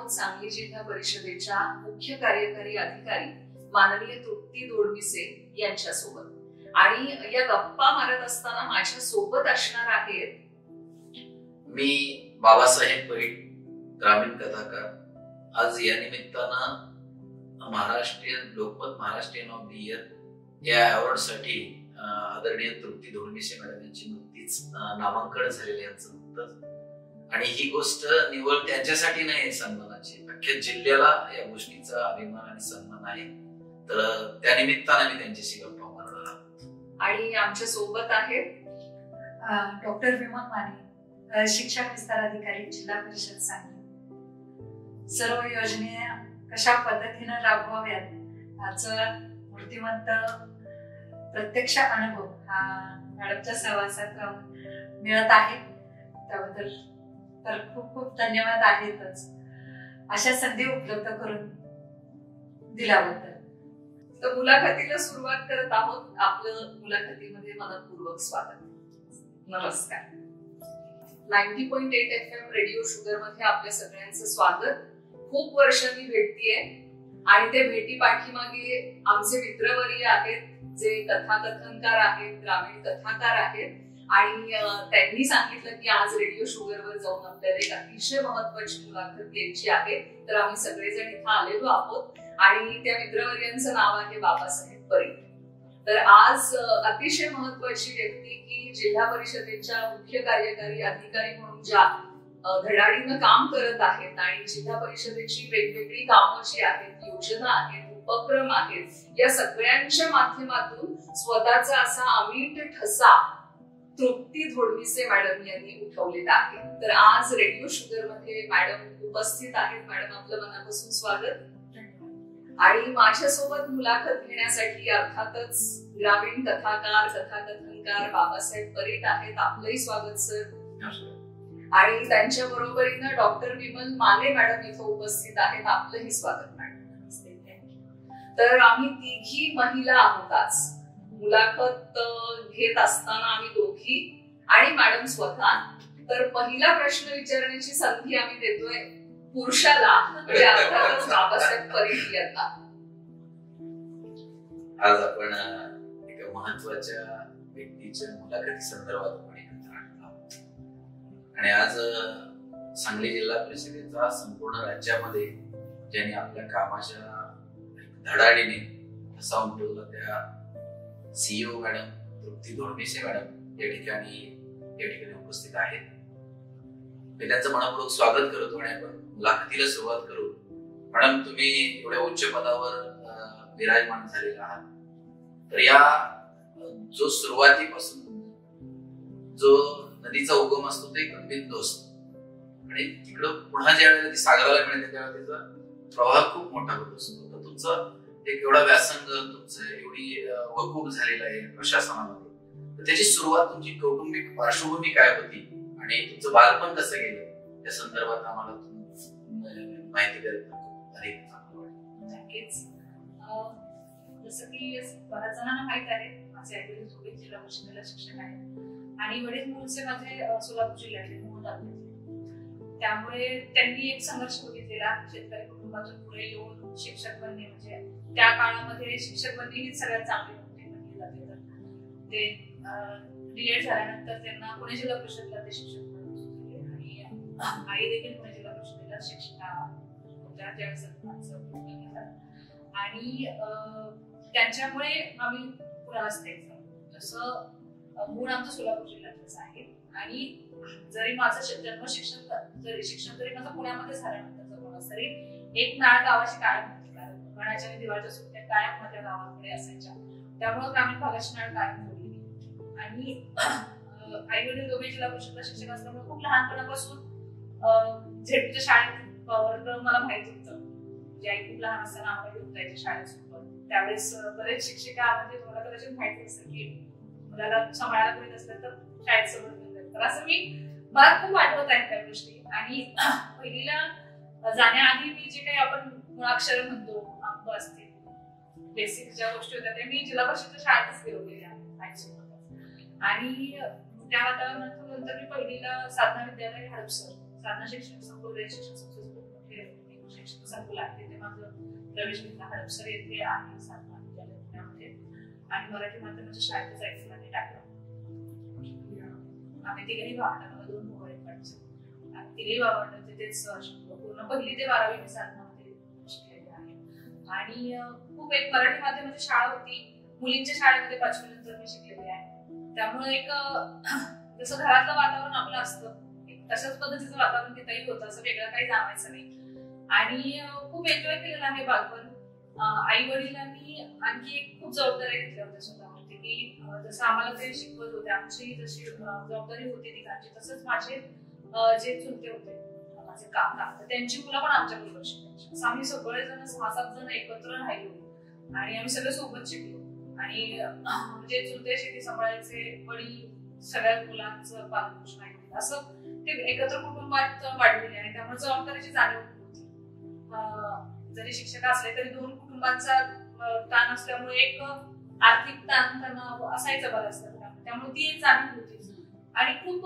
आहोत सांगली जिल्हा परिषदेच्या मुख्य कार्यकारी अधिकारी माननीय तृप्ती दोडमिसे यांच्यासोबत। आणि या गप्पा मारत असताना माझ्या सोबत असणार आहेत मी बाबासाहेब परीट, ग्रामीण कथाकार। आज या निमित्तानं Maharashtrian Lokmat Maharashtrian of the year या अवॉर्ड साठी आदरणीय तृप्ती दोडमिसे मॅडम यांची नुकतीच नामांकन झालेले यांचं नुकतंच। आणि ही गोष्ट निवड त्यांच्यासाठी नाही सन्मानाची, अख्ख्या जिल्ह्याला या गोष्टीचा अभिमान आणि सन्मान आहे। तर त्या निमित्तानं मी त्यांच्याशी गप्पा मारणार आहोत। आणि आमच्या सोबत आहेत डॉक्टर विमल माने, शिक्षण विस्तार अधिकारी, जिल्हा परिषद सांगली। सर्व योजना कशा पद्धतीने राबवाव्यात याचं मूर्तिमंत प्रत्यक्ष अनुभव हा मॅडमच्या सहवासात राहून मिळत आहे। त्याबद्दल तर खूप खूप धन्यवाद आहेतच, अशा संधी उपलब्ध करून दिल्याबद्दल। तर मुलाखतीला सुरुवात करत आहोत। आपलं मुलाखतीमध्ये मनपूर्वक स्वागत। नमस्कार। 90.8 FM रेडिओ शुगर मध्ये आपल्या सगळ्यांचं स्वागत। खूप वर्षांनी भेटतीये आणि ते भेटी पाठीमागे आमचे मित्रवर्य आहेत जे कथाकथनकार आहेत, ग्रामीण कथाकार आहेत। आणि त्यांनी सांगितलं की आज रेडिओ शुगरवर जाऊन आपल्याला एक अतिशय महत्वाची मुलाखत द्यायची आहे। तर आम्ही सगळेजण इथं आलेलो आहोत आणि त्या मित्रवर्यांचं नाव आहे बाबासाहेब परीट। तर आज अतिशय महत्वाची व्यक्ती की जिल्हा परिषदेच्या मुख्य कार्यकारी अधिकारी म्हणून ज्या धडाडीनं काम करत आहेत आणि जिल्हा परिषदेची वेगवेगळी कामं जी आहेत, योजना आहेत, उपक्रम आहेत, या सगळ्यांच्या माध्यमातून स्वतःचा असा अमीट ठसा तृप्ती दोडमिसे मॅडम यांनी उठवलेला आहे। तर आज रेडिओ शुगर मध्ये मॅडम उपस्थित आहेत। मॅडम आपलं मनापासून स्वागत। आणि माझ्यासोबत मुलाखत घेण्यासाठी अर्थातच ग्रामीण कथाकार, कथाकथनकार बाबासाहेब परीट आहेत। आपलंही स्वागत सर। आणि त्यांच्या बरोबरीनं डॉक्टर विमल माने मॅडम इथं उपस्थित आहेत। आपलंही स्वागत मॅडम। तर आम्ही तिघी महिला आहोत आज। मुलाखत घेत असताना आम्ही दोघी आणि मॅडम स्वतः। तर पहिला प्रश्न विचारण्याची संधी आम्ही देतोय पुरुषाला, म्हणजे अर्थातच बाबासाहेब परीट यांना। आज आपण एका महत्वाच्या व्यक्तीच्या मुलाखती संदर्भात आपण एकत्र आलो आहोत। आणि आज सांगली जिल्हा परिषदेचा संपूर्ण राज्यामध्ये ज्यांनी आपल्या कामाच्या धडाडीने ठसा उमटवला त्या सीईओ मॅडम तृप्ती दोडमिसे मॅडम या ठिकाणी उपस्थित आहेत। मी त्यांचं मनपूर्वक स्वागत करतो आणि आपण मुलाखतीला सुरुवात करू। मॅडम, तुम्ही एवढ्या उच्च पदावर विराजमान झालेला आहात, तर या जो सुरुवातीपासून जो नदीचा उगम असतो तो एक बिंदू असतो आणि तिकडं पुन्हा ज्या वेळेला ती सागराला मिळते त्यावेळेला त्याचा प्रवाह खूप मोठा होत असतो। तर तुमचं एक एवढा व्यासंग, तुमचं एवढी वकूफ झालेला आहे प्रशासनामध्ये, तर त्याची सुरुवात तुमची कौटुंबिक पार्श्वभूमी काय होती आणि तुमचं बालपण कसं गेलं या संदर्भात आम्हाला माहिती द्यायला अधिक चांगलं वाटतं। नक्कीच। जसं की बऱ्याच जणांना माहित आहे, माझे आई वडील दोघे जिल्हा परिषदेला शिक्षक आहेत आणि वडील मूळचे माझे सोलापूर जिल्ह्यातले मूळ तालुक्यातले। त्यामुळे त्यांनी एक संघर्ष बघितलेला शेतकरी कुटुंबातून पुढे येऊन शिक्षक बनणे, म्हणजे त्या काळामध्ये शिक्षक बनणे ही सगळ्यात चांगली नोकरी म्हणली जाते। तर ते डीएड झाल्यानंतर त्यांना पुणे जिल्हा परिषदेला ते शिक्षक बनवले आणि आई देखील पुणे जिल्हा परिषदेला शिक्षिका होत्या त्यावेळेस। आणि त्यांच्यामुळे आम्ही पुण्याला स्थायिक झालो। जसं मूळ आमचं सोलापूर जिल्ह्यातच आहे आणि जरी माझं शिक्षण जरी माझं पुण्यामध्ये झाल्यानंतर कोणाच तरी एक नाळ गावाची कायम होती, कारण उन्हाळ्याच्या आणि दिवाळीच्या सुट्ट्या कायम माझ्या गावाकडे असायच्या। त्यामुळे ग्रामीण भागाची नाळ कायम जोडली। आणि आई वडील दोघे जिल्हा परिषदला शिक्षक असल्यामुळे खूप लहानपणापासून झेडपीच्या शाळेत वर्ग मला माहित होतं। म्हणजे आई खूप लहान असताना आम्हाला घेऊन जायची शाळेसोबत। त्यावेळेस बरेच शिक्षिका म्हणजे तुम्हाला कदाचित माहिती असेल की मुलाला सांभाळायला कोणी नसलं तर शाळेत सोबत घेऊन जायचं। तर असं मला खूप आठवत आहे त्या गोष्टी। आणि पहिलीला जाण्याआधी मी जे काही आपण मुळाक्षर म्हणतो, अंक असतील, बेसिक ज्या गोष्टी होत्या त्या मी जिल्हा परिषदेच्या शाळेतच गेलेल्या आहेत। आणि त्या वातावरणातून नंतर मी पहिलीला साधना विद्यालय हडपसर, साधना शिक्षण संकुल शिक्षण संस्थेत संकुल आहे तिथे माझं प्रवेश घेतला. हडपसर येथे आहे साधना विद्यालय पुण्यामध्ये, आणि मराठी माध्यमाच्या शाळेत जायचं आणि टाकलं. आम्ही तिघेही भावंड, मला 2 भाऊ आहेत, आणि तिघेही भावंड तिथेच पूर्ण 1ली ते 12वी मी साधनामध्ये शिकलेली आहे. आणि खूप एक मराठी माध्यमाची शाळा होती, मुलींच्या शाळेमध्ये 5वी नंतर मी शिकलेली आहे. त्यामुळे एक जसं घरातलं वातावरण आपलं असतं तशाच पद्धतीचं वातावरण तिथंही होतं, असं वेगळं काही जाणवायचं नाही. आणि खूप एन्जॉय केलेलं आहे बालपण. आई वडिलांनी आणखी एक खूप जबाबदारी घेतल्या होत्या स्वतःवरती, की जसं आम्हाला ते शिकवत होते, आमची जशी जबाबदारी होती तिघांची, तसंच माझे जे चुलते होते, माझे काका, तर त्यांची मुलं पण आमच्या बरोबर शिकायची. असं आम्ही सगळेजण 6-7 जण एकत्र राहिलो आणि आम्ही सगळे सोबत शिकलो. आणि म्हणजे चुलते शेती सांभाळायचे, वडील सगळ्या मुलांचं पालनपोषण आहे, असं ते एकत्र कुटुंबात वाढलेले, आणि त्यामुळे जबाबदारीची जाणीव होती. जरी शिक्षक असले तरी 2 कुटुंबांचा ताण असल्यामुळे एक आर्थिक ताण तणाव असायचा बऱ्याचदा, त्यामुळे ती एक जाणीव होती. आणि खूप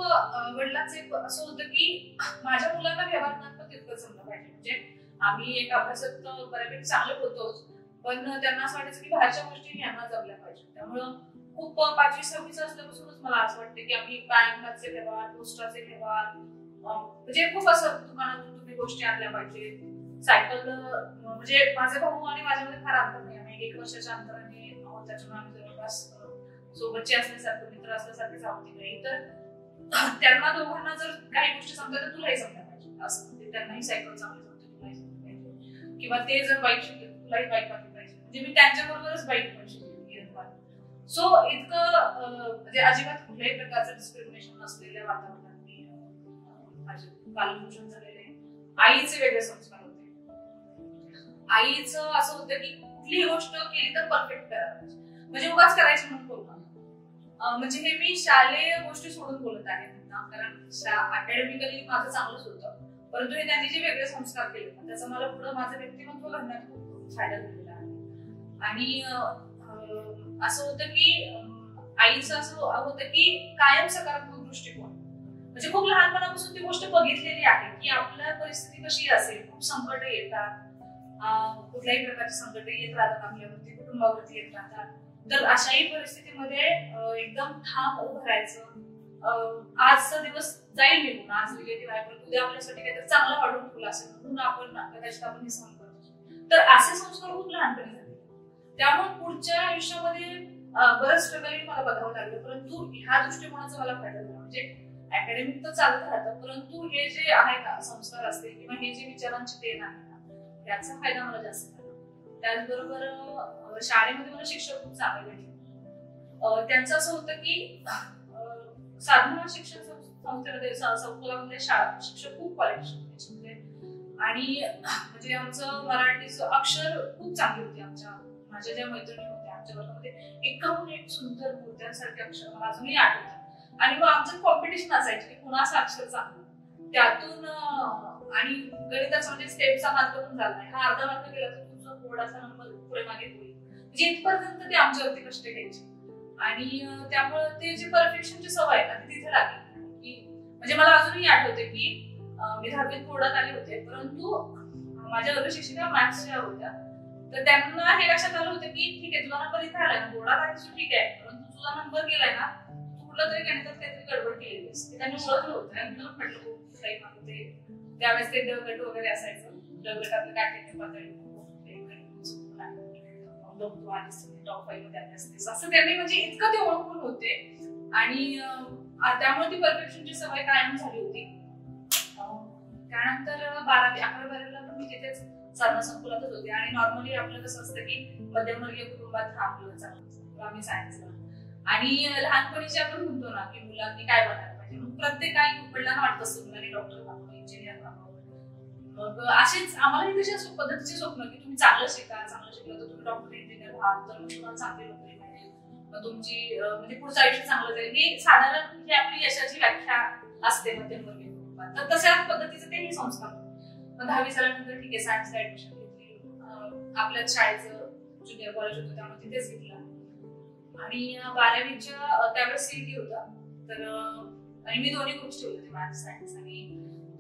वडिलांचं एक असं होतं की माझ्या मुलांना व्यवहार पण तितकंच जमलं पाहिजे. म्हणजे आम्ही एक अभ्यासात बऱ्यापैकी चांगले होतोच, पण त्यांना असं वाटायचं की बाहेरच्या गोष्टी यांना जमल्या पाहिजे. त्यामुळं खूप 5वी-6वी असल्यापासूनच मला असं वाटतं की आम्ही बँकाचे व्यवहार, पोस्टाचे व्यवहार, म्हणजे खूप असं दुकानातून तुम्ही गोष्टी आणल्या पाहिजे. सायकल, म्हणजे माझे भाऊ आणि माझ्यामध्ये फार अंतर नाही, आम्ही 1 वर्षाच्या अंतराने आहोत, त्याच्यामुळे आम्ही जवळपास सोबतचे असल्यासारखं, मित्र असल्यासारखेच आहोत नाही. तर त्यांना दोघांना जर काही गोष्टी समजल्या तर तुलाही जमल्या पाहिजे, असं म्हणजे त्यांनाही सायकल चांगली जमते, तुलाही जमली पाहिजे, किंवा ते जर बाईक शिकले तुलाही बाईक आली पाहिजे. म्हणजे मी त्यांच्याबरोबरच बाईक पण शिकले. सो इतकं म्हणजे अजिबात कुठल्याही प्रकारचं डिस्क्रिमिनेशन नसलेल्या वातावरणात मी माझे पालनपोषण झालेले. आईचे वेगळे संस्कार होते. आईचं असं होतं की कुठलीही गोष्ट केली तर परफेक्ट करायला पाहिजे, म्हणजे उगाच करायची म्हणून बोलणार. म्हणजे हे मी शालेय गोष्टी सोडून बोलत आहे ना, कारण अकॅडमिकली माझं चांगलंच होतं, परंतु हे त्यांनी जे वेगळे संस्कार केले त्याचा मला पुढे माझं व्यक्तिमत्व घडण्यात खूप फायदा झालेला आहे. आणि असं होतं की आईचं असं होतं की कायम सकारात्मक दृष्टिकोन, म्हणजे खूप लहानपणापासून ती गोष्ट बघितलेली आहे की आपल्या परिस्थिती कशी असेल, खूप संकट येतात, कुठल्याही प्रकारचे संकट येत राहतात आपल्यावरती, कुटुंबावरती येत राहतात. तर अशाही परिस्थितीमध्ये एकदम ठाम उभं राहायचं. आजचा दिवस जाईल निघून, आज निगेटिव्ह आहे, पण उद्या आपल्यासाठी काहीतरी चांगलं वाढून ठेवलं असेल म्हणून आपण कदाचित आपण हे सहन करतो. तर असे संस्कार खूप लहानपणी झाले. त्यामुळे पुढच्या आयुष्यामध्ये बरंच स्ट्रगल मला बघावं लागलं, परंतु ह्या दृष्टिकोनाचा मला फायदा झाला. म्हणजे अकॅडमिक तर चालत राहतं, परंतु हे जे आहे ना संस्कार असते किंवा हे जे विचारांची देण आहे ना, त्याचा फायदा मला जास्त झाला. त्याचबरोबर शाळेमध्ये मला शिक्षक खूप चांगले भेटले. त्यांचं असं होतं की साधना शिक्षण संस्थेमध्ये संकुलामध्ये शिक्षक खूप क्वालिफिकेशन होते, आणि म्हणजे आमचं मराठीचं अक्षर खूप चांगली होती. माझ्या ज्या मैत्रिणी होत्या आमच्या वर्गामध्ये एकाहून एक सुंदर मूर्त्यांसारखे अक्षर मला अजूनही आठवतात. आणि मग आमचं कॉम्पिटिशन असायचं की कुणाचं अक्षर चांगलं, त्यातून आणि गणिताचा म्हणजे स्टेपचा मार्क पण झाला नाही, हा अर्धा मार्क गेला तर तुमचा बोर्डाचा नंबर पुढे मागे होईल, म्हणजे इथपर्यंत ते आमच्यावरती कष्ट घ्यायचे. आणि त्यामुळे ते जे परफेक्शनची सवय आहे ती तिथे लागली. की म्हणजे मला अजूनही आठवते की मी 10वीत बोर्डात आले होते, परंतु माझ्या वर्ग शिक्षिका मॅथ्सच्या होत्या, तर त्यांना हे लक्षात आलं होतं की ठीक आहे तुझा नंबर इथे आलाय ना, बोर्डात आहे तुझं ठीक आहे, परंतु तुझा नंबर गेलाय ना, तू कुठलं तरी गणितात काहीतरी गडबड केलेली असते. त्यांनी ओळखलं होतं आणि तुला म्हटलं काही मागते. त्यावेळेस ते गट वगैरे असायचं, गटातलं काठीच्या पातळी टॉप 5 मध्ये आले असते, असं त्यांनी म्हणजे इतकं ते ओळखून होते. आणि त्यामुळे ती परफेक्शनची सवय कायम झाली होती. त्यानंतर 11वी-12वीला पण मी तिथेच साधना संकुलातच होते. आणि नॉर्मली आपलं कसं असतं की मध्यमवर्गीय कुटुंबात राहतो चांगलं, आम्ही सायन्सला, आणि लहानपणीचे आपण म्हणतो ना की मुलांनी काय बनायला पाहिजे, मग प्रत्येक काही वडिलांना वाटत असतं मुलांनी डॉक्टर बनावं, इंजिनियर बनावं. मग असेच आम्हालाही तशा पद्धतीचे स्वप्न की तुम्ही चांगलं शिका, चांगलं शिकलं तर तुम्ही डॉक्टर इंजिनियर व्हाल, तर मग तुम्हाला चांगली नोकरी मिळेल, मग तुमची म्हणजे पुढचं आयुष्य चांगलं जाईल. हे साधारण ही आपली यशाची व्याख्या असते मध्यमवर्गीय कुटुंबात. तर तशा पद्धतीचे तेही संस्कार. मग 10वी झाल्यानंतर ठीक आहे सायन्सला ऍडमिशन घेतली, आपल्याच शाळेचं ज्युनियर कॉलेज होतं त्यामुळे तिथेच घेतलं. आणि 12वीच्या त्यावेळेस सीईटी होता, तर आणि मी दोन्ही ग्रुप्स ठेवले होते, मॅथ्स सायन्स, आणि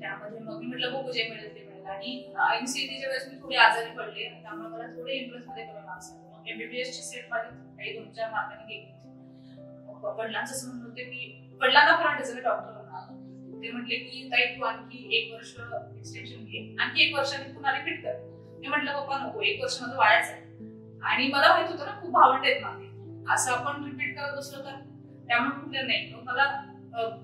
त्यामध्ये मग मी म्हटलं बघू जे मिळेल ते मिळेल. केलं आणि एमसीईटीच्या वेळेस मी थोडी आजारी पडले आणि त्यामुळे मला थोडे इंटरेस्ट मध्ये करून मार्क्स एमबीबीएस ची सीट माझी काही 2-4 मार्कांनी गेली. वडिलांचं असं म्हणणं होते की वडिलांना पण वाटायचं मी डॉक्टर होणार. ते म्हटले की ताई तू आणखी 1 वर्ष एक्सटेन्शन घे, आणखी 1 वर्षाने पुन्हा रिपीट कर. मी म्हटलं पप्पा नको, 1 वर्ष माझं वायाच आहे. आणि मला माहित होतं ना खूप भावंड आहेत मागे, असं आपण रिपीट करत बसलो तर. त्यामुळे म्हटलं नाही. मग मला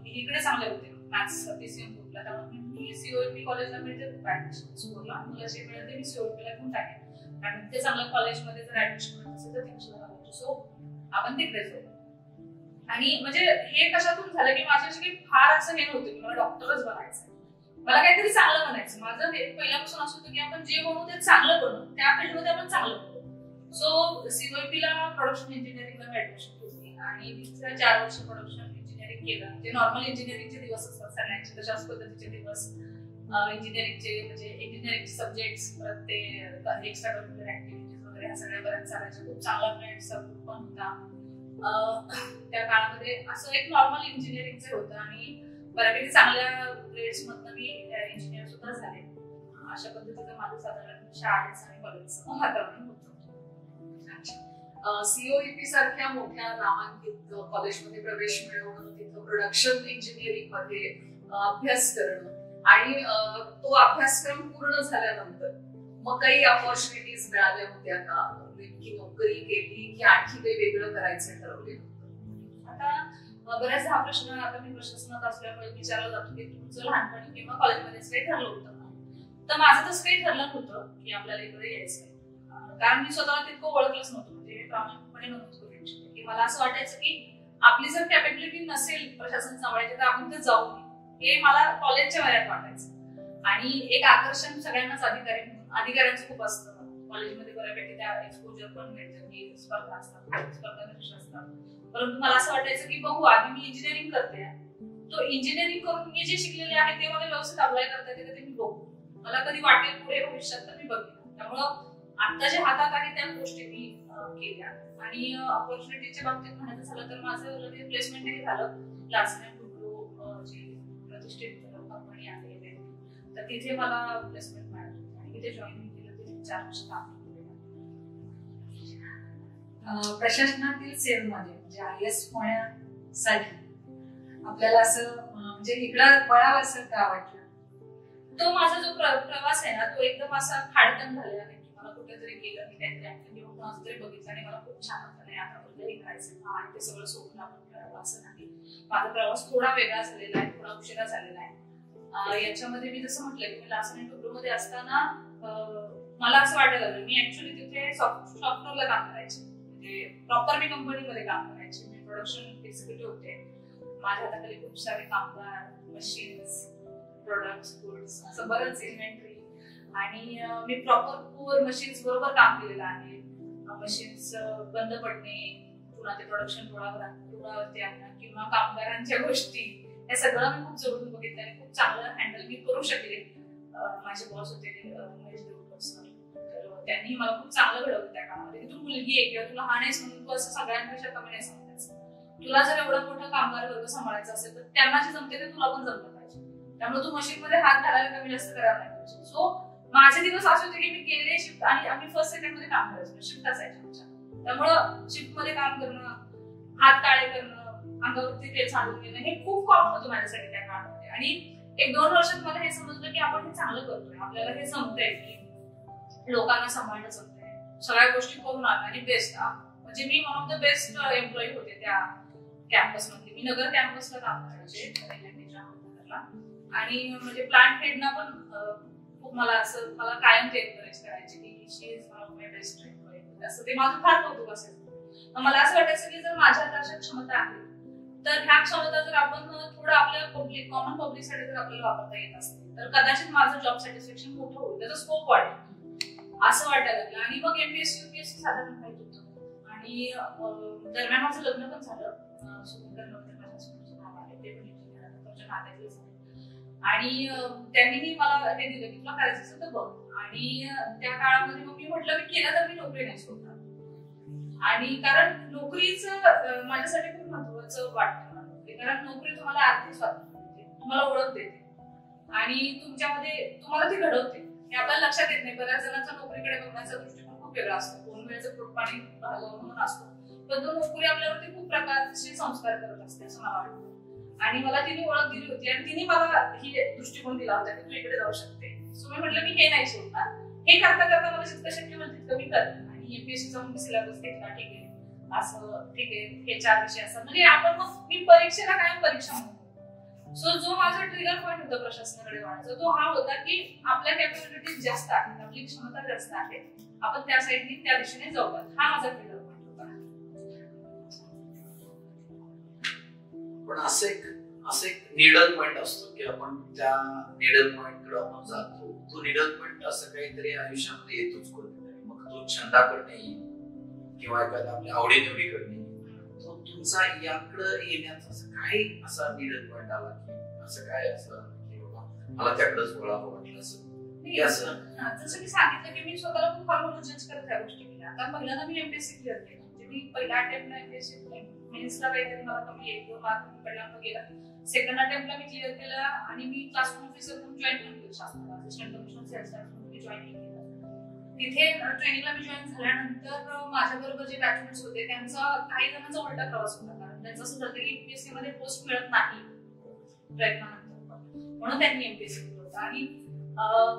इकडे चांगले होते मॅथ्स पीसीएम ग्रुपला, त्यामुळे मी सीओईपी कॉलेजला मिळते ऍडमिशन स्कूलला. मला जे मिळते मी सीओईपीला घेऊन टाकेन, कारण ते चांगल्या कॉलेजमध्ये जर ऍडमिशन मिळत असेल तर 300 घालायचं. सो आपण तिकडे जाऊ. आणि म्हणजे हे कशातून झालं की माझ्याशी काही फार असं हे नव्हतं की मला डॉक्टरच बनायचं, मला काहीतरी चांगलं बनायचं. माझं हे पहिल्यापासून असं होतं की आपण जे बनवू ते चांगलं बनवू, त्या फील्डमध्ये आपण चांगलं बनवू. सो सीओईपीला प्रोडक्शन इंजिनिअरिंगला मी ऍडमिशन घेतली आणि तिथे 4 वर्ष प्रोडक्शन इंजिनिअरिंग केलं. जे नॉर्मल इंजिनिअरिंगचे दिवस असतात सगळ्यांचे, तशाच पद्धतीचे दिवस इंजिनिअरिंगचे, म्हणजे इंजिनिअरिंग सब्जेक्ट्स, परत ते एक्स्ट्रा करिक्युलर ऍक्टिव्हिटीज वगैरे ह्या सगळ्या बऱ्याच चालायच्या. खूप चांगला फ्रेंड्सचा ग्रुप पण होता त्या काळामध्ये. असं एक नॉर्मल इंजिनिअरिंगचं होतं आणि बऱ्यापैकी चांगल्या ग्रेड्स मधनं मी इंजिनियर सुद्धा झाले. अशा पद्धतीचं माझं साधारण शाळेचं आणि कॉलेजचं वातावरण होतं. सीओईपी सारख्या मोठ्या नामांकित कॉलेजमध्ये प्रवेश मिळवणं, तिथं प्रोडक्शन इंजिनिअरिंग मध्ये अभ्यास करणं आणि तो अभ्यासक्रम पूर्ण झाल्यानंतर मग काही अपॉर्च्युनिटीज मिळाल्या होत्या का? नेमकी नोकरी केली की आणखी काही वेगळं करायचं ठरवलं? आता बऱ्याचदा हा प्रश्न आता मी प्रशासनात असल्यामुळे विचारला जातो की तुमचं लहानपणी किंवा कॉलेजमध्येच काही ठरलं होतं का? तर माझं तसं काही ठरलं नव्हतं की आपल्याला इकडे यायचं, कारण मी स्वतःला तितकं ओळखलंच नव्हतं. म्हणजे मी प्रामाणिकपणे नव्हतं करू इच्छिते की मला असं वाटायचं की आपली जर कॅपेबिलिटी नसेल प्रशासन सांभाळायची तर आपण ते जाऊ नये, हे मला कॉलेजच्या वयात वाटायचं. आणि एक आकर्षण सगळ्यांनाच अधिकाऱ्यांचं खूप असतं कॉलेजमध्ये, बऱ्यापैकी त्या एक्सपोजर पण मिळतं की स्पर्धा असतात, स्पर्धा परीक्षा असतात. परंतु मला असं वाटायचं की बघू, आधी मी इंजिनिअरिंग करते, तो इंजिनिअरिंग करून मी जे शिकलेले आहे ते मला व्यवस्थित अप्लाय करता येते ते मी बघू, मला कधी वाटेल पुढे भविष्यात तर मी बघेन. त्यामुळं आता जे हातात आहे त्या गोष्टी मी केल्या. आणि ऑपॉर्च्युनिटीच्या बाबतीत म्हणायचं झालं तर माझं लगेच प्लेसमेंटही झालं. लार्सन & टुब्रो जी प्रतिष्ठित कंपनी आहे तर तिथे मला प्लेसमेंट मिळाली आणि तिथे जॉईन केलं. तिथे 4 वर्ष काम केलं. प्रशासनातील सेवेमध्ये म्हणजे IAS होण्यासाठी आपल्याला असं म्हणजे इकडं वळावं असं का वाटलं? तो माझा जो प्रवास आहे ना तो एकदम असा खाडकन झालेला नाही. मला कुठेतरी गेलं मी काहीतरी ऍक्टिव्हिटी होऊन तरी बघितलं आणि मला खूप छान वाटलं नाही आता कुठेतरी करायचं आणि ते सगळं सोडून आपण करावं असं नाही. माझा प्रवास थोडा वेगळा झालेला आहे, थोडा उशिरा झालेला आहे. याच्यामध्ये मी जसं म्हटलं की मी लार्सन & टुब्रो मध्ये असताना मला असं वाटायला लागलं मी ऍक्च्युअली तिथे सॉफ्टवेअरला काम करायचे, म्हणजे प्रॉपर मी कंपनीमध्ये काम करायचे. मी प्रोडक्शन एक्झिक्युटिव्ह होते. माझ्या हाताखाली खूप सारे कामगार, मशीन्स, प्रोडक्ट्स, गुड्स, असं बरंच इन्व्हेंटरी. आणि मी प्रॉपर कोर मशीन्स बरोबर काम केलेलं आहे. मशीन्स बंद पडणे, पुन्हा ते प्रोडक्शन रुळावरती आणणं किंवा कामगारांच्या गोष्टी, हे सगळं मी खूप जवळून बघितलं आणि खूप चांगलं हँडल मी करू शकले. माझे बॉस होते महेश देवकर सर, तर त्यांनी मला खूप चांगलं घडवलं त्या काळामध्ये की तू मुलगी आहे किंवा तुला हा नाहीच म्हणून तू असं सगळ्यांपेक्षा कमी नाही समजायचं. तुला जर एवढा मोठा कामगार वर्ग सांभाळायचा असेल तर त्यांना जे जमते ते तुला पण जमलं पाहिजे. त्यामुळे तू मशीन मध्ये हात घालायला कमी जास्त करायला नाही पाहिजे. सो माझे दिवस असे होते की मी केले शिफ्ट आणि आम्ही फर्स्ट सेकंड मध्ये काम करायचो, शिफ्ट असायच्या आमच्या. त्यामुळं शिफ्ट मध्ये काम करणं, हात काळे करणं, अंगावरती तेल सांडून घेणं हे खूप कॉमन होतं माझ्यासाठी त्या काळामध्ये. आणि 1-2 वर्षात मला हे समजलं की आपण हे चांगलं करतोय, आपल्याला हे जमतंय की लोकांना सांभाळणं जमतंय, सगळ्या गोष्टी करून आल्या. आणि बेस्ट म्हणजे मी one of the best employee होते त्या कॅम्पसमध्ये. मी नगर कॅम्पसला काम करायचे आणि म्हणजे प्लांट हेडना पण खूप मला कायम ते एन्करेज करायचे की she is one of my best employee, असं ते माझं फार कौतुक असायचं. मला असं वाटायचं की जर माझ्यात अशा क्षमता आहेत तर ह्या क्षमता जर आपण थोडं आपल्या कॉमन पब्लिकसाठी जर आपल्याला वापरता येत असते तर कदाचित माझं जॉब सॅटिस्फॅक्शन मोठं होईल, त्याचा स्कोप वाढेल असं वाटायला लागलं. आणि मग MPSC UPSC साधारण माहित होतं. आणि दरम्यान माझं लग्न पण झालं. आणि त्यांनी मला हे दिलं की तुला करायचं असेल तर बघ. आणि त्या काळामध्ये मग मी म्हटलं मी केलं तर मी नोकरी नाही सोडणार. आणि कारण नोकरीचं माझ्यासाठी खूप महत्वाचं वाटतं मला, कारण नोकरी तुम्हाला आर्थिक स्वातंत्र्य देते, तुम्हाला ओळख देते आणि तुमच्यामध्ये तुम्हाला ती घडवते. हे आपल्याला लक्षात येत नाही. बऱ्याच जणांचा नोकरीकडे बघण्याचा दृष्टिकोन खूप वेगळा असतो, 2 वेळेचं पोट पाणी म्हणून असतो, पण तो नोकरी आपल्यावरती खूप प्रकारचे संस्कार करत असते असं मला वाटतं. आणि मला तिने ओळख दिली होती आणि तिने मला ही दृष्टिकोन दिला होता की तू इकडे जाऊ शकते. सो मी म्हटलं मी हे नाही सोडणार, हे करता करता मला जितकं शक्य होईल तितकं मी करते. आणि एमपीएससीचा मी सिलेबस घेतला, ठीक आहे असं, ठीक आहे हे 4 विषय असतात, म्हणजे आपण मग मी परीक्षेला काय परीक्षा म्हणतो. सो जो माझा ट्रिगर पॉईंट होता प्रशासनाकडे वळायचा तो हा होता की आपल्या कॅपॅबिलिटीज जास्त आहेत, आपली क्षमता जास्त आहे, आपण त्या साईडने त्या दिशेने जाऊयात, हा माझा ट्रिगर पॉईंट होता. पण असं एक निडल पॉइंट असतो की आपण त्या निडल पॉइंट कडे आपण जातो. तो निडल पॉइंट असं काहीतरी आयुष्यामध्ये येतोच कोणीतरी, मग तो छंदाकडे येईल किंवा एखाद्या आपल्या आवडीनिवडीकडे येईल. तो तुमचा याकडे येण्याचा असं काय असा निडल पॉइंट आला की असं काय असं की बाबा मला त्याकडेच वळावं वाटलं असं की असं. जसं मी सांगितलं की मी स्वतःला खूप हळूहळू जज करत त्या गोष्टी केल्या. आता पहिल्यांदा मी एमपीएससी क्लिअर केलं, म्हणजे मी पहिल्या अटेम्प्टला एमपीएससी मेन्सला काहीतरी मला कमी 1-2 मार्क पडल्यामुळे गेला. सेकंड अटेम्प्टला मी क्लिअर केला आणि मी क्लास 1 ऑफिसर म्हणून जॉईन केलं शासनाला, असिस्टंट कमिशनर सेल्स टॅक्स म्हणून मी जॉईन केलं. तिथे ट्रेनिंगला मी जॉईन झाल्यानंतर माझ्याबरोबर जे बॅचमेट्स होते त्यांचा काही जणांचा उलटा प्रवास होता, कारण त्यांचं असं झालं की एमपीएससी मध्ये पोस्ट मिळत नाही प्रयत्नानंतर, म्हणून त्यांनी एमपीएससी केलं होतं. आणि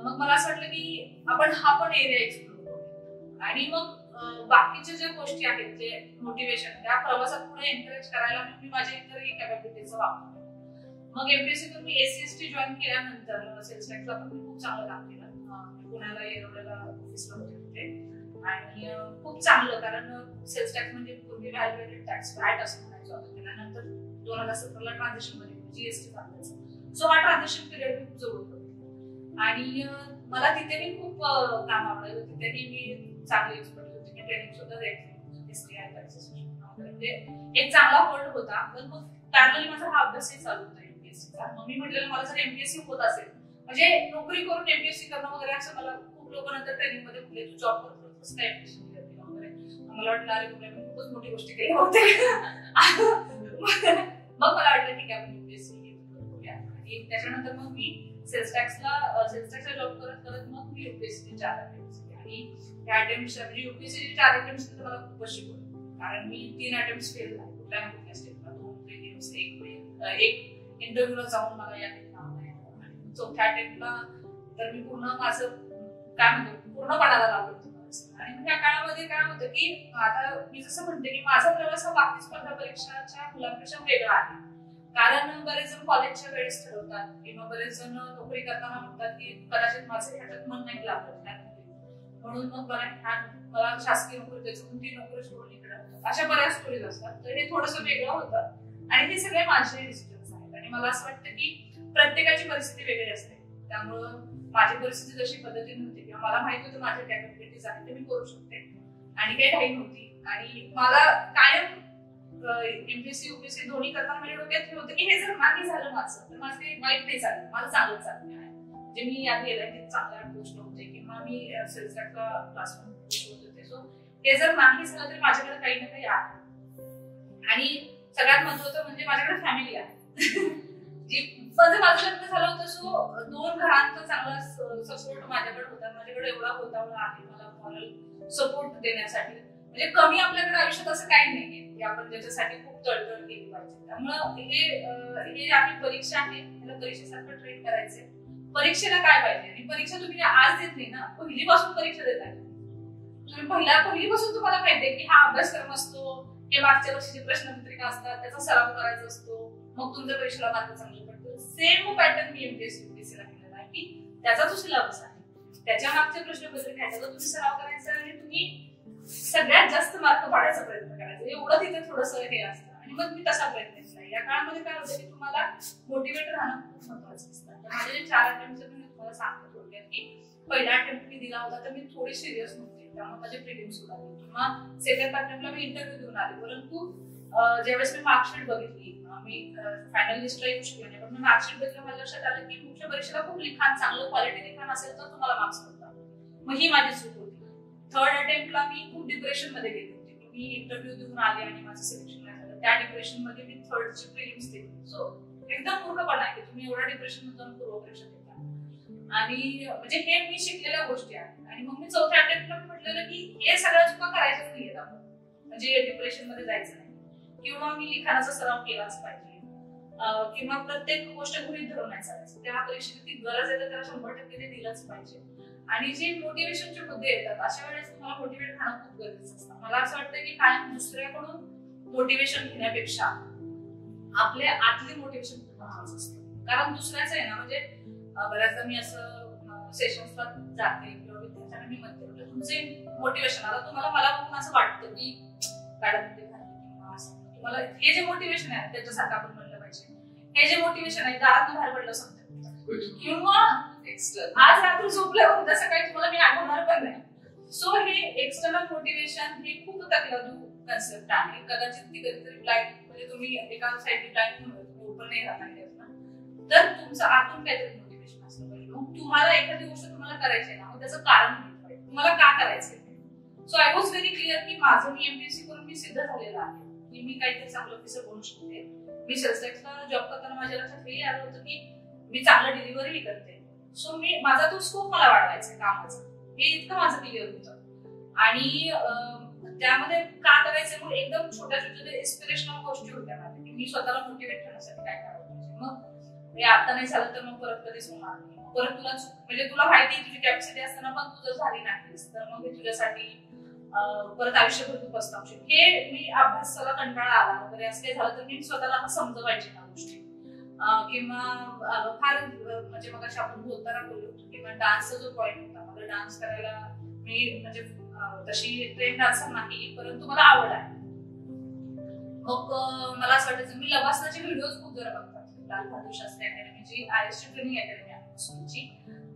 मग मला असं वाटलं की आपण हा पण एरिया एक्सप्लोर करू. आणि मग बाकीच्या ज्या गोष्टी आहेत जे मोटिवेशन त्या प्रवासात पुढे एनकरेज करायला मी माझ्या इतरही कॅपॅबिलिटीचा वापर. मग एमपीएससी करून मी एससीएसटी जॉईन केल्यानंतर सेल्स टॅक्सला पण मी खूप चांगलं काम केलं. पुण्याला येरवड्याला ऑफिसला होते आणि खूप चांगलं, कारण सेल्स टॅक्स म्हणजे पूर्वी व्हॅल्यू ॲडेड टॅक्स व्हॅट असं म्हणायचं होतं. त्यानंतर 2017ला ट्रान्झॅक्शन मध्ये जीएसटी चालवायचं. सो हा ट्रान्झॅक्शन पिरियड मी खूप जवळ होतो आणि मला तिथे मी खूप काम आवडलं. तिथेही मी चांगली एक्सपर्ट होती, मी ट्रेनिंग सुद्धा द्यायची एसटीआय म्हणजे एक चांगला होल्ड होता. पण मग पॅरलली माझा हा अभ्यासही चालू होता एमपीएससीचा. मग मी म्हटलेलं मला जर एमपीएससी होत असेल, म्हणजे नोकरी करून एमपीएससी करणं वगैरे असं, मला खूप लोक नंतर ट्रेनिंग मध्ये बोलले तू जॉब करत कसं काय एमपीएससी क्लिअर केलं वगैरे. मला वाटलं अरे मी खूपच मोठी गोष्ट केली होते. मग मला वाटलं ठीक आहे आपण एमपीएससी करूया. आणि त्याच्यानंतर मग मी सेल्स टॅक्सला जॉब करत करत मग मी युपीएससी 4 अटेम्प्ट आणि त्या अटेम्प्ट म्हणजे युपीएससी 4 अटेम्प्ट मला खूपच शिकवलं, कारण मी 3 अटेम्प्ट फेल झाले कुठल्या ना कुठल्या स्टेपला. 2 प्रिलिम्स, एक इंटरव्ह्यूला जाऊन मला या आणि 4थ्या अटेम्प्टला तर मी पूर्ण माझं काय म्हणतो पूर्ण पणाला लावलं. आणि त्या काळामध्ये काय होतं की आता मी जसं म्हणते की माझा प्रवास हा बाकी स्पर्धा परीक्षाच्या मुलांपेक्षा वेगळा आहे, कारण बरेच जण कॉलेजच्या वेळेस ठरवतात किंवा बरेच जण नोकरी करताना म्हणतात की कदाचित माझं ह्याच्यात मन नाही लागलं म्हणून मग मला शासकीय नोकरी द्यायचं म्हणून ती नोकरी सोडून इकडे होतात. अशा बऱ्याच स्टोरीज असतात. तर हे थोडंसं वेगळं होतं आणि हे सगळे माझे डिसिजन्स आहेत. आणि मला असं वाटतं की प्रत्येकाची परिस्थिती वेगळी असते, त्यामुळं माझी परिस्थिती जशी पद्धतीने होती किंवा मला माहिती होतं माझ्या कॅपॅबिलिटीज आहेत ते मी करू शकते आणि काही घाई नव्हती. आणि मला कायम एमपीएससी युपीएससी दोन्ही करताना माझ्या डोक्यात हे होतं की हे जर नाही झालं माझं तर माझं काही वाईट नाही झालं, माझं चांगलं चाललं आहे. म्हणजे मी आधी एलआयटी चांगल्या पोस्ट होते किंवा मी सेल्स टॅक्सला क्लास 1 पोस्ट होते. सो हे जर नाही झालं तरी माझ्याकडे काही ना काही आहे. आणि सगळ्यात महत्त्वाचं म्हणजे माझ्याकडे फॅमिली आहे जी म्हणजे माझं लग्न झालं होतं. सो 2 घरांचा चांगला सपोर्ट माझ्याकडे होता. माझ्याकडे एवढा होतावळा आहे मला मॉरल सपोर्ट देण्यासाठी. म्हणजे कमी आपल्याकडे आयुष्यात असं काही नाहीये की आपण त्याच्यासाठी खूप तडतड केली पाहिजे. त्यामुळं हे आम्ही परीक्षा आहे त्याला परीक्षेसारखं ट्रीट करायचंय. परीक्षेला काय पाहिजे, आणि परीक्षा तुम्ही आज देत नाही ना, पहिलीपासून परीक्षा देताय तुम्ही. पहिलीपासून तुम्हाला माहितीये की हा अभ्यासक्रम असतो, हे मागच्या वर्षीची प्रश्नपत्रिका असतात, त्याचा सराव करायचा असतो, मग तुमच्या परीक्षेला मार्क चांगले पडतो. सेम पॅटर्न मी एमपीएससी युपीएससीला केलेला आहे की त्याचा जो सिलेबस आहे त्याच्या मागच्या प्रश्नपत्रिका आहे त्याचा तुम्ही सराव करायचा आणि तुम्ही सगळ्यात जास्त मार्क पाडायचा प्रयत्न करायचा. एवढं तिथे थोडंसं हे असतं आणि मग मी तसा प्रयत्न केला. या काळामध्ये काय होतं की तुम्हाला मोटिवेट राहणं खूप महत्वाचं असतं. माझे जे 4 अटेम्प्ट मी तुम्हाला सांगतो थोडक्यात की पहिला अटेम्प्ट मी दिला होता तर मी थोडी सिरियस नव्हते, त्यामुळे माझे प्रिलिम्स सुद्धा किंवा सेकंड अटेम्प्टला मी इंटरव्ह्यू देऊन आले. परंतु ज्यावेळेस मी मार्कशीट बघितली, मी फायनल लिस्टला येऊ शकले नाही, पण मी मार्कशीट बघितलं माझ्या लक्षात आलं की मुख्य परीक्षेला खूप लिखाण चांगलं क्वालिटी लिखाण असेल तर तुम्हाला मार्क्स पडतात. मग ही माझी चूक होती. थर्ड अटेम्प्टला मी खूप डिप्रेशन मध्ये गेली होती. मी इंटरव्ह्यू देऊन आले आणि माझं सिलेक्शन नाही झालं. त्या डिप्रेशन मध्ये मी थर्डची प्रिलिम्स दिली. सो एकदम मूर्खपणा आहे की तुम्ही एवढ्या डिप्रेशन मध्ये जाऊन पूर्व परीक्षा देता. आणि म्हणजे हे मी शिकलेल्या गोष्टी आहेत. आणि मग मी चौथ्या अटेम्प्टला म्हटलेलं की हे सगळ्या चुका करायच्याच नाहीयेत आपण, म्हणजे डिप्रेशन मध्ये जायचं नाही, किंवा मी लिखाणाचा सराव केलाच पाहिजे, किंवा प्रत्येक गोष्ट गृहीत धरून नाही चालायचं. त्या परीक्षेची ती गरज आहे तर त्याला 100% ते दिलंच पाहिजे. आणि जे मोटिवेशनचे मुद्दे येतात अशा वेळेस तुम्हाला मोटिवेट राहणं खूप गरजेचं असतं. मला असं वाटतं की कायम दुसऱ्याकडून मोटिवेशन घेण्यापेक्षा आपल्या आतले मोटिवेशन खूप महत्वाचं असतं. कारण दुसऱ्याचं आहे ना, म्हणजे बऱ्याचदा मी असं सेशन्सला जाते किंवा विद्यार्थ्यांना मी म्हणते, म्हणजे तुमचे मोटिवेशन, आता तुम्हाला मला बघून असं वाटतं की मॅडम ते किंवा असं तुम्हाला हे जे मोटिवेशन आहे त्याच्यासारखं आपण म्हणलं पाहिजे. हे जे मोटिवेशन आहे दारातून बाहेर पडलं समजा, किंवा आज रात्री झोपल्यावर उद्या सकाळी तुम्हाला मी आठवणार पण नाही. सो हे एक्सटर्नल मोटिवेशन हे खूप तकलादू कन्सेप्ट आहे. कदाचित ती कधीतरी ब्लाइंड, म्हणजे तुम्ही एका साईडने ब्लाइंड ओपन नाही राहणार तर तुमचं आतून काहीतरी मोटिवेशन असलं पाहिजे. मग तुम्हाला एखादी गोष्ट तुम्हाला करायची आहे ना, मग त्याचं कारण माहित पाहिजे तुम्हाला का करायचंय. So I was very clear की माझं मी एमपीएससी करून मी सिद्ध झालेलं आहे की मी काहीतरी चांगलं ऑफिसर बनू शकते. मी सेल्स टॅक्सला जॉब करताना माझ्या लक्षात हे आलं होतं की मी चांगलं डिलिव्हरी करते. सो मी माझा तो स्कोप मला वाढवायचा आहे कामाचा, हे इतकं माझं क्लिअर होतं. आणि त्यामध्ये का करायचं म्हणून एकदम छोट्या छोट्या इन्स्पिरेशनल गोष्टी होत्या माझ्या की मी स्वतःला मोटिवेट करण्यासाठी काय करायला पाहिजे. मग हे आता नाही झालं तर मग परत कधीच होणार नाही. परत तुला म्हणजे तुला माहिती तुझी कॅपॅसिटी असताना पण तू जर झाली नाहीस तर मग हे तुझ्यासाठी परत आयुष्यभर तू पस्तावशील. हे मी अभ्यासाला कंटाळा आला वगैरे असं काही झालं तर मी स्वतःला समजवायचे ना गोष्टी. किंवा फार म्हणजे मग अशा आपण बोलताना बोललो किंवा डान्सचा जो पॉईंट होता, मला डान्स करायला मी म्हणजे तशी ट्रेन डान्सर नाही परंतु मला आवड आहे. मग मला असं वाटायचं मी लबासनाचे व्हिडिओज खूप जरा बघतात. लाल बहादूर शास्त्री अकॅडमीची आयएसटी ट्रेनिंग अकॅडमी आहे,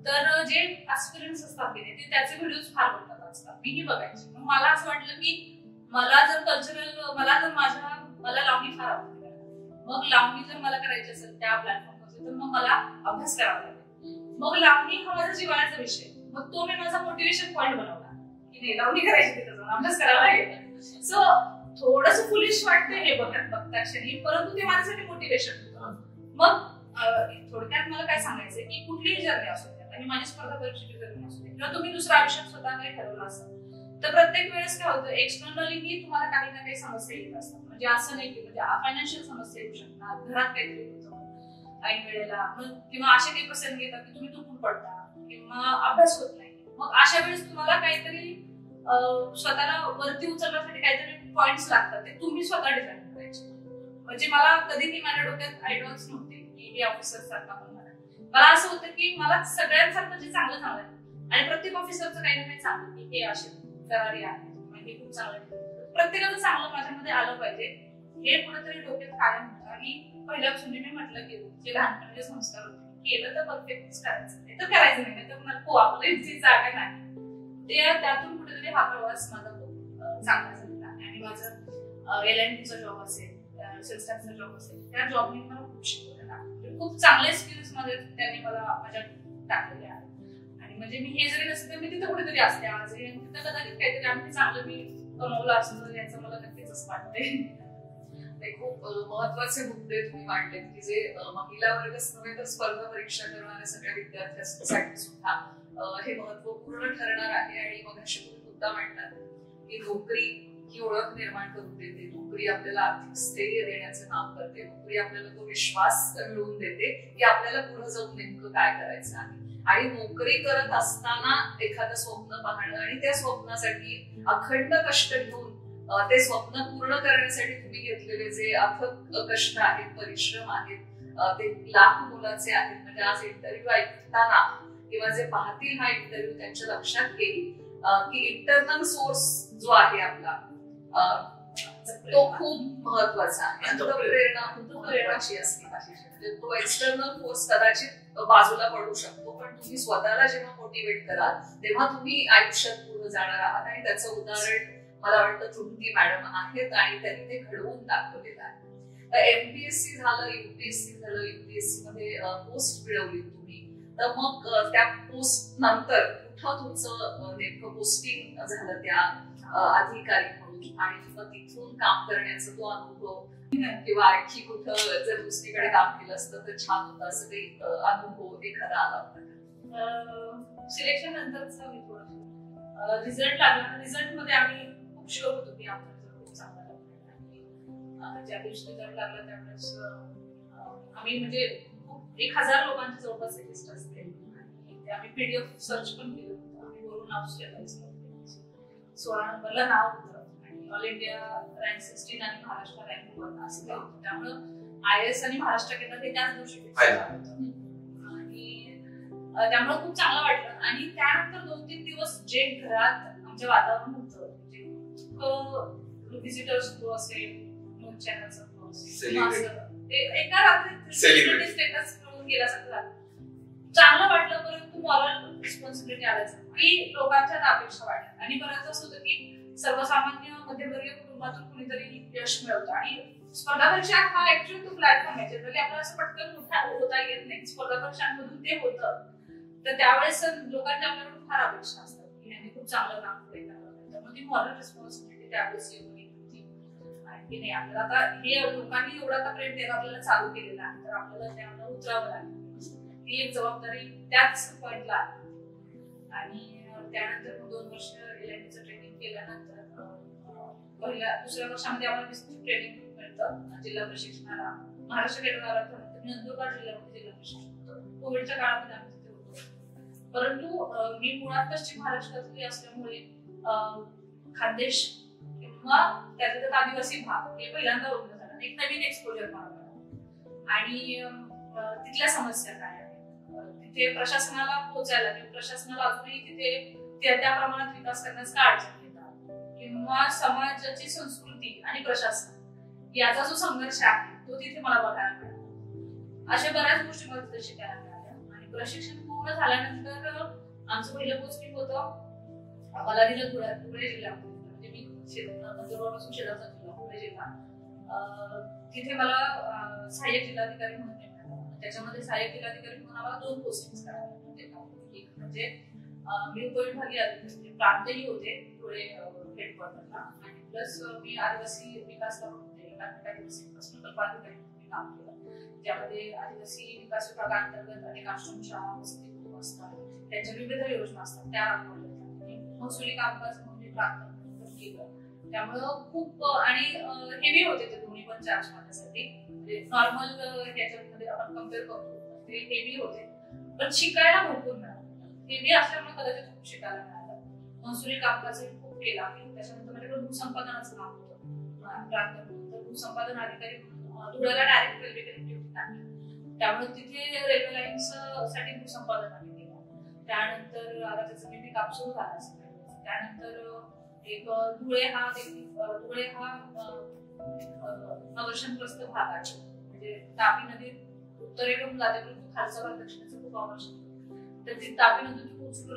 तर जे ऍस्पिरंट्स असतात ते त्याचे व्हिडिओज फार बघतात आजकाल, मीही बघायचे. मग मला असं वाटलं की मला जर कल्चरल मला लावणी फार आवडते. मग लावणी जर मला करायची असेल त्या प्लॅटफॉर्मवर तर मग मला अभ्यास करावा लागेल. मग लावणी हा माझा जिव्हाळ्याचा विषय, मग तो मी माझा मोटिवेशन पॉईंट बनवला की नाही लावणी करायची तिथं जाऊन अभ्यास करावा लागेल. सो थोडंसं फुलिश वाटतं हे बघता क्षणी, परंतु ते माझ्यासाठी मोटिवेशन होतं. मग थोडक्यात मला काय सांगायचंय की कुठलीही जर्नी असू द्या, आणि माझी स्पर्धा परीक्षेची जर्नी असू दे किंवा तुम्ही दुसऱ्या आयुष्यात स्वतः काही ठरवलं असेल तर प्रत्येक वेळेस काय होतं एक्सटर्नली तुम्हाला काही ना काही समस्या येत असतात. म्हणजे असं नाही की म्हणजे फायनान्शियल समस्या येऊ शकतात, घरात काहीतरी होतं ऐन वेळेला, किंवा असे काही प्रसंग येतात की तुम्ही तुटून पडता किंवा अभ्यास होत नाही. मग अशा वेळेस तुम्हाला काहीतरी स्वतःला वरती उचलण्यासाठी काहीतरी पॉइंट्स लागतात, ते तुम्ही स्वतः डिझाईन करायचे. म्हणजे मला कधीही माझ्या डोक्यात आयडियाज नव्हते की हे ऑफिसर सारखा होणार. मला असं होतं की मला सगळ्यांसारखं जे चांगलं आहे आणि प्रत्येक ऑफिसरचं काही ना काही चांगलं की हे असे करारी आहे म्हणजे खूप चांगलं, प्रत्येकाचं चांगलं माझ्यामध्ये आलं पाहिजे हे कुठेतरी डोक्यात कायम होतं. आणि पहिल्यापासून मी म्हटलं की जे लहानपणी संस्कार होते केलं तर परफेक्टच करायचं, नाही तर करायचं नाही, तर नको आपलं जी जागा नाही ते त्यातून कुठेतरी हा प्रवास माझा खूप चांगला झालेला आहे. आणि माझं LNT चा जॉब असेल, सेल्स टॅक्सचा जॉब असेल, त्या जॉबने मला खूप शिकवलेला आहे. खूप चांगले स्किल्स माझे त्यांनी मला माझ्या टाकलेले आहेत. आणि म्हणजे मी हे जरी नसते मी तिथे कुठेतरी असते आज, तिथं कदाचित काहीतरी आणखी चांगलं मी कमवलं असतं याचं मला नक्कीच असं वाटतंय. खूप महत्वाचे मुद्दे तुम्ही मांडलेत की जे महिला वर्गच नव्हे तर स्पर्धा परीक्षा करणाऱ्या सगळ्या विद्यार्थ्यांसाठी सुद्धा हे महत्वपूर्ण ठरणार आहे. आणि मग अशी तुम्ही मुद्दा मांडलात की नोकरी ही ओळख निर्माण करून देते, नोकरी आपल्याला आर्थिक स्थैर्य देण्याचं काम करते, नोकरी आपल्याला तो विश्वास मिळवून देते की आपल्याला पुढे जाऊन नेमकं काय करायचं आहे. आणि नोकरी करत असताना एखादं स्वप्न पाहणं आणि त्या स्वप्नासाठी अखंड कष्ट घेऊन ते स्वप्न पूर्ण करण्यासाठी तुम्ही घेतलेले जे अथक कष्ट आहेत, परिश्रम आहेत, ते लाख मोलाचे आहेत. म्हणजे आज इंटरव्ह्यू ऐकताना किंवा जे पाहतील हा इंटरव्ह्यू त्यांच्या लक्षात येईल की इंटरनल सोर्स जो आहे आपला तो खूप महत्वाचा आहे. अंतःप्रेरणा खूप महत्वाची असते. म्हणजे तो एक्सटर्नल फोर्स कदाचित बाजूला पडू शकतो, पण तुम्ही स्वतःला जेव्हा मोटिवेट कराल तेव्हा तुम्ही आयुष्यात पुढे जाणार आहात. आणि त्याचं उदाहरण मला वाटतं तृप्ती मॅडम आहेत आणि त्यांनी ते घडवून दाखवलेलं आहे. MPSC झालं, UPSC झालं, UPSC मध्ये पोस्ट मिळवली तुम्ही, तर मग त्या पोस्ट नंतर कुठं तुमचं नेमकं पोस्टिंग झालं त्या अधिकारी म्हणून, आणि मग तिथून काम करण्याचा तो अनुभव किंवा आणखी कुठं जर दुसरीकडे काम केलं असतं तर छान होतं असं काही अनुभव एखादा आला होता? सिलेक्शन नंतरचा मी थोडं रिझल्ट लागला. रिझल्ट मध्ये आम्ही खूप शुअर होतो की आमचा रिझल्ट खूप चांगला लागला. ज्या दिवशी रिझल्ट लागला त्यावेळेस आम्ही म्हणजे 1000 लोकांची जवळपास लिस्ट असते आणि ते आम्ही PDF सर्च पण केलं होतं. आम्ही वरून नाव स्टेलाइज केलं. 16 नंबरला नाव होतं आणि ऑल इंडिया रँक 16 आणि महाराष्ट्र रँक 1 असं काही होतं. त्यामुळं IAS आणि महाराष्ट्र केंद्र हे त्याच दिवशी आणि त्यामुळे खूप चांगलं वाटलं. आणि त्यानंतर 2-3 दिवस जे घरात आमचं वातावरण होतं म्हणजे व्हिजिटर्स फ्लो असेल, न्यूज चॅनलचा फ्लो असेल, ते एका रात्री स्टेटस करून गेल्यासारखं झालं. चांगलं वाटलं. परंतु मॉरल रिस्पॉन्सिबिलिटी आल्याच की लोकांच्या अपेक्षा वाढल्या. आणि बरंच असं होतं की सर्वसामान्य मध्यमवर्गीय कुटुंबातून कुणीतरी यश मिळवतं आणि स्पर्धा परीक्षा हा ऍक्च्युअली तो प्लॅटफॉर्म आहे जनरली आपल्याला असं पटकन मोठा होता येत नाही. स्पर्धा परीक्षांमधून ते होतं. तर त्यावेळेस लोकांच्या आपल्याकडून फार अपेक्षा असतात की यांनी खूप चांगलं काम केलं. त्यामुळे ती मॉरल रिस्पॉन्सिबिलिटी त्यावेळेस येऊन होती आणि नाही आपल्याला आता हे लोकांनी एवढं आता प्रेम द्यायला आपल्याला चालू केलेलं आहे तर आपल्याला त्यामुळे उतरावं लागेल. ती एक जबाबदारी त्याच पॉइंटला आली. आणि त्यानंतर 2 वर्ष LIBचं ट्रेनिंग केल्यानंतर दुसऱ्या वर्षामध्ये आम्हाला ट्रेनिंग मिळतं जिल्हा प्रशिक्षणाला. महाराष्ट्र केंद्राला नंदुरबार जिल्ह्यामध्ये जिल्हा प्रशिक्षण कोविडच्या काळामध्ये आम्ही तिथे होतो. परंतु मी मुळात पश्चिम महाराष्ट्रातली असल्यामुळे खानदेश किंवा त्याच्यात आदिवासी भाग हे पहिल्यांदा ओळखलं झालं. एक नवीन एक्सपोजर मला आणि तिथल्या समस्या काय आहेत तिथे प्रशासनाला पोहोचायला किंवा प्रशासनाला अजूनही तिथे त्या प्रमाणात विकास करण्यास काय अडचण येतात किंवा समाजाची संस्कृती आणि प्रशासन याचा जो संघर्ष आहे तो तिथे मला बघायला मिळाला. अशा बऱ्याच गोष्टी मला तिथे शिकायला मिळाल्या. आणि प्रशिक्षण पूर्ण झाल्यानंतर आमचं पहिलं पोस्टिंग होतं आम्हाला दिलं धुळे जिल्ह्यामध्ये. म्हणजे मी नंदुरबारपासून शेजारचा जिल्हा पुणे जिल्हा. तिथे मला सहाय्यक जिल्हाधिकारी म्हणून त्याच्यामध्ये सहाय्यक जिल्हाधिकारी म्हणून आम्हाला 2 पोस्टिंग करायला होते. एक म्हणजे मी उपविभागीय अधिकारी प्रांतही होते धुळे हेडक्वार्टरला आणि प्लस मी आदिवासी विकास होते. आदिवासी विकास प्रकल्पाधिकारी म्हणून काम केलं ज्यामध्ये आदिवासी विकास विभागांतर्गत अनेक आश्रमशाळा वसतिगृह असतात त्यांच्या विविध योजना असतात त्या राबवल्या. महसुली कामकाज म्हणून प्रांत केलं. त्यामुळं खूप आणि हेवी होते ते दोन्ही पण चार्ज माझ्यासाठी. नॉर्मल ह्याच्यामध्ये आपण कम्पेअर करतो ते हेवी होते पण शिकायला भरपूर मिळालं. हेवी असल्यामुळे कदाचित खूप शिकायला मिळालं. महसुली कामकाज खूप केला आहे. त्याच्यानंतर माझ्याकडे भूसंपादनाचं काम होतं प्रांत. भूसंपादन अधिकारी धुळ्याला डायरेक्ट रेल्वे कनेक्टिव्हिटी टाकली त्यामुळे तिथे रेल्वे लाईन्स साठी भूसंपादन आम्ही केलं. त्यानंतर आता त्याचं मी काम सुरू झालं असेल. त्यानंतर एक धुळे हा अवर्षणग्रस्त भाग आहे. म्हणजे तापी नदी उत्तरेकडून जाते परंतु खालचा भाग दक्षिणेचा खूप अवर्षण. तर ती तापी नदी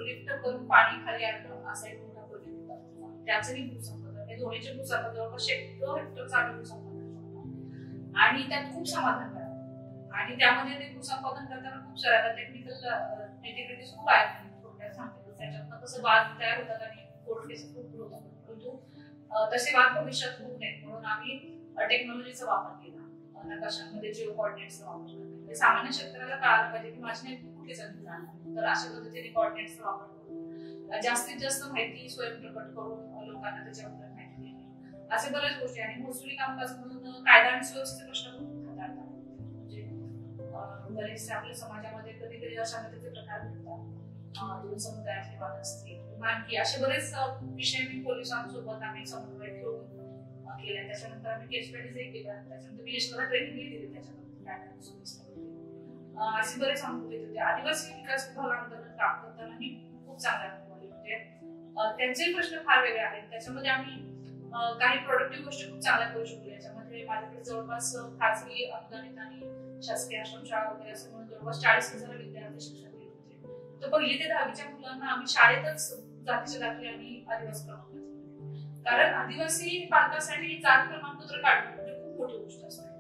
लिफ्ट करून पाणी खाली आणणं असा एक मोठा प्रोजेक्ट होता. त्याचंही भूसंपादन हे दोन्हीचे भूसंपादन जवळपास 100 हेक्टरचं आम्ही भूसंपादन आणि त्यात खूप समाधान मिळालं. आणि त्यामध्ये ते भूसंपादन करताना खूप साऱ्या टेक्निकल इंटिग्रिटीज खूप आहेत. थोडक्यात सांगते त्याच्यातनं कसं वाद तयार होतात आणि कोर्ट केसेस खूप होतात. परंतु तसे वाद भविष्यात होऊ नये म्हणून आम्ही टेक्नॉलॉजीचा वापर केला. नकाशांमध्ये जिओ कॉर्डिनेट्सचा वापर करतो. सामान्य शेतकऱ्याला कळायला पाहिजे की माझी नेमकी कुठे जमीन जाणार. तर अशा पद्धतीने कॉर्डिनेट्सचा वापर करून जास्तीत जास्त माहिती स्वयंप्रकट करून लोकांना त्याच्याबद्दल माहिती देणे असे बऱ्याच गोष्टी. आणि महसुली कामकाज म्हणून कायदा आणि सुव्यवस्थेचे प्रश्न खूप हाताळतात. म्हणजे बरेचसे आपल्या समाजामध्ये कधी कधी अशांततेचे प्रकार घडतात. 2 समुदायातले वाद असतील आणखी असे बरेच विषय मी पोलिसांसोबत आम्ही समन्वय ठेवून केल्या. त्याच्यानंतर आम्ही केस स्टडीजही केल्या. त्याच्यानंतर मी यशवंत ट्रेनिंगही दिली त्याच्याबद्दल असे बरेच अनुभव येत होते. आदिवासी विकास विभागांतर्गत काम करतानाही खूप चांगले अनुभव आले. म्हणजे त्यांचे प्रश्न फार वेगळे आहेत. त्याच्यामध्ये आम्ही काही प्रोडक्टिव्ह गोष्टी खूप चांगल्या करू शकतो. याच्यामध्ये माझ्याकडे जवळपास खाजगी अनुदानित आणि शासकीय आश्रमशाळा वगैरे असं म्हणून जवळपास 40,000 विद्यार्थी शिक्षण देत होते. तर 1ली ते 10वीच्या मुलांना आम्ही शाळेतच जातीचे दाखले आणि आदिवासी प्रमाणपत्र. कारण आदिवासी पालकांसाठी जात प्रमाणपत्र काढणं म्हणजे खूप मोठी गोष्ट असते.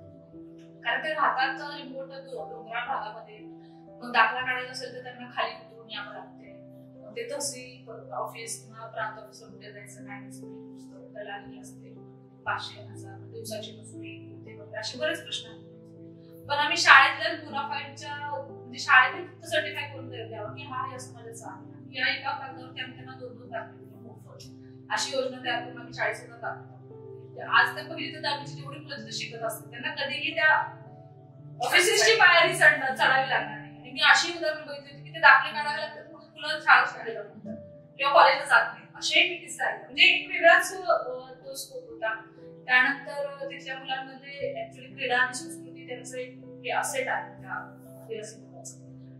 कारण ते राहतात रिमोट डोंगराळ भागामध्ये. मग दाखला काढायचा असेल तर त्यांना खाली उतरून यावं लागते. ते तहसील ऑफिस किंवा प्रांत ऑफिसला कुठे जायचं काय दलाली असते 500,000 दिवसाची मजुरी वगैरे असे बरेच प्रश्न आहेत. पण आम्ही शाळेतल्या बोनाफाईडच्या म्हणजे शाळेत फक्त सर्टिफाय करून द्यावं की हा असं माझ्याच आहे. या एका कागदावरती आम्ही त्यांना 2-2 दाखवले मोफत अशी योजना तयार करून आम्ही 40,000 दाखवतो. आज तर पहिली तर 10वीची जेवढी मुलं शिकत असतात त्यांना कधीही त्या ऑफिसेसची पायरी चढावी लागणार नाही. आणि मी अशी उदाहरण बघितली होती की ते दाखले काढावे लागतात म्हणून मुलं शाळेला किंवा कॉलेजला जात नाही असे एक किस्सा आहे. म्हणजे एक वेगळाच तो स्कोप होता. त्यानंतर तिथल्या मुलांमध्ये ऍक्च्युली क्रीडा आणि संस्कृती त्यांचं एक असेट आहे त्या विद्यापीठाचं.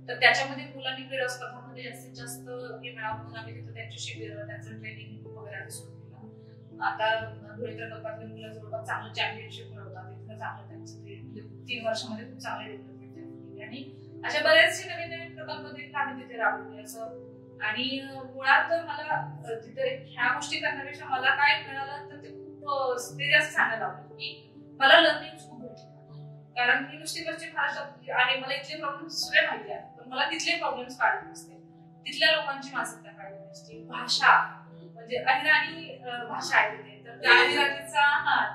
तर त्याच्यामध्ये मुलांनी क्रीडा स्पर्धांमध्ये जास्तीत जास्त हे मिळावं म्हणून आम्ही तिथं त्यांची शिबिर त्यांचं ट्रेनिंग वगैरे सुरू केलं. आता धुळे प्रकल्पातले मुलं जवळपास चांगलं चॅम्पियनशिप मिळवतात. तिथं चांगलं त्यांचं ते 3 वर्षामध्ये खूप चांगले डेव्हलपमेंट झाली. आणि अशा बरेचसे नवीन नवीन प्रकल्प देखील आम्ही तिथे राबवले असं. आणि मुळात मला तिथे ह्या गोष्टी करण्यापेक्षा मला काय मिळालं तर ते खूप ते जास्त सांगायला आवडेल की मला लर्निंग खूप भेटली. कारण मी नुसती पश्चिम महाराष्ट्रात आहे, मला इथले प्रॉब्लेम्स सगळे माहिती आहेत, पण मला तिथले प्रॉब्लेम्स काढले नसते. तिथल्या लोकांची मानसिकता काढली नसते. भाषा म्हणजे अहिराणी भाषा आहे तिथे, तर त्या अहिराणीचा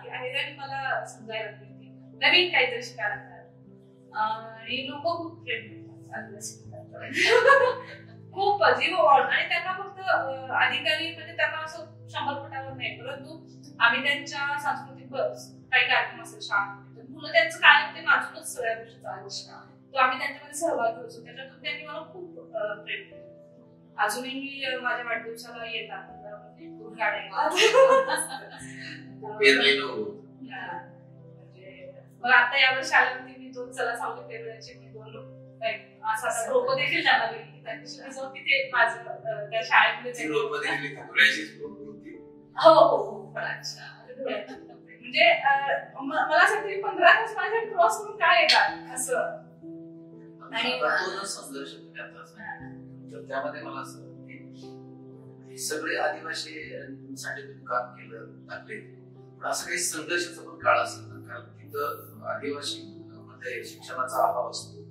ती अहिराणी मला समजायला मिळते, नवीन काहीतरी शिकायला मिळालं. आणि लोक खूप फ्रेंडली खूप जीव आणि त्यांना फक्त अधिकारी म्हणजे त्यांना असं 100 फुटावर नाही, परंतु आम्ही त्यांच्या सांस्कृतिक काही कार्यक्रम असेल शाळेमध्ये मुलं त्यांचं कायम ते नाचूनच सगळ्या गोष्टी चालू तो आम्ही त्यांच्यामध्ये सहभागी होतो. त्याच्यातून त्यांनी मला खूप प्रेम केलं. अजूनही माझ्या वाढदिवसाला येतात गाड्या मग आता यावर्षी आल्यावरती मी तो चला सावली पेरण्याची मी 2 असं रोपं देखील त्यांना दिली. त्यांची जाऊन तिथे माझं त्या शाळेमध्ये हो अच्छा म्हणजे मला असं वाटतं 15 तास माझ्यासाठी प्रवास करून काय येतात असं. आणि संघर्ष तर त्यामध्ये मला असं की सगळे आदिवासीसाठी तुम्ही काम केलं लागले, पण असं काही संघर्षाचा पण काळ असेल ना, कारण तिथं आदिवासी मध्ये शिक्षणाचा अभाव असतो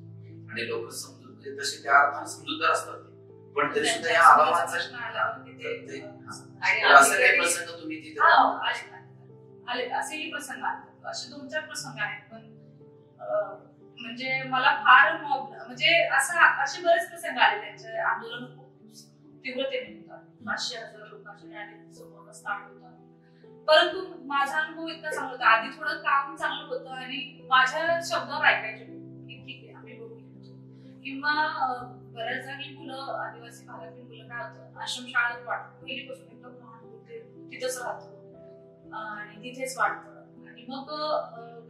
आणि लोक समजून म्हणजे तसे त्या अर्थाने समजूतदार असतात, पण तरी सुद्धा या अभावाचा असं काही प्रसंग तुम्ही तिथे आले असेही प्रसंग आले, असे 2-4 प्रसंग आहेत. पण म्हणजे मला फार म्हणजे असे बरेच प्रसंग आले. त्यांचे आंदोलन खूप तीव्रतेने होतात. 500,000 लोकांच्या रॅलीचा स्टार्ट होता. परंतु माझा अनुभव इतका चांगला होता. आधी थोडं काम चांगलं होतं आणि माझ्या शब्दावर ऐकायचे की ठीक आहे आम्ही बघू. किंवा बऱ्याच जागी मुलं आदिवासी भागातील मुलं काय होतं आश्रमशाळेत वाटतं पहिलीपासून एकदम लहान होते तिथंच राहतो आणि तिथेच वाटतं. आणि मग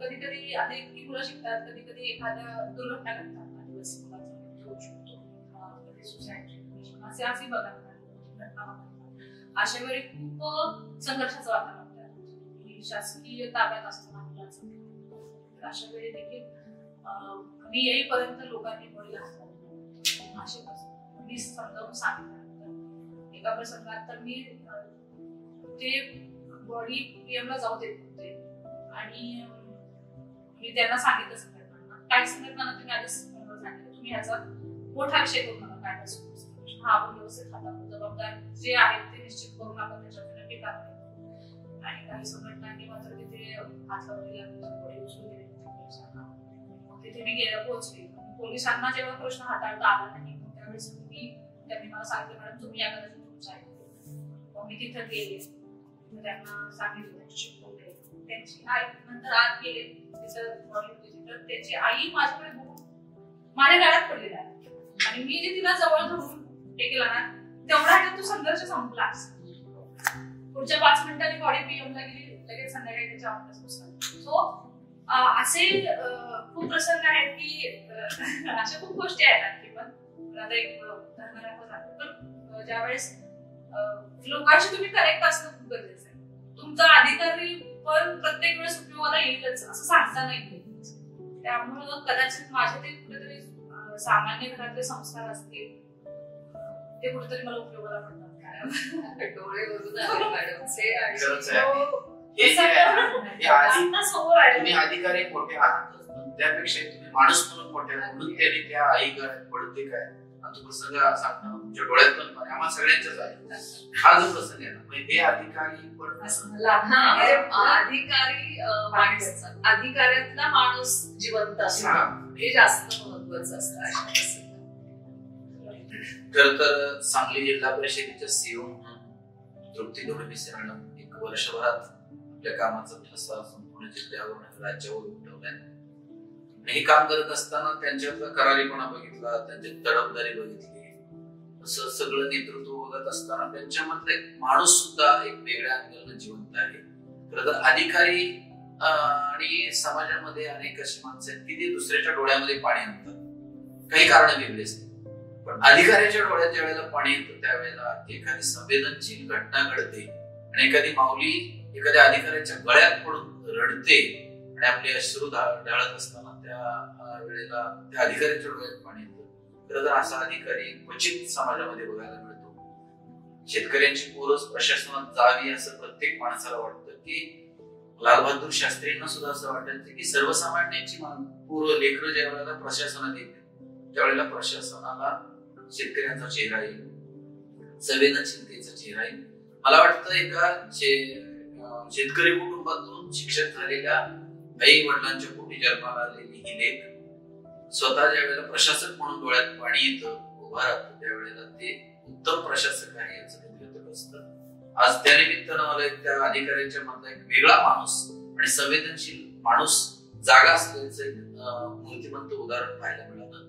कधी कधी आता इतकी मुलं शिकतात, कधी कधी एखाद्या दुर्घटना घडतात आदिवासी मुलाचा होऊ शकतो, कधी सुसाईड असे बघा. अशा वेळी खूप संघर्षाचं वातावरण तयार होतं. शासकीय ताब्यात असताना मुलाचं तर अशा वेळी देखील मी येईपर्यंत लोकांनी बळी घातला असे प्रसंग मी समजावून सांगितलं. एका प्रसंगात तर मी ते बॉडी पीएमला जाऊ देत होते आणि मी त्यांना सांगितलं संघटनांना, काही संघटनांना तुम्ही आधीच सांगितलं तुम्ही ह्याचा मोठा विषय करू नका, काय हा आपण व्यवस्थित हाताळतो, जबाबदार जे आहेत ते निश्चित करून आपण त्याच्यावर नक्की कारवाई करू. आणि काही संघटनांनी मात्र तिथे हात लावलेला बॉडी उचलून दिली पोलिसांना. तिथे मी पोहोचले. पोलिसांना जेव्हा प्रश्न हाताळता आला नाही त्यावेळेस त्यांनी मला सांगितलं मॅडम तुम्ही या कदाचित तुमचं आहे. मी तिथं गेले, त्यांना सांगितलं, त्यांच्याशी बोलले. त्यांची आई नंतर आत गेले, तिथं बॉडी होती तर त्याची आई माझ्याकडे बघून माझ्या गळ्यात पडलेला आहे आणि मी जे तिला जवळ धरून हे केलं ना तेवढा तो संघर्ष संपला. पुढच्या 5 मिनिटांनी बॉडी पीएमला गेली, लगेच संध्याकाळी त्याच्या अभ्यास बसला. सो असे खूप प्रसंग आहेत की अशा खूप गोष्टी आहेत आणखी पण आता एक धर्मराखच आहे. पण ज्यावेळेस लोकांशी तुम्ही कनेक्ट असणं खूप गरजेचं आहे. तुमचा अधिकारी पण प्रत्येक वेळेस उपयोगाला येईलच असं सांगता नाही. त्यामुळं कदाचित माझे ते कुठेतरी सामान्य घरातले संस्कार असतील ते कुठेतरी मला उपयोगाला पडतात. डोळे भरून आले मॅडमचे आणि तुम्ही अधिकारी मोठे आहात त्यापेक्षा तुम्ही माणूस म्हणून मोठे आहात म्हणून त्यांनी त्या आई गळ्यात पडते काय तो प्रसंग सांगताना तुमच्या डोळ्यात पण पाणी आम्हाला सगळ्यांच्याच आहे. हा जो प्रसंग आहे ना, हे अधिकारी पण अधिकाऱ्यातला माणूस जिवंत असतो हे जास्त महत्वाचं असतं अशा प्रसंगात. खर तर सांगली जिल्हा परिषदेच्या सीओ म्हणून तृप्ती डोळेमिसे मॅडम एक वर्षभरात आपल्या कामाचा ठसा संपूर्ण जिल्ह्यावर राज्यावर उठवलाय. हे काम करत असताना त्यांच्यातला करारीपणा बघितला, त्यांची तडफदारी बघितली, असं सगळं नेतृत्व बघत असताना त्यांच्यामधला एक माणूस सुद्धा एक वेगळ्या अँगलनं जिवंत आहे. खरं तर अधिकारी आणि समाजामध्ये अनेक अशी माणसं आहेत की ती दुसऱ्याच्या डोळ्यामध्ये पाणी आणतात, काही कारण वेगळी असते. पण अधिकाऱ्याच्या डोळ्यात ज्या वेळेला पाणी येतं त्यावेळेला एखादी संवेदनशील घटना घडते आणि एखादी माऊली एखाद्या अधिकाऱ्याच्या गळ्यात पडून रडते आणि आपले अश्रू ढाळत असताना त्या वेळेला त्या अधिकाऱ्याच्या डोळ्यात पाणी येतं. खरं तर असा अधिकारी क्वचित समाजामध्ये बघायला मिळतो. शेतकऱ्यांची पोरच प्रशासनात जावी असं प्रत्येक माणसाला वाटतं की लालबहादूर शास्त्रींना सुद्धा असं वाटायचं की सर्वसामान्यांची पोरं लेकरं ज्या वेळेला प्रशासनात येते त्यावेळेला प्रशासनाला शेतकऱ्यांचा चेहरा येईल, संवेदनशीलतेचा चेहरा येईल. मला वाटतं एका शेतकरी कुटुंबातून शिक्षक झालेल्या आई वडिलांच्या पोटी जन्माला आलेली ही लेख स्वतः ज्या वेळेला प्रशासक म्हणून डोळ्यात पाणी येतं, उभा राहतं, त्यावेळेला ते उत्तम प्रशासक आहे याचं नेतृत्व असतं. आज त्या निमित्तानं मला त्या अधिकाऱ्यांच्या मधला एक वेगळा माणूस आणि संवेदनशील माणूस जागा असल्याचं एक मूर्तिमंत उदाहरण पाहायला मिळालं.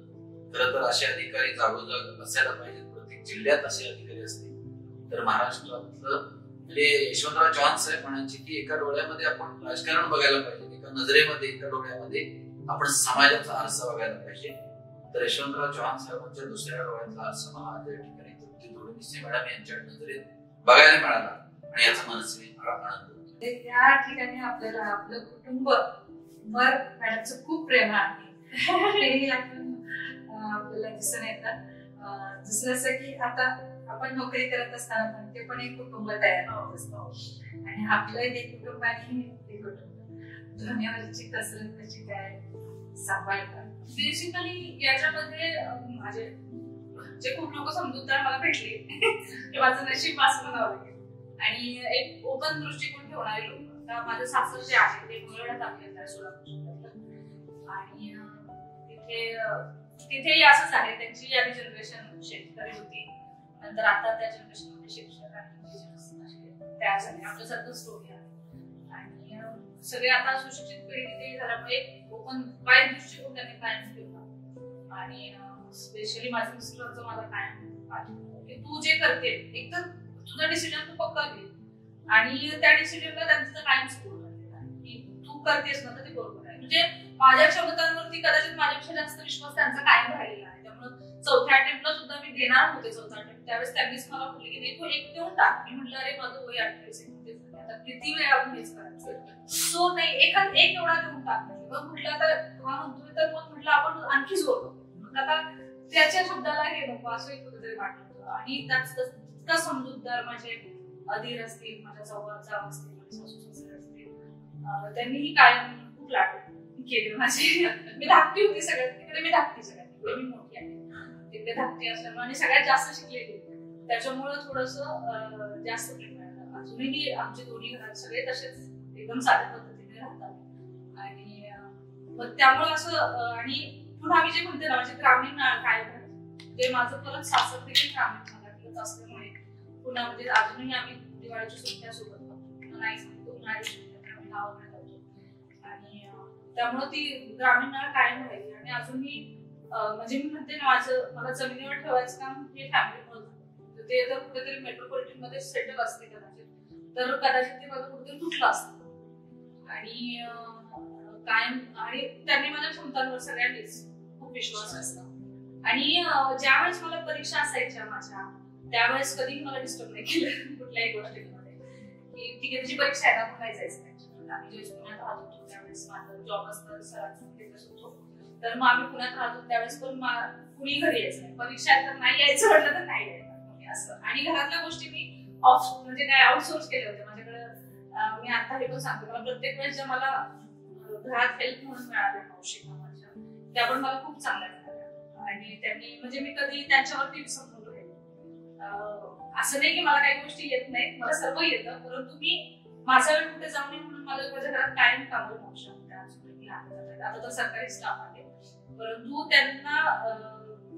खरं तर असे अधिकारी जागोजाग असायला पाहिजेत. प्रत्येक जिल्ह्यात असे अधिकारी असतील तर महाराष्ट्रातलं म्हणजे यशवंतराव चव्हाण साहेब म्हणायचे की एका डोळ्यामध्ये आपण राजकारण बघायला पाहिजे, एका नजरेमध्ये एका डोळ्यामध्ये आपण समाजाचा आरसा बघायला पाहिजे. तर यशवंतराव चव्हाण साहेबांच्या दुसऱ्या डोळ्यातला आरसा मला आज या ठिकाणी तृप्ती डोळेमिसे मॅडम यांच्या नजरेत बघायला मिळाला आणि याचा मनस्वी आनंद होतो. त्या ठिकाणी आपल्याला आपलं कुटुंब वर मॅडमचं खूप प्रेम आहे हे आपल्याला दिसून येतात. दुसरं असं की आता आपण नोकरी करत असताना पण ते पण एक कुटुंब तयार होत असतो आणि आपलं हे कुटुंब आणि ते कुटुंब दोन्हीवरची कसरत कशी काय सांभाळतात. बेसिकली याच्यामध्ये माझे जे खूप लोक समजूतदार मला भेटले ते माझं नशीब असं म्हणावं लागेल आणि एक ओपन दृष्टिकोन ठेवणारे लोक. आता माझं सासर जे आहे ते मुंबईला टाकलेलं आहे सोलापूर आणि तिथेही असंच आहे. त्यांची आधी जनरेशन शेतकरी होती, नंतर आता त्या जनरेशन मध्ये शिक्षक आणि तयार झाले. आपल्यासारखं स्टोरी आहे आणि सगळे आता सुशिक्षित पिढी तिथे झाल्यामुळे ओपन वाईट दृष्टिकोन त्यांनी कायम ठेवला आणि स्पेशली माझ्या मिस्टरचं मला कायम की तू जे करते एक तर तुझा डिसिजन तू पक्का घे आणि त्या डिसिजनला त्यांचं कायम सपोर्ट आहे की तू करतेस ना तर ते बरोबर आहे. म्हणजे माझ्या क्षमतांवरती कदाचित माझ्यापेक्षा जास्त विश्वास त्यांचा कायम राहिलेला आहे. त्यामुळे चौथ्या अटेम्प्टला सुद्धा मी देणार होते चौथा अटेम्प्ट, त्यावेळेस त्यांनीच मला म्हटले की नाही तू एक देऊन टाक. मी म्हटलं अरे माझं वय 28 आता किती वेळ आपण हेच करायचं, सो नाही एक एवढा देऊन टाक. मग म्हटलं आता हा म्हणतोय तर मग म्हटलं आपण आणखी जोर करू. मग आता त्याच्या शब्दाला हे नको असं एक कुठेतरी वाटलं होतं आणि इतका समजूतदार माझे अधीर असतील, माझ्या जाव असतील, माझे सासू सासरे असतील, त्यांनीही कायम खूप लाड केले माझे. मी धाकटी होती सगळ्यात, तिकडे मी धाकटी सगळ्यात, तिकडे मी मोठी आहे, तिकडे धाकटी असल्यामुळे आणि सगळ्यात जास्त शिकलेली त्याच्यामुळे थोडस जास्त प्रेम मिळालं. अजूनही आमचे दोन्ही घरात सगळे तसेच एकदम साध्या पद्धतीने राहतात आणि मग त्यामुळे असं आणि पुन्हा मी जे म्हणते ना म्हणजे ग्रामीण काय ते माझं परत सासर देखील ग्रामीण भागातलंच असल्यामुळे पुन्हा म्हणजे अजूनही आम्ही दिवाळीच्या सुट्ट्या सोबत बघतो, नाही सांगतो उन्हाळी सुट्ट्या आम्ही गावाकडे जातो आणि त्यामुळे ती ग्रामीण कायम राहिली आणि अजूनही म्हणजे मी म्हणते ना मला जमिनीवर ठेवायचं काम हे फॅमिलीमुळे झालं. ते जर कुठेतरी मेट्रोपॉलिटन मध्ये सेटल असते कदाचित तर कदाचित ते माझं कुठेतरी तुटलं असतं आणि कायम आणि त्यांनी माझ्या क्षमतांवर सगळ्यांनीच खूप विश्वास असला आणि ज्यावेळेस मला परीक्षा असायच्या माझ्या त्यावेळेस कधीही मला डिस्टर्ब नाही केलं कुठल्याही गोष्टीमध्ये की ठीक आहे तुझी परीक्षा आहे ना आपण नाही जायचं त्यांच्याकडे. आम्ही जेव्हा पुण्यात राहत होतो त्यावेळेस माझा जॉब असतं सरांचा होतो तर मग आम्ही पुण्यात राहतो त्यावेळेस पण कुणी घरी यायचं नाही, परीक्षा तर नाही यायचं म्हटलं तर नाही यायचं असं. आणि घरातल्या गोष्टी मी म्हणजे काय आउटसोर्स केल्या होत्या माझ्याकडे. मी आता हे पण सांगते मला प्रत्येक वेळेस ज्या मला घरात हेल्प म्हणून मिळाल्या मावशी माझ्या त्या पण मला खूप चांगल्या मिळाल्या आणि त्यांनी म्हणजे मी कधी त्यांच्यावरती विसंबून आहे. असं नाही की मला काही गोष्टी येत नाहीत, मला सर्व येतं, परंतु मी माझा वेळ कुठे जाऊ नये म्हणून मला माझ्या घरात कायम कामाला मोक्ष आता तर सरकारी स्टाफ आहे, परंतु त्यांना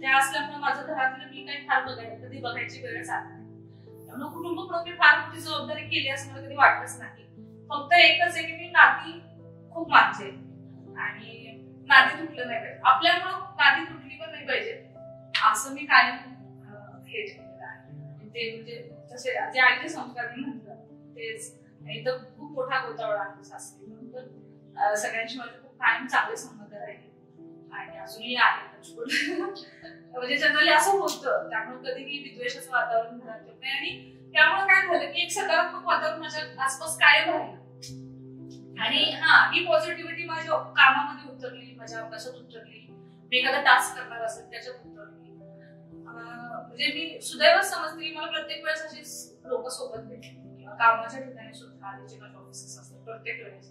त्या असल्यामुळे माझं घरातलं मी काही फार कधी बघायची वेळच आली नाही. त्यामुळे कुटुंब म्हणून मी फार मोठी जबाबदारी केली असं मला कधी वाटलंच नाही. फक्त एकच आहे की मी नाती खूप मानते आणि नाती तुटलं नाही पाहिजे, आपल्यामुळं नाती तुटली पण नाही पाहिजे असं मी कायम हे ठेवलेलं आहे. ते म्हणजे जसे जे आईचे संस्कार मी म्हटलं तेच. इथं खूप मोठा गोतावळा आहे सासरी, म्हणून सगळ्यांशी माझे खूप कायम चांगले संबंध राहिले आणि अजूनही आहे. म्हणजे जनरली असं होतं, त्यामुळे कधीही विद्वेषाचं वातावरण घरात येत नाही आणि त्यामुळे काय झालं की एक सकारात्मक वातावरण माझ्या आसपास कायम राहिलं. आणि ही पॉझिटिव्हिटी माझ्या कामामध्ये उतरली, माझ्या अभ्यासात उतरली, मी एखादा टास्क करणार असेल त्याच्यात उतरली. म्हणजे मी सुदैव समजते की मला प्रत्येक वेळेस अशीच लोक सोबत भेटली किंवा कामाच्या ठिकाणी सुद्धा जे माझे ऑफिसेस असतात प्रत्येक वेळेस,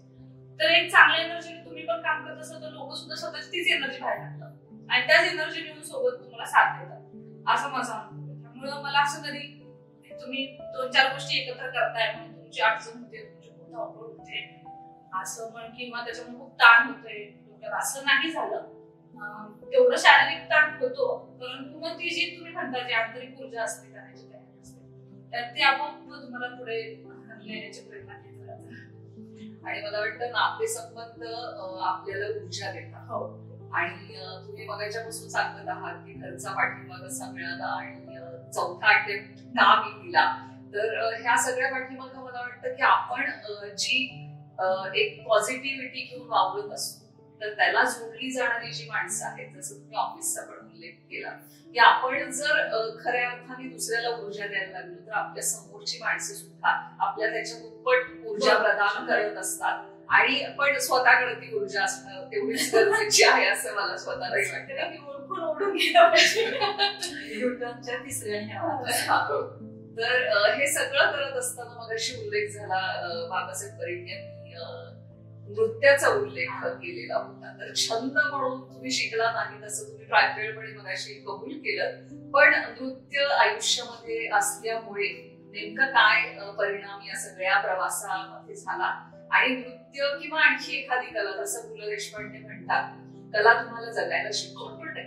तर एक चांगल्या एनर्जीने तुम्ही पण काम करत असाल तर लोक सुद्धा स्वतःची तीच एनर्जी बाहेर टाकतात आणि त्याच एनर्जी घेऊन सोबत तुम्हाला साथ देतात असं माझा अनुभव आहे. त्यामुळे मला असं कधी तुम्ही 2-4 गोष्टी एकत्र करताय म्हणून तुमची अडचण होते, तुमची खूप धावपळ होते असं म्हण किंवा त्याच्यामुळे खूप ताण होतोय डोक्यात असं नाही झालं. तेवढं शारीरिक ताण होतो, परंतु मग ती जी तुम्ही म्हणता जी आंतरिक ऊर्जा असते करायची तयारी असते तर ते आपोआप तुम्हाला पुढे नेण्याचे प्रयत्न केले. आणि मला वाटतं नाते संबंध आपल्याला ऊर्जा देतात. हो. आणि तुम्ही मगाच्यापासून सांगत आहात की घरचा पाठिंबा कसा मिळाला आणि चौथा अटेम्प्ट का मी दिला, तर ह्या सगळ्या पाठीमागं मला वाटतं की आपण जी एक पॉझिटिव्हिटी घेऊन वावरत असतो तर त्याला जोडली जाणारी जी माणसं आहेत, जसं तुम्ही ऑफिसचा पण उल्लेख केला की आपण जर खऱ्या अर्थाने दुसऱ्याला ऊर्जा द्यायला लागलो तर आपल्या समोरची माणसं सुद्धा आपल्या त्याच्या दुप्पट ऊर्जा प्रदान करत असतात आणि पण स्वतःकडे ती ऊर्जा असणं तेवढीच गरजेची आहे असं मला स्वतःलाही वाटतं. ओळखून ओढून गेलं पाहिजे. तर हे सगळं करत असताना मगाशी उल्लेख झाला बाबासाहेब परीट यांनी नृत्याचा उल्लेख केलेला होता. तर छंद म्हणून तुम्ही शिकला नाही तसं तुम्ही प्रांजळपणे मगाशी कबूल केलं, पण नृत्य आयुष्यामध्ये असल्यामुळे नेमकं काय परिणाम या सगळ्या प्रवासामध्ये झाला आणि नृत्य किंवा आणखी एखादी कला, जसं पु ल देशपांडे म्हणतात कला तुम्हाला जगायला शिकवते,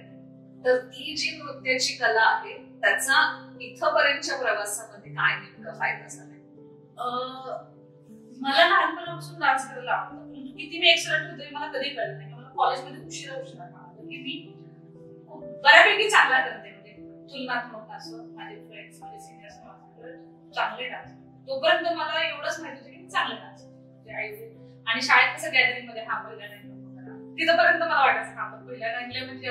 तर ती जी नृत्याची कला आहे त्याचा इथपर्यंतच्या प्रवासामध्ये काय नेमका फायदा झाला? मला लहानपणापासून डान्स करायला आवडतं, परंतु किती मी एक्सलंट होते मला कधी कळलं नाही. मला कॉलेजमध्ये उशिरा कळलं की मी बऱ्यापैकी चांगला करते, म्हणजे तुलनात्मक असं माझे फ्रेंड्स माझे सिनियर्स चांगले डान्स. तोपर्यंत मला एवढंच माहित होतं की मी चांगले डान्स आणि शाळेत कसं गॅदरिंग मध्ये हा पहिला टाइम तिथपर्यंत मला वाटायचं हा पहिल्या टाइमला म्हणजे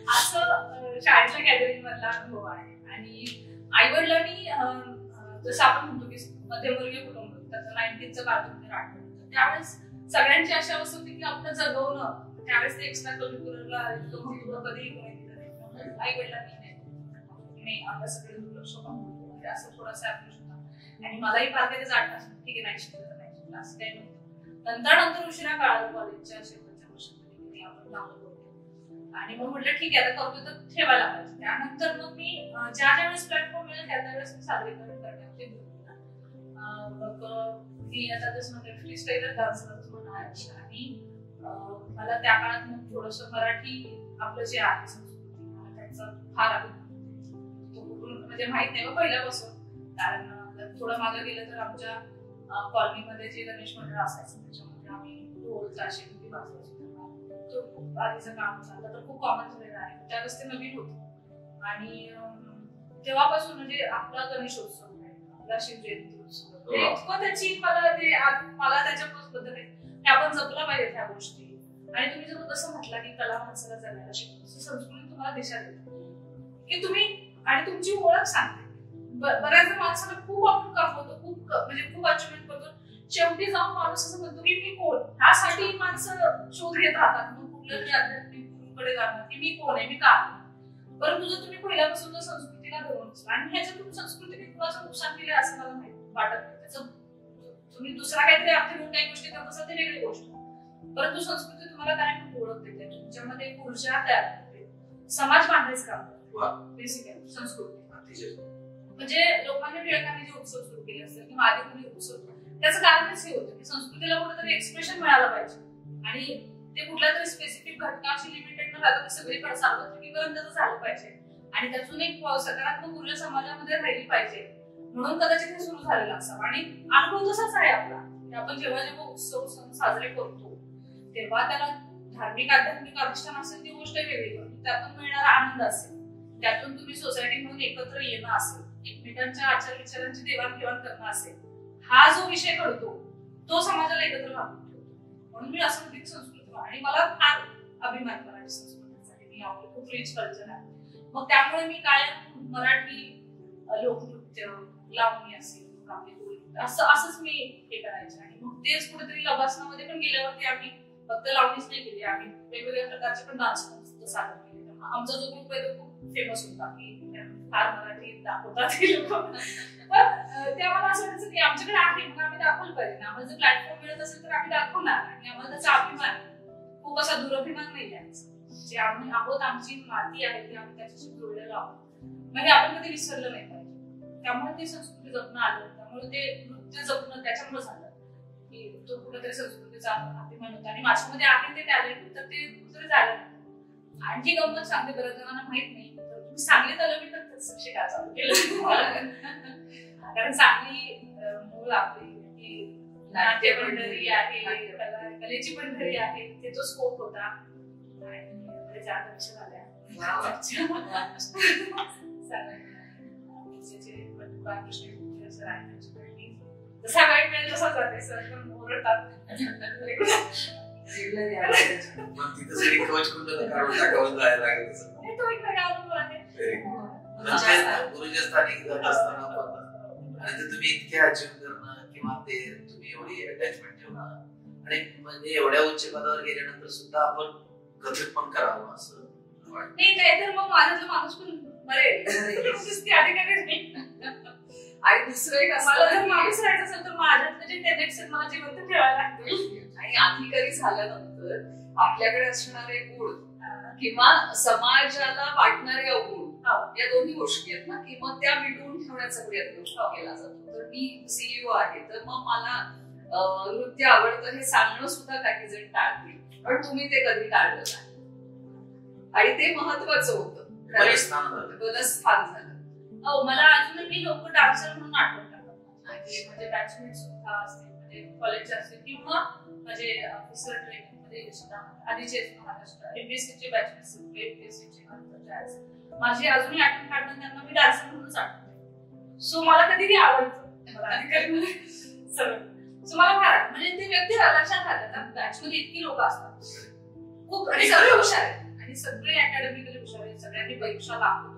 असं शाळेतल्या गॅदरिंग मधला अनुभव आहे. आणि आई वडिलांनी जसं आपण म्हणतो की मध्यमवर्गीय कुटुंब त्याचं 90चं कार्टून आठवतं, त्यावेळेस सगळ्यांची आशा असं होती की आपलं जगवणं, त्यावेळेस ते एक्स्ट्रा करिक्युलरला कधीही कोणी दिलं नाही. आई वडिलांनी नाही अभ्यासाकडे दुर्लक्ष म्हणजे असं थोडासा अप्रोच होता आणि मलाही फार काही जाणणार ठीक आहे नाही शिकलं तर नाही शिकलं असं काही नव्हतं. नंतर उशिरा काळात कॉलेजच्या शेवटच्या वर्षामध्ये आपण चांगलं करतो आणि मग म्हटलं ठीक आहे आता करतोय तर ठेवायला पाहिजे. त्यानंतर मग मी ज्या वेळेस प्लॅटफॉर्म मिळेल त्यावेळेस मी सादरीकरण करण्यामध्ये मग मी आता जसं म्हणजे फ्री स्टाईल डान्सर म्हणून आणि मला त्या काळात मग थोडंसं मराठी आपलं जे आहे संस्कृती मला त्याचा फार तो म्हणजे माहित नाही पहिल्यापासून, कारण थोडं मागे गेलं तर आमच्या कॉलनीमध्ये जे गणेश मंडळ असायचं त्याच्यामध्ये आम्ही ढोल ताशे वाजवायचो. तो खूप आधीचं काम झालं तर खूप कॉमन झालेलं आहे, त्यावेळेस ते नवीन होतं आणि तेव्हापासून म्हणजे आपला गणेशोत्सव आहे, आपला शिवजयंती उत्सव इतकं त्याची मला त्याच्याबद्दल ते आपण जपलं पाहिजे त्या गोष्टी. आणि तुम्ही जर कसं म्हटलं की कला माणसाला जगायला शिकतो, संस्कृती तुम्हाला दिशा देते की तुम्ही आणि तुमची ओळख सांगते. बऱ्याचदा माणसाला खूप आपण कमवतो, खूप अचिव्हमेंट करतो, शेवटी जाऊन माणूस असं म्हणतो की मी कोण, ह्यासाठी माणसं शोध घेत राहतात मग कुठल्या तरी आध्यात्मिक गुरूकडे जाणार की मी कोण आहे, मी का. परंतु जर तुम्ही पहिल्यापासून जर संस्कृतीला धरून आणि ह्याच्यातून संस्कृतीने कुणाचं नुकसान केलं असं मला माहिती वाटत नाही. त्याचं तुम्ही दुसरा काहीतरी अर्थ घेऊन काही गोष्टी करत असाल ते वेगळी गोष्ट, परंतु संस्कृती तुम्हाला काय ओळख देते, तुमच्यामध्ये ऊर्जा तयार करते, समाज बांधायचं काम वा. बेसिकली संस्कृती. अतिशय. म्हणजे लोकमान्य टिळकांनी जे उत्सव सुरू केले असतील किंवा आधी कोणी उत्सव, त्याचं कारणच हे होतं की संस्कृतीला कुठेतरी एक्सप्रेशन मिळालं पाहिजे आणि ते कुठल्या तरी स्पेसिफिक घटकाशी लिमिटेड न राहता सगळीकडे सार्वत्रिकीकरण त्याचं झालं पाहिजे आणि त्यातून एक सकारात्मक ऊर्जा समाजामध्ये राहिली पाहिजे. म्हणून कदाचित हे सुरू झालेलं असावं आणि अनुभव तसाच आहे आपला की आपण जेव्हा जेव्हा उत्सव सण साजरे करतो तेव्हा त्याला धार्मिक आध्यात्मिक अधिष्ठान असेल ती गोष्ट वेगळी, पण त्यातून मिळणारा आनंद असेल, त्यातून तुम्ही सोसायटी म्हणून एकत्र येणं असेल, एकमेकांच्या आचार विचारांची देवाणघेवाण करणं असेल, हा जो विषय घडतो तो समाजाला एकत्र बांधून ठेवतो. म्हणून मी असं म्हणते संस्कृती आणि मला फार अभिमान करायची संस्कृतीचा. मी आपलं खूप रिच कल्चर आहे. मग त्यामुळे मी कायम मराठी लोकनृत्य, लावणी असेल, असंच मी हे करायचे आणि मग तेच कुठेतरी लबासनामध्ये पण गेल्यावरती आम्ही फक्त लावणीच नाही केली, आम्ही वेगवेगळ्या प्रकारचे पण डान्स सादर केले. आमचा जो ग्रुप आहे तो खूप फेमस होता की फार मराठी दाखवतात ते लोक, पण ते आम्हाला असं वाटायचं की आमच्याकडे आहे मग आम्ही दाखवलं पाहिजे. आम्हाला जर प्लॅटफॉर्म मिळत असेल तर आम्ही दाखवणार आणि आम्हाला त्याचा अभिमान, खूप असा दुरभिमान नाही द्यायचा. जे आम्ही आहोत, आमची माती आहे ती आम्ही त्याच्याशी जोडलेलो आहोत, म्हणजे आपण कधी विसरलं नाही पाहिजे. त्यामुळे ते संस्कृती जपणं आलं, त्यामुळे ते नृत्य जपणं त्याच्यामुळे झालं की तो कुठेतरी संस्कृतीचा अभिमान होता आणि माझ्यामध्ये आहे ते टॅलेंट, तर ते कुठेतरी झालं नाही. आणखी गंमत सांगते, बऱ्याच जणांना माहित नाही, तर तुम्ही सांगलीत आलं मी तर शिकायला चालू केलं. कारण सांगली मूळ आपली की नाट्य पंढरी आहे, कलेची पंढरी आहे, ते तो स्कोप होता आणि 4 वर्ष झाल्या. जसा वेळ मिळेल तसा जाते सर, पण ओरडतात. तुम्ही इतके अचीव करणं किंवा ते तुम्ही एवढी अटॅचमेंट ठेवणं आणि म्हणजे एवढ्या उच्च पदावर गेल्यानंतर सुद्धा आपण कथित पण करावं असं नाही तर मग माझा जो माणूस पण मरेल अधिकारी आणि दुसरं एक मला जर माणूस राहायचं असेल तर माझ्यातले जे टेनेट्स आहेत मला जिवंत ठेवायला लागतील. आणि अधिकारी झाल्यानंतर आपल्याकडे असणारे गुण किंवा समाजाला वाटणारे अवगुण या दोन्ही गोष्टी आहेत ना, की मग त्या मिटवून ठेवण्याचा प्रयत्न केला जातो. तर मी सीईओ आहे तर मग मला नृत्य आवडतं हे सांगणं सुद्धा काही जण टाळतील, पण तुम्ही ते कधी टाळलं नाही आणि ते महत्वाचं होतं. बलस्थान झालं. मला अजूनही लोक डान्सर म्हणून आठवतात म्हणजे बॅचमेट सुद्धा असतील, म्हणजे कॉलेजचे असतील किंवा म्हणजे ऑफिसर ट्रेनिंग मध्ये सुद्धा आधीचे महाराष्ट्र एमपीएससीचे बॅचमेट, एमपीएससीचे माझी अजूनही आठवण काढतात त्यांना मी डान्सर म्हणूनच आठवते. सो मला कधीही आवडतं सो मला फार म्हणजे ते व्यक्ती लक्षात राहतात. बॅचमध्ये इतकी लोक असतात खूप आणि सगळे हुशार आहेत आणि सगळे अकॅडमिकली हुशार आहेत, सगळ्यांनी परीक्षा दाखवतो,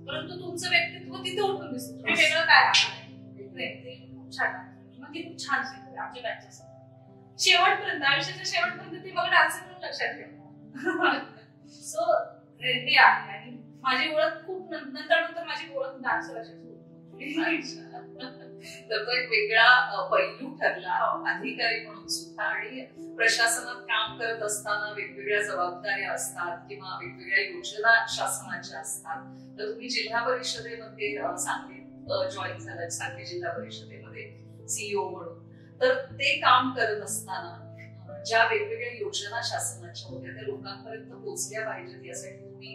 परंतु तुमचं व्यक्तित्व तिथे उठून दिसतं. तुम्ही वेगळं काय नाही, ते खूप छान आहे. मग ती खूप छान शिकते आमच्या बॅचेस शेवटपर्यंत, आयुष्याच्या शेवटपर्यंत ती मला डान्सर म्हणून लक्षात ठेवतात. सो हे आहे आणि माझी ओळख खूप नंतर माझी ओळख डान्सर अशी तर तो एक वेगळा पैलू ठरला अधिकारी म्हणून सुद्धा. आणि प्रशासनात काम करत असताना वेगवेगळ्या जबाबदाऱ्या असतात किंवा वेगवेगळ्या योजना शासनाच्या असतात. तर तुम्ही जिल्हा परिषदेमध्ये सांगलीत जॉईन झालात, सांगली जिल्हा परिषदेमध्ये सीईओ म्हणून. तर ते काम करत असताना ज्या वेगवेगळ्या योजना शासनाच्या होत्या त्या लोकांपर्यंत पोहोचल्या पाहिजेत यासाठी तुम्ही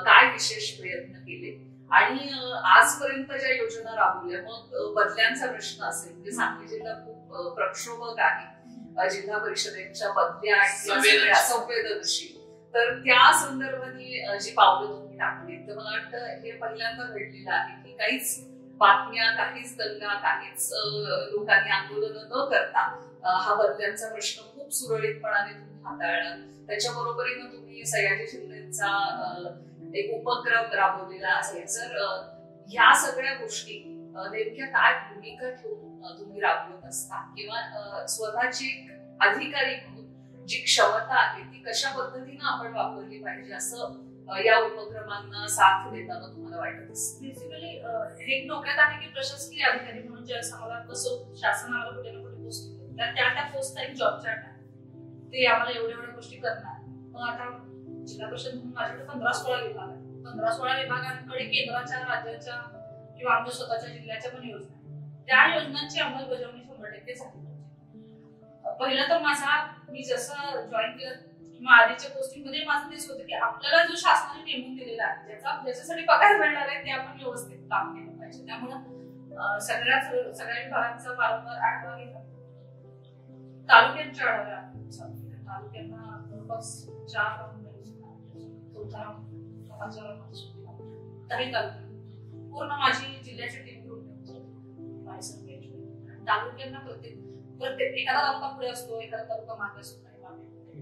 काय विशेष प्रयत्न केले आणि आजपर्यंत ज्या योजना राबवल्या, मग बदल्यांचा प्रश्न असेल म्हणजे सांगली जिल्हा खूप प्रक्षोभक आहे, जिल्हा परिषदेच्या बदल्या आणि संवेदनशील, तर त्या संदर्भाने जी पावलं तुम्ही टाकली तर मला वाटतं हे पहिल्यांदा घडलेलं आहे की काहीच बातम्या, काहीच दंगा, काहीच लोकांनी आंदोलन न करता हा बदल्यांचा प्रश्न खूप सुरळीतपणाने तुम्ही हाताळला. त्याच्या बरोबरीनं तुम्ही सयाजी शिंदेचा एक उपक्रम राबवलेला आहे. जर ह्या सगळ्या गोष्टी नेमक्या काय भूमिका ठेवून तुम्ही राबवत असता किंवा स्वतःची अधिकारी म्हणून जी क्षमता आहे ती कशा पद्धतीनं आपण वापरली पाहिजे असं या उपक्रमांना साथ देताना तुम्हाला वाटत असतं? बेसिकली हे डोक्यात आहे की प्रशासकीय अधिकारी म्हणून ज्यावेळेस आम्हाला कसं शासन आम्हाला कुठे ना कुठे पोस्ट त्या पोस्टचा एक जॉब चार्ट आहे, ते आम्हाला एवढ्या गोष्टी करणार. मग आता जिल्हा परिषद म्हणून माझ्याकडे 15-16 विभाग आहेत. 15-16 विभागांकडे केंद्राच्या, राज्याच्या किंवा आमच्या स्वतःच्या जिल्ह्याच्या पण योजना आहेत. त्या योजनांची अंमलबजावणी 100% झाली पाहिजे. पहिलं तर मी जसं जॉईन केलं किंवा आधीच्या पोस्टिंग मध्ये माझं तेच होतं की आपल्याला जो शासनाने नेमून दिलेला आहे ज्याच्यासाठी पगार मिळणार आहे ते आपण व्यवस्थित काम केलं पाहिजे. त्यामुळं सगळ्या विभागांचा वारंवार आढावा घेतला. तालुक्यांच्या आढावा तालुक्यांना जवळपास 4 राऊंड पूर्ण माझी जिल्ह्याची टीम घेऊन तालुक्यांना प्रत्येक एखादा तालुका पुढे असतो, एखादा तालुका मागे असतो.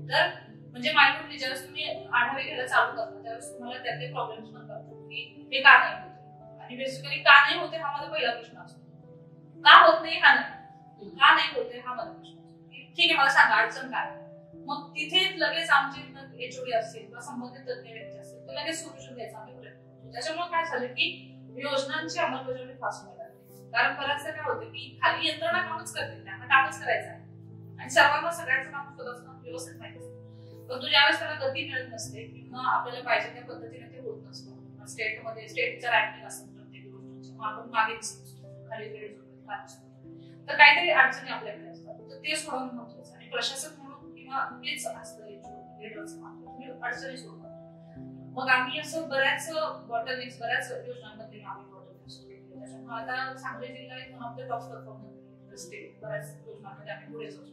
तर म्हणजे मायक्रोली ज्यावेळेस तुम्ही आढावे घ्यायला चालू करता त्यावेळेस तुम्हाला त्यातले प्रॉब्लेम्स पण कळतात की हे का नाही होते, आणि बेसिकली का नाही होते हा माझा पहिला प्रश्न असतो. का होत नाही हा नाही होते हा माझा प्रश्न असतो. ठीक आहे, मला सांगा अडचण काय. मग तिथे लगेच आमचे एचओडी असतील किंवा संबंधित तज्ञ व्यक्ती असतील तर लगेच सोल्युशन द्यायचा आम्ही प्रयत्न करतो. त्याच्यामुळे काय झालं की योजनांची अंमलबजावणी फास्ट व्हायला लागली. कारण बऱ्याचदा काय होतं की खाली यंत्रणा कामच करते, त्यांना कामच करायचं आहे आणि सर्वांना सगळ्यांचं काम स्वतःच व्यवस्थित माहिती असतं. परंतु ज्यावेळेस त्याला गती मिळत नसते किंवा आपल्याला पाहिजे त्या पद्धतीने ते होत नसतं, स्टेटचं रँकिंग असतं प्रत्येक गोष्टीचं, आपण मागे खाली तर काहीतरी अडचणी आपल्याकडे असतात. तर ते सोडवणं महत्वाचं आणि प्रशासक म्हणून किंवा तेच असतं अडचणी सोडवणं. मग आम्ही असं बऱ्याच योजनांमध्ये आम्ही बॉटलनेक्स सुरू केले. त्याच्यामुळे आता सांगली जिल्हा एक one of the top performer state बऱ्याच योजनांमध्ये आम्ही पुढे जाऊ.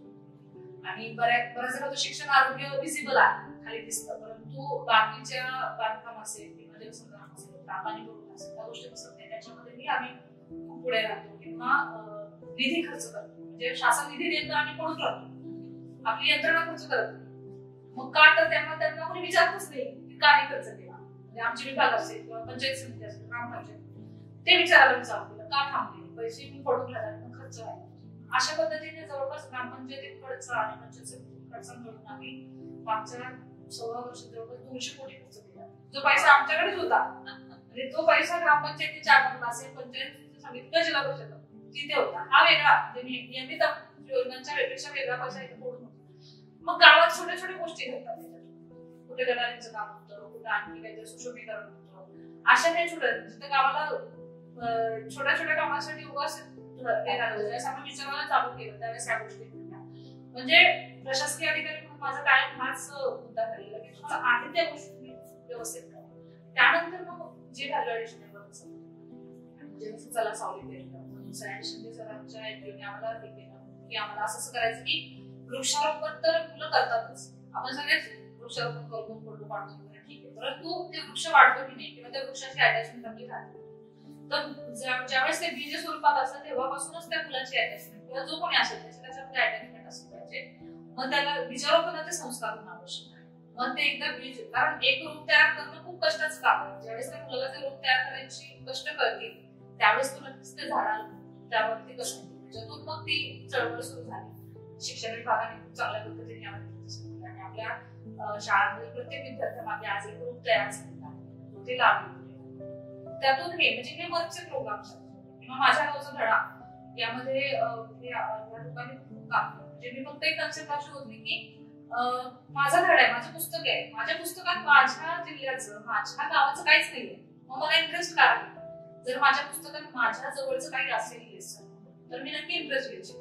आणि बऱ्याच शिक्षण आरोग्य विजिबल आहे, खाली दिसतं, परंतु बाकीच्या बांधकाम असेल किंवा जलसंधारण असेल, प्रामाणिक असेल, त्या गोष्टी दिसत नाही. त्याच्यामध्ये आम्ही खूप पुढे राहतो किंवा निधी खर्च करतो. म्हणजे शासन निधी देतं आणि पडून राहतो, आपली यंत्रणा खर्च करत नाही. मग का तर त्यांना कोणी विचारतच नाही की का नाही खर्च केला. म्हणजे आमचे विभाग असेल किंवा पंचायत समिती असेल, ग्रामपंचायत, ते विचारायला चालू केलं का थांबले, पैसे मी पडून राहतात खर्च आहे. अशा पद्धतीने जवळपास ग्रामपंचायतीत खर्च आणि पंचायत खर्च मिळून आम्ही मागच्या 16 वर्षात जवळपास 200 कोटी खर्च केला. जो पैसा आमच्याकडेच होता म्हणजे तो पैसा ग्रामपंचायतीच्या अकाउंटला असेल, पंचायत समितीच्या जिल्हा परिषद तिथे होता. हा वेगळा म्हणजे नियमित योजनांच्या पेक्षा वेगळा पैसा इथे पडून होता. मग गावात छोट्या छोट्या गोष्टी घडतात, कुठे गटारींचं काम होतं, कुठे आणखी काहीतरी सुशोभीकरण होतं. अशा काही छोट्या जिथे गावाला छोट्या छोट्या कामासाठी उगाच ज्यावेळेस आपण विचारायला चालू केलं त्यावेळेस या गोष्टी घडल्या. म्हणजे प्रशासकीय अधिकारी म्हणून माझा कायम हाच मुद्दा राहिलेला की तुम्हाला आहे त्या गोष्टी व्यवस्थित करा. त्यानंतर मग जे व्हॅल्यू ऍडिशन म्हणजे जसं चला सावली केलं, शिंदे सरांच्या एनजीओने आम्हाला हे केलं की आम्हाला असं करायचं की वृक्षारोपण तर मुलं करतातच, आपण सगळेच वृक्षारोपण करतो, फोटो काढतो वगैरे, ठीक आहे, परंतु ते वृक्ष वाढतो की नाही किंवा त्या वृक्षाची अटॅचमेंट आपली राहते. तर ज्यावेळेस ते बीज स्वरूपात असतं तेव्हापासूनच त्या मुलाची अटॅचमेंट किंवा जो कोणी असेल त्याच्यामध्ये अटॅचमेंट असलं पाहिजे. मग त्याला बीजारोपणाचे संस्कार होणं आवश्यक आहे. मग ते एकदा बीज, कारण एक रोप तयार करणं खूप कष्टाचं काम आहे. ज्यावेळेस त्या मुलाला ते रोप तयार करायची कष्ट करतील त्यावेळेस तुला ते झाडाला त्यावरती कष्ट होतील. त्याच्यातून मग ती चळवळ सुरू झाली. शिक्षण विभागाने खूप चांगल्या पद्धतीने आणि आपल्या शाळांमध्ये प्रत्येक विद्यार्थ्यांमागे आज एक रोप तयार झालेला आहे, ते लावले. त्यातून हे म्हणजे हे वर्कचे प्रोग्राम किंवा माझ्या गावचा धडा यामध्ये या लोकांनी खूप काम केलं. म्हणजे मी फक्त एक कन्सेप्ट अशी होती की माझा धडा आहे, माझं पुस्तक आहे, माझ्या पुस्तकात माझ्या जिल्ह्याचं माझ्या गावाचं काहीच नाहीये, मग मला इंटरेस्ट काय आहे. जर माझ्या पुस्तकात माझ्या जवळचं काही असेल तर मी नक्की इंटरेस्ट घ्यायची.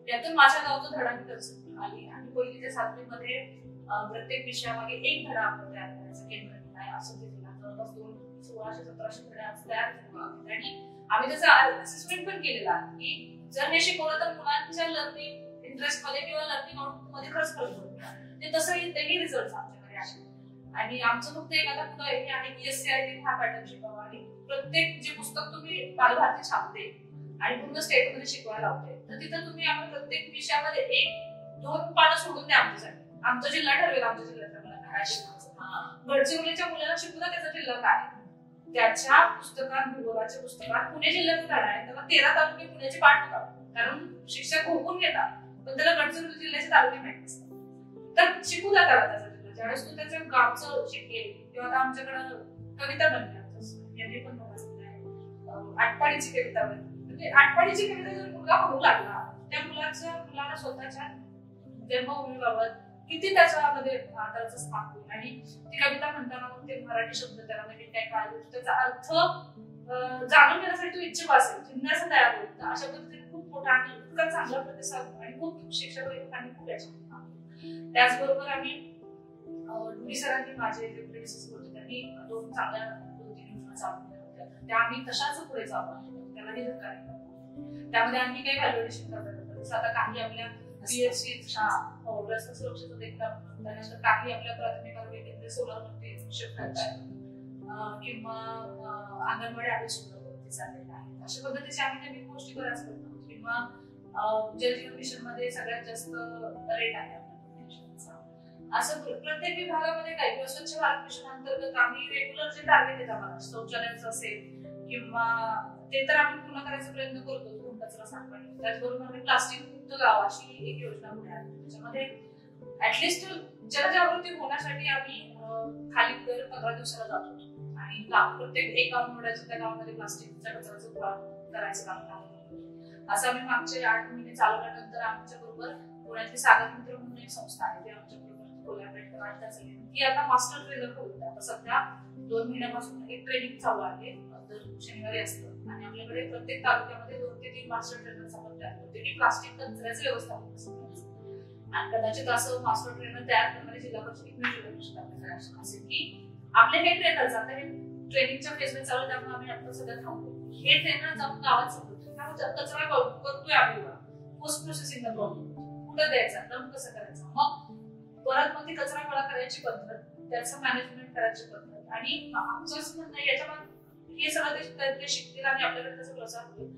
त्यातून माझ्या गावचा धडा मी कन्सेप्ट आली आणि 1ली ते 7वी मध्ये प्रत्येक विषयामागे एक धडा आपण तयार करायचा केंद्र आहे असं ते जवळपास 1600-1700 धडे तयार झाले. आणि आम्ही त्याचा असेसमेंट पण केलेला आहे की जर हे शिकवलं तर मुलांच्या लर्निंग इंटरेस्ट मध्ये किंवा लर्निंग आउटपुट मध्ये खरंच फरक पडतो. ते तसंही तेही रिझल्ट आमच्याकडे आहे. आणि आमचं फक्त एक आता पुढे हे आहे की SCIT हा पॅटर्न शिकवा आणि प्रत्येक जे पुस्तक तुम्ही बालभारती छापते आणि पूर्ण स्टेट मध्ये शिकवायला लावते तर तिथं तुम्ही आम्ही प्रत्येक विषयामध्ये 1-2 पानं सोडून द्या आमच्यासाठी. आमचा जिल्हा ठरवेल आमच्या जिल्ह्यातल्या मुलांना काय शिकवायचं. गडचिरोलीच्या मुलांना शिकवता त्याचा जिल्हा काय, त्याच्या पुस्तकात भूगोलाच्या पुस्तकात पुणे जिल्ह्याचा धडा आहे, त्याला 13 तालुके पुण्याचे पाठ होतात कारण शिक्षक घोकून घेतात, पण त्याला गडचिरोली जिल्ह्याचे तालुके माहिती असतात. तर शिकू द्या त्याला त्याचा जिल्हा. ज्यावेळेस तू त्याच्या गावचं शिकेल किंवा आता आमच्याकडं कविता बनल्या यांनी पण आटपाडीची कविता बनली. म्हणजे आटपाडीची कविता जर मुलगा म्हणू लागला त्या मुलाला स्वतःच्या जन्मभूमीबाबत किती त्याच्यामध्ये त्याचं स्थान होईल. आणि ती कविता म्हणताना मग ते मराठी शब्द त्याला नवीन काय कळाले, त्याचा अर्थ जाणून घेण्यासाठी तो इच्छुक असेल, जिज्ञासा तयार होईल. अशा पद्धतीने खूप मोठा आणि इतका चांगला प्रतिसाद आणि खूप शिक्षक लोकांनी खूप याच्यामध्ये. त्याचबरोबर आम्ही डुडी सरांनी, माझे जे प्रेडिसेसर होते, त्यांनी 2 चांगल्या योजना चालू केल्या होत्या. त्या आम्ही तशाच पुढे चालू त्याला निधन करायला. त्यामध्ये आम्ही काही व्हॅल्युएशन करतात. जसं आता काही आपल्या पीएचसी रस्ता सुरक्षेचं देखील, त्यानंतर काही आपल्या प्राथमिक आरोग्य केंद्र सोलारमध्ये शिफ्ट करतात किंवा अंगणवाडी आरोग्य सुविधावरती चाललेले आहेत. अशा पद्धतीचे आम्ही नवीन गोष्टी बऱ्याच करतो. किंवा जल जीवन मिशन मध्ये सगळ्यात जास्त रेट आहे असं प्रत्येक विभागामध्ये काही. किंवा स्वच्छ भारत मिशन अंतर्गत आम्ही रेग्युलर जे टार्गेट आहेत आम्हाला शौचालयाचं असेल किंवा ते तर आम्ही पूर्ण करायचा प्रयत्न करतो, कचरा साफ. त्याचबरोबर आम्ही प्लास्टिक मुक्त गाव अशी एक योजना पुढे आणली. त्याच्यामध्ये ऍटलिस्ट जनजागृती होण्यासाठी आम्ही खाली दर 15 दिवसाला जातो आणि प्रत्येक एक गाव निवडायचं, त्या गावामध्ये प्लास्टिकच्या कचऱ्याचं गोळा करायचं काम करतो. असं आम्ही मागचे 8 महिने चालवल्यानंतर आमच्या बरोबर पुण्यातली सागर मित्र म्हणून एक संस्था आहे, ती आमच्या बरोबर कोलॅबरेट करतात. ती आता मास्टर ट्रेनर होते. आता सध्या 2 महिन्यापासून एक ट्रेनिंग चालू आहे, दर शनिवारी असतं. आणि आपल्याकडे प्रत्येक तालुक्यामध्ये 2 ते 3 मास्टर ट्रेनर्स आपण तयार करतो की प्लास्टिक कचऱ्याचं व्यवस्थापन कसं करायचं. आणि कदाचित असं मास्टर ट्रेनर तयार करणारे जिल्हा परिषद असेल की आपले हे ट्रेनर्स आता हे ट्रेनिंगच्या फेजमध्ये चालू, त्यामुळे आम्ही आता सध्या थांबतो. हे ट्रेनर जाऊन गावात समजतो कचरा करतोय आपल्याला, पोस्ट प्रोसेसिंग कुठं द्यायचा, डंप कसं करायचं, मग परत मग ती कचरा गोळा करायची पद्धत, त्याचं मॅनेजमेंट करायची पद्धत. आणि आमचं असं म्हणणं याच्यामध्ये हे सगळं ते शिकतील आणि आपल्याकडे त्याचा प्रसार होईल.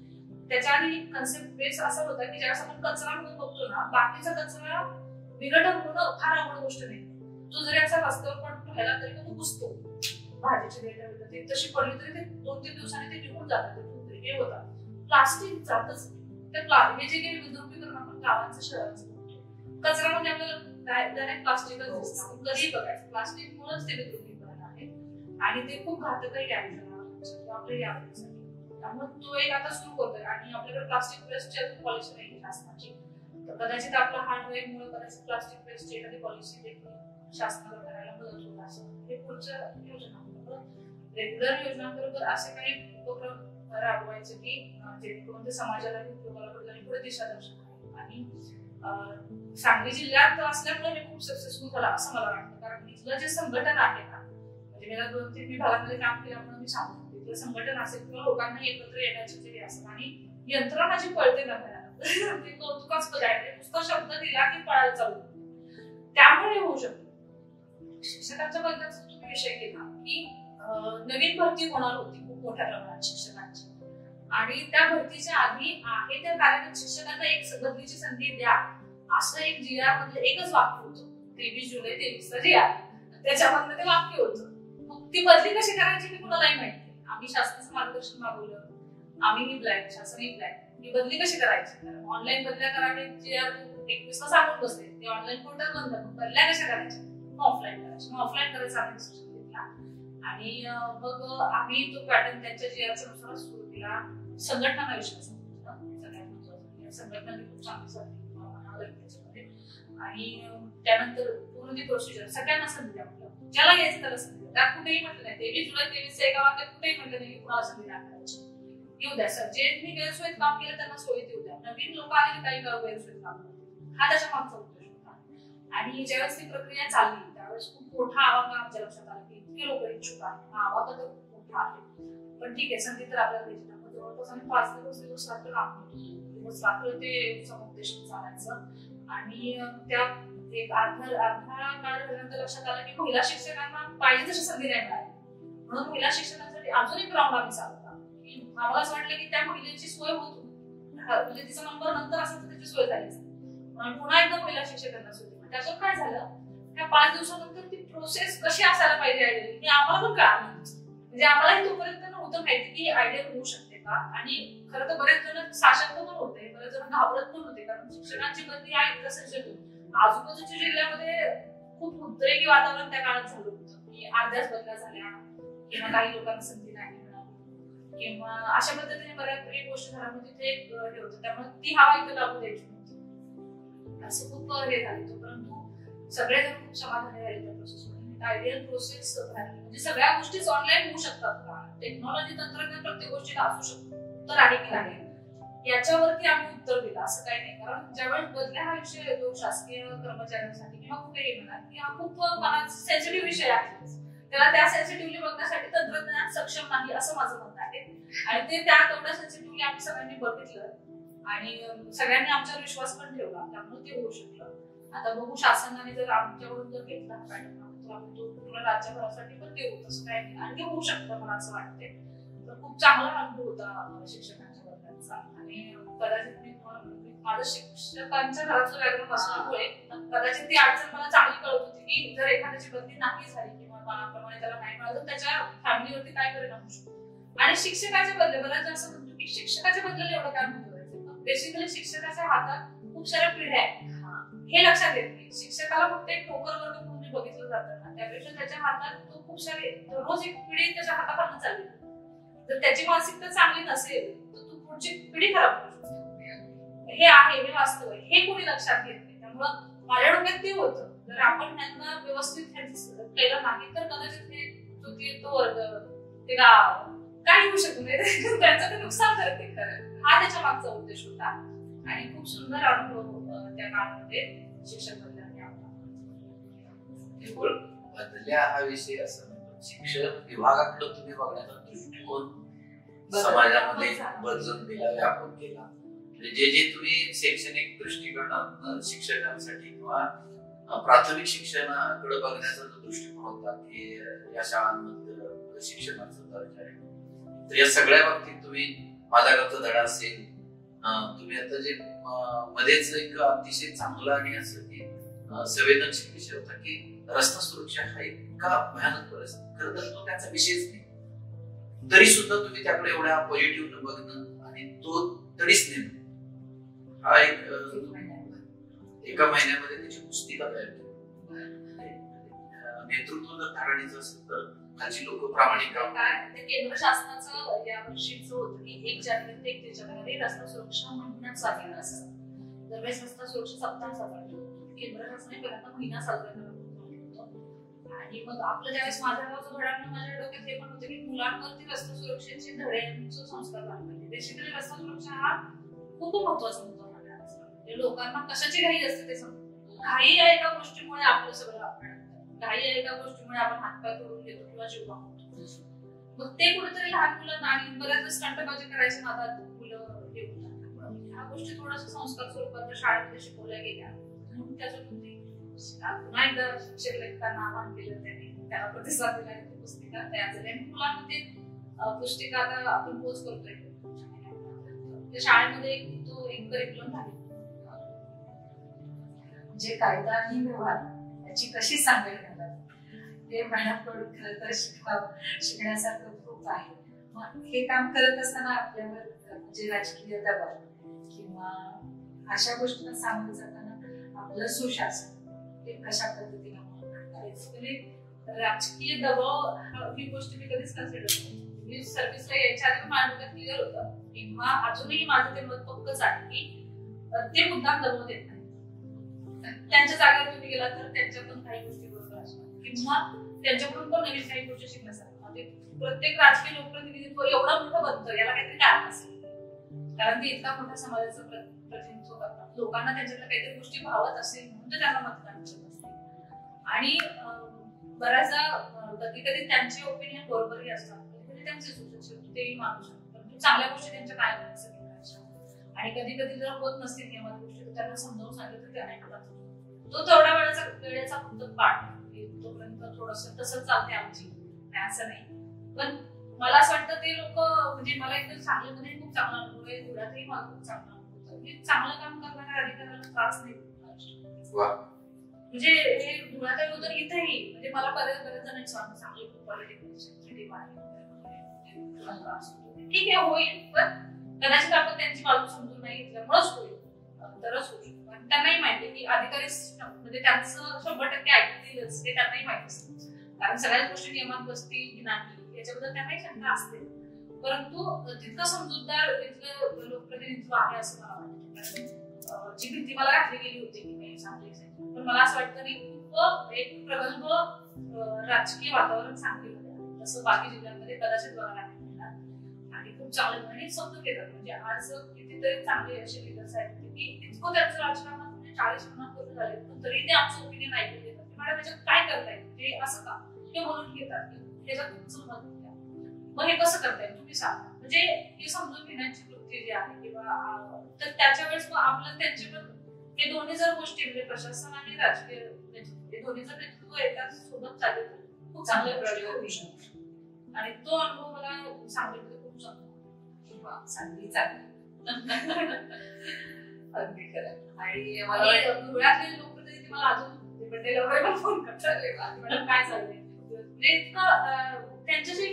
त्याच्या आधी कन्सेप्ट बेस असा होता की ज्यावेळेस आपण कचरा म्हणून बघतो ना, बाकीचा कचरा विघटन होणं फार अवघड गोष्ट नाही. तो जरी असा रस्त्यावर पण राहिला तरी तो पुसतो, भाजीची देठ ते तशी पडली तरी ते 2-3 दिवसांनी ते निघून जातात. हे होतात. प्लास्टिक जातच हे जे काही विद्रुपीकरण आपण गावांचं शहराचं बघतो, कचरा म्हणजे आपल्याला डायरेक्ट प्लास्टिकच दिसतं. कधी बघायचं प्लास्टिक मुळेच ते विद्रुपीकरण आहे आणि ते खूप घातकही आहे आपल्या आरोग्यासाठी. त्यामुळे तो एक आता सुरू होतोय. आणि आपल्याकडे प्लास्टिक वेस्टची पॉलिसी नाही शासनाची, तर कदाचित आपला हा ड्राईव्ह मुळे कदाचित प्लास्टिक वेस्टची एखादी पॉलिसी देखील शासनाला करायला मदत होईल. असं हे पुढच्या योजना, रेग्युलर योजनांबरोबर असे काही उपक्रम राबवायचे की जेणेकरून ते समाजालाही उपयोगाला पडतील आणि पुढे दिशादर्शक आहे. आणि सांगली जिल्ह्यात असल्यामुळे हे खूप सक्सेसफुल झालं असं मला वाटतं. कारण इथलं जे संघटन आहे ना, म्हणजे गेल्या 2-3 विभागांमध्ये काम केल्यामुळे मी सांगतो, तिथलं संघटन असेल किंवा लोकांना एकत्र येण्याचे जे असं आणि यंत्रणा जी पळते ना ते कौतुकास्पद आहे. नुसता शब्द दिला की पळायला चालू, त्यामुळे होऊ शकतो. शिक्षकांच्या बद्दलचा तुम्ही विषय केला की नवीन भरती होणार होती खूप मोठ्या प्रमाणात शिक्षकांची, आणि त्या भरतीच्या आधी आहे त्या कार्यरत शिक्षकांना एक बदलीची संधी द्या असं एक GR मधलं एकच वाक्य होतं. 23 जुलै 23चा GR, त्याच्यामधलं ते वाक्य होतं. मग ती बदली कशी करायची हे कुणालाही माहिती. आम्ही शासनाचं मार्गदर्शन मागवलं, आम्ही निघलाय, शासन निघलाय की बदली कशी करायची. ऑनलाईन बदल्या करायला GR 21ला सांगून बसले, ते ऑनलाईन पोर्टल बंद, बदल्या कशा करायच्या, ऑफलाईन करायच्या. मग ऑफलाईन करायचा आम्ही डिसिजन घेतला आणि मग आम्ही तो पॅटर्न त्यांच्या GRच्या नुसार सुरू केला. संघटनांना विश्वास सगळ्यात महत्वाचं, संघटनांनी खूप चांगली साथ त्याच्यामध्ये. आणि त्यानंतर पूर्ण ती प्रोसिजर सगळ्यांना संधी द्या, ज्याला यायचं त्याला संधी द्या. त्यात कुठेही म्हटलं नाही 23 जुलै 23च्या एका वाक्यात कुठेही म्हटलं नाही की कुणाला संधी दाखवायची. येऊ द्या सर, जे मी गैरसोयीत काम केलं त्यांना सोयीत येऊ द्या. नवीन लोक आले काही गैरसोयीत काम करतात, हा त्याच्या मागचा उद्देश होता. आणि ज्यावेळेस ती प्रक्रिया चालली त्यावेळेस खूप मोठा आवाका आमच्या लक्षात आला की इतके लोक इच्छुक आहेत. हा आवाका तर खूप मोठा आहे, पण ठीक आहे संधी तर आपल्याला द्यायची. जवळपास आम्ही 5 दिवस रात्र काम करतो, दिवस रात्र ते समुपदेशन चालायचं. आणि त्या एक अर्धा काळ झाल्यानंतर लक्षात आलं की महिला शिक्षकांना पाहिजे तशी संधी नाही मिळाली. म्हणून महिला शिक्षणासाठी अजून एक राऊंड आम्ही चालवला की आम्हाला असं वाटलं की त्या महिलेची सोय होतो, म्हणजे तिचा नंबर नंतर असेल तर त्याची सोय झाली. पुन्हा एकदा महिला शिक्षकांना सोय. त्याच्यात काय झालं, त्या 5 दिवसानंतर ती प्रोसेस कशी असायला पाहिजे हे आम्हाला पण कळालं. म्हणजे आम्हालाही तोपर्यंत नव्हतं माहिती की आयडिया होऊ शकते का. आणि खरं तर बरेच जण साशंक पण होते, बरेच जण घाबरत पण होते, कारण शिक्षकांची बदली आहे इतकं सज्जन. आजूबाजूच्या जिल्ह्यामध्ये खूप उद्रेकी वातावरण त्या काळात झालं होतं की अर्ध्याच बदल्या झाल्या किंवा काही लोकांना संधी नाही मिळाली किंवा अशा पद्धतीने बऱ्यापैकी गोष्टी झाल्या. म्हणजे तिथे एक हे होतं, त्यामुळे ती हवा इथं लागू द्यायची नव्हती, असं खूप हे झालं. परंतु सगळेजण खूप समाधानी राहिले त्या प्रोसेसमध्ये. आयडियल प्रोसेस राहिली म्हणजे सगळ्या गोष्टीच ऑनलाईन होऊ शकतात. टेक्नॉलॉजी तंत्रज्ञान प्रत्येक गोष्टीला असू शकतो, उत्तर आहे की नाही याच्यावरती आम्ही उत्तर दिलं असं काही नाही. कारण ज्यावेळेस बदल्या हा विषय येतो शासकीय कर्मचाऱ्यांसाठी किंवा कुठेही म्हणा की हा खूप मला सेन्सिटिव्ह विषय आहे, त्याला त्या सेन्सिटिव्हली बघण्यासाठी तंत्रज्ञान सक्षम नाही असं माझं म्हणणं आहे. आणि ते त्या तेवढ्या सेन्सिटिव्हली आम्ही सगळ्यांनी बघितलं आणि सगळ्यांनी आमच्यावर विश्वास पण ठेवला, त्यामुळे ते होऊ शकलं. आता बघू शासनाने जर आमच्याकडून जर घेतला तर आम्ही तो पूर्ण राज्यभरासाठी पण देऊ, तसं काही नाही आणि ते होऊ शकतं मला असं वाटते. तर खूप चांगला अनुभव होता शिक्षकांच्या बद्दलचा. आणि कदाचित मी माझं शिक्षकांच्या घराचं बॅकग्राऊंड असल्यामुळे कदाचित ती अडचण मला चांगली कळत होती की जर एखाद्याची बदली नाही झाली किंवा मनाप्रमाणे त्याला नाही मिळालं तर त्याच्या फॅमिलीवरती काय परिणाम होऊ शकतो. आणि शिक्षकाच्या बदले बऱ्याच असं म्हणतो की शिक्षकाच्या बदल्याला एवढं काय महत्वाचं, बेसिकली शिक्षकाच्या हातात खूप साऱ्या पिढ्या आहेत हे लक्षात येत नाही. शिक्षकाला फक्त एक नोकर वर्ग म्हणून बघितलं जातं ना, त्यापेक्षा त्याच्या हातात तो खूप सारे रोज एक पिढी त्याच्या हाताखालून चालली. जर त्याची मानसिकता चांगली नसेल तर तू पुढची पिढी खराब करू शकतो. हे आहे, हे वास्तव आहे, हे कोणी लक्षात घेत नाही. त्यामुळं माझ्या डोक्यात ते होतं जर आपण त्यांना व्यवस्थित केलं नाही तर कदाचित तो वर्ग ते गाव काही होऊ शकत नाही, त्यांचं ते नुकसान करते खरं. हा त्याच्या मागचा उद्देश होता आणि खूप सुंदर अनुभव त्या काळामध्ये शिक्षक बदलण्याने आपला. बदल्या हा विषय असं शिक्षण विभागाकडे तुम्ही बघण्याचा दृष्टिकोन समाजामध्ये बदलून दिला, व्यापक केला. म्हणजे जे तुम्ही शैक्षणिक दृष्टिकोन शिक्षकांसाठी किंवा प्राथमिक शिक्षणाकडे बघण्याचा जो दृष्टिकोन होता की या शाळांमध्ये शिक्षणाचा दर्जा आहे, तर या सगळ्या बाबतीत तुम्ही माझा गावचा धडा असेल, तुम्ही आता जे मध्येच एक अतिशय चांगला आणि असं की संवेदनशील विषय होता की रस्ता सुरक्षा हा इतका भयानक परिस्थिती, खरं तर तो त्याचा विषयच नाही, तरी सुद्धा तुम्ही त्याकडे एवढ्या पॉझिटिव्ह बघणं आणि तो तरीच नेणं हा एक एका महिन्यामध्ये त्याची पुस्तिका तयार केली. नेतृत्व जर धडाडीचं असेल तर खालची लोक प्रामाणिक काय केंद्र शासनाचं या वर्षीच होतं की 1 जानेवारी ते 31 जानेवारी रस्ता सुरक्षा महिना साजरा असतो. दरवेळेस रस्ता सुरक्षा सप्ताह साजरा करतो. केंद्र शासनाने पहिल्यांदा महिना साजरा करतो आणि मग आपलं ज्यावेळेस माझ्या गावचं घडामोडी माझ्या डोक्यात हे पण होतं की मुलांवरती रस्ता सुरक्षेचे धड्यांचे संस्कार झाले पाहिजे. बेसिकली रस्ता सुरक्षा हा खूप महत्वाचा मुद्दा आहे. लोकांना कशाची घाई असते ते समजतं. घाई आहे एका गोष्टीमुळे आपलं सगळं आपण घाई आहे एका गोष्टीमुळे आपण हातपाय तोडून घेतो किंवा जीव गमावतो. मग ते कुठेतरी लहान मुलांना आणि बऱ्याच स्टंटबाजी करायच्या नादात मुलं हे होतात. ह्या गोष्टी थोडंसं संस्कार स्वरूपात शाळेमध्ये शिकवल्या गेल्या म्हणून त्याच्यातून पुन्हा एकदा शिक्षक लेखकांना आवाहन केलं त्यांनी, त्याला प्रतिसाद दिला. ती पुस्तिका तयार झाली आणि मुलांना ते पुस्तिका आता आपण पोच करतोय शाळेमध्ये तो एक करिक्युलम झाले. जे कायदा आणि व्यवहार याची कशी सांगड घालावी हे महिन्याकडून खरं तर शिकण्यासारखं खूप आहे. मग हे काम करत असताना आपल्यावर म्हणजे राजकीय दबाव किंवा अशा गोष्टींना सामोरं जाताना आपलं सुशासन हे कशा पद्धतीने राजकीय दबाव ही गोष्ट मी कधीच कन्सिडर केली. मी सर्व्हिसला यायच्या आधी माझ्या डोक्यात क्लिअर होतं किंवा अजूनही माझं ते मत पक्कच आहे की ते मुद्दाम दबाव देत नाही. त्यांच्या जागेवर तुम्ही गेला तर त्यांच्याकडून काही गोष्टी बरोबर असणार किंवा त्यांच्याकडून पण नवीन काही गोष्टी शिकण्यासारखं. म्हणजे प्रत्येक राजकीय लोकप्रतिनिधित्व एवढं मोठं बनतं याला काहीतरी कारण असेल, कारण ते इतका मोठ्या समाजाचं प्रतिनिधित्व करतात. लोकांना त्यांच्याकडे काहीतरी गोष्टी भावत असेल म्हणून ते त्यांना मतदान करत असते. आणि बऱ्याचदा कधी कधी त्यांचे ओपिनियन बरोबरही असतात, कधी कधी त्यांचे चुकीचे असतात, तेही मानू शकतात. परंतु चांगल्या गोष्टी त्यांच्या काय करायच्या आणि कधी कधी जर होत नसतील किंवा गोष्टी त्यांना समजावून सांगितलं तर त्या ऐकतात. तो तेवढा वेळेचा फक्त पाठ तोपर्यंत थोडस तसंच चालते आमची, असं नाही. पण मला असं वाटतं ते लोक म्हणजे मला एकदम सांगलीमध्ये खूप चांगला अनुभव आहे, धुळ्यातही मला खूप चांगला अनुभव होता. म्हणजे चांगलं काम करणाऱ्या अधिकाऱ्याला त्रास नाही म्हणजे हे धुळ्यात होतं इथेही म्हणजे मला बऱ्याच जणांनी सांगितलं चांगली खूप क्वालिटी ठीक आहे होईल, पण कदाचित आपण त्यांची बाजू समजून नाही घेतल्यामुळेच होईल, तरच होऊ शकतो. आणि त्यांनाही माहिती की अधिकारी म्हणजे त्यांचं 100% ऐकतीलच हे त्यांनाही माहिती असतं, कारण सगळ्याच गोष्टी नियमात बसतील की नाही याच्याबद्दल त्यांनाही शंका असते. परंतु तितकं समजूतदार तिथलं लोकप्रतिनिधित्व आहे असं मला वाटतं. जी भीती मला घातली गेली होती की नाही सांगलीचे, पण मला असं वाटतं की खूप एक प्रगल्भ राजकीय वातावरण सांगलीमध्ये आहे. तसं बाकी जिल्ह्यांमध्ये कदाचित बघायला मिळणार आणि खूप चांगलं आणि समजून घेतात. म्हणजे आज कितीतरी चांगले असे लिडर्स आहेत की इतकं त्यांचं राजकारणात 40-50 वर्ष झाले पण तरी ते आमचं ओपिनियन ऐकून घेतात की मॅडम याच्यात काय करताय ते असं का ते बोलून घेतात की त्याच्यात तुमचं मत घ्या, मग हे कसं करताय तुम्ही सांगा. म्हणजे हे समजून घेण्याची वृत्ती जी आहे किंवा तर त्याच्या वेळेस मग आपलं त्यांचे पण हे दोन्ही जर गोष्टी म्हणजे प्रशासन आणि राजकीय नेतृत्व हे दोन्ही जर नेतृत्व एका सोबत चालले तर खूप चांगल्या प्रकारे होऊ शकतो. आणि तो अनुभव मला सांगितलं खूप चांगला चांगली अगदी खरं. आणि मला धुळ्यातले लोक तरी ते मला अजून बड्डेला फोन करतात मॅडम काय चाललंय म्हणजे इतकं त्यांच्याशी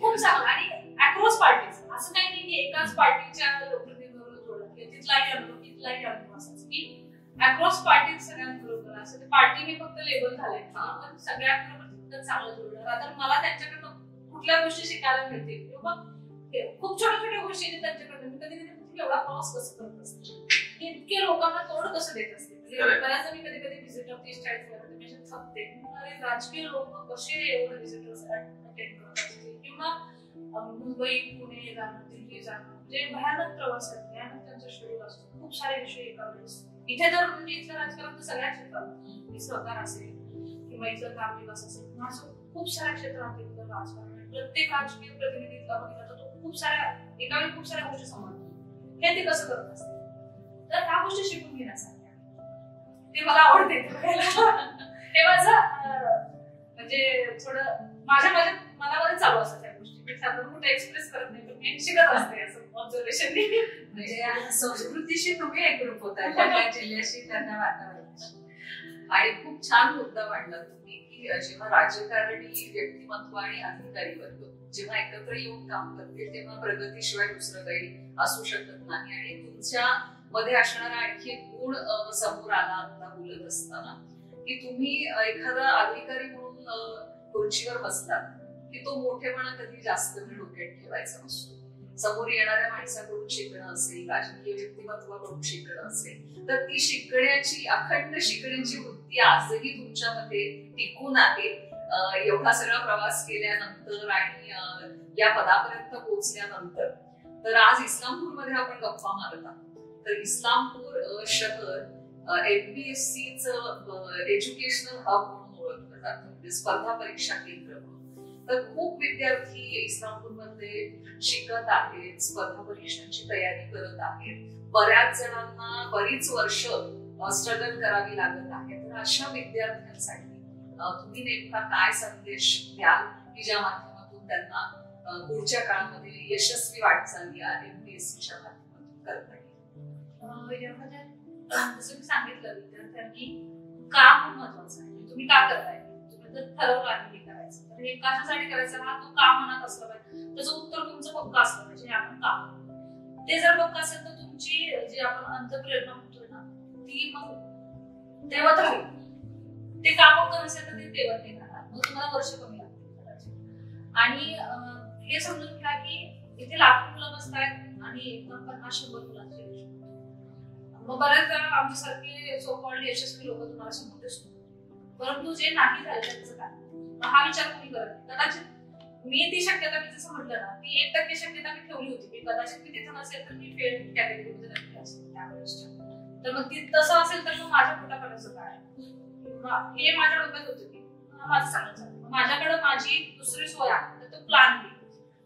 खूप चांगलं आणि अक्रॉस पार्टीज असं काही नाही की एकाच पार्टीच्या प्रतिनिधीबरोबर जोडलं किंवा तिथलाही अनुभव तिथलाही अनुभव असायचं की अक्रॉस पार्टीज सगळ्यांबरोबर असं ते पार्टीने फक्त लेबल झालाय पण सगळ्यांबरोबर तितकं चांगलं जोडलं. आता मला त्यांच्याकडनं कुठल्या गोष्टी शिकायला मिळतील किंवा खूप छोट्या छोट्या गोष्टी त्यांच्याकडनं कधी कधी एवढा प्रवास कसं करत असते इतके लोकांना तोड कसं देत असते. बऱ्याच मी कधी कधी व्हिजिट 30-40 थांबते अरे राजकीय लोक कसे एवढे व्हिजिटर्स अटेंड करत असतील किंवा मुंबई पुणे जाणं दिल्ली जाणं म्हणजे भयानक प्रवास आहे भयानक त्यांचा शेड्यूल असतो खूप सारे विषय एका वेळेस. इथे तर म्हणजे इथलं राजकारण तर सगळ्या क्षेत्रात सहकार असेल किंवा इथलं ग्रामविकास असेल किंवा असं खूप साऱ्या क्षेत्रात इथलं राजकारण प्रत्येक राजकीय प्रतिनिधीला बघितलं तर तो खूप साऱ्या एका वेळी खूप साऱ्या गोष्टी सांभाळतो. हे ते कसं करत असते तर ह्या गोष्टी शिकून घेण्यासाठी ते मला आवडते हे माझं म्हणजे थोडं माझ्या मनामध्ये चालू असतं त्या गोष्टी मी साधारण कुठे एक्सप्रेस करत नाही पण मी शिकत असते असं ऑब्झर्वेशन. म्हणजे संस्कृतीशी तुम्ही एकरूप होता त्या जिल्ह्याशी त्यांना वातावरणाशी. आणि खूप छान मुद्दा मांडला तुम्ही की जेव्हा राजकारणी व्यक्तिमत्व आणि अधिकारी वर्ग जेव्हा एकत्र येऊन काम करतील तेव्हा प्रगतीशिवाय दुसरं काही असू शकत नाही. आणि तुमच्या मध्ये असणारा आणखी एक गुण समोर आला आता बोलत असताना की तुम्ही एखादा अधिकारी म्हणून खुर्चीवर बसतात की तो मोठेपणा कधी जास्त वेळ डोक्यात ठेवायचा नसतो. समोर येणाऱ्या माणसाकडून शिकणं असेल राजकीय व्यक्तिमत्वाकडून शिकणं असेल तर ती शिकण्याची अखंड शिकण्याची वृत्ती आजही तुमच्यामध्ये टिकून आहे. एवढा सगळा प्रवास केल्यानंतर आणि या पदापर्यंत पोहोचल्यानंतर तर आज इस्लामपूरमध्ये आपण गप्पा मारत आहोत. तर इस्लामपूर शहर MPSCचं एज्युकेशनल हब म्हणून ओळखलं जातं म्हणजे स्पर्धा परीक्षा केंद्र म्हणून. तर खूप विद्यार्थी इस्लामपूरमध्ये शिकत आहेत स्पर्धा परीक्षांची तयारी करत आहेत. बऱ्याच जणांना बरीच वर्ष स्ट्रगल करावी लागत आहे. तर अशा विद्यार्थ्यांसाठी तुम्ही नेमका काय संदेश द्याल की ज्या माध्यमातून त्यांना पुढच्या काळामध्ये यशस्वी वाटचाल या MPSCच्या माध्यमातून करता येईल. यामध्ये जसं मी सांगितलं विद्यार्थ्यांनी काम खूप महत्वाचं आहे. तुम्ही का करताय तुम्ही जर ठरवलं आहे हे करायचं तर हे कशासाठी करायचं हा तो का मनात असलं पाहिजे त्याचं उत्तर तुमचं पक्का असलं पाहिजे. आपण काम ते जर पक्का असेल तर तुमची जी आपण अंतःप्रेरणा म्हणतोय ना ती मग तेवत राहील. ते काम पक्का नसेल तर ते तेवत नाही राहणार मग तुम्हाला वर्ष कमी लागतील कदाचित. आणि हे समजून घ्या की इथे लाखो मुलं बसतायत आणि एकदम 50-100 मुलांची मग बऱ्याचदा आमच्यासारखे सो कॉल्ड यशस्वी लोक तुम्हाला समोर दिसतो परंतु जे नाही झालं त्यांचं काय हा विचार कोणी करत नाही. कदाचित मी ती शक्यता मी जसं म्हटलं ना ती 1% शक्यता मी ठेवली होती की कदाचित मी तिथं नसेल तर मी फेल कॅटेगरीमध्ये नक्की असेल त्यावेळेसच्या. तर मग ती तसं असेल तर मग माझ्या पोटापर्यंत काय हे माझ्या डोक्यात होतं की माझं चांगलं चालतं माझ्याकडे माझी दुसरी सोय आहे तर तो प्लॅन बी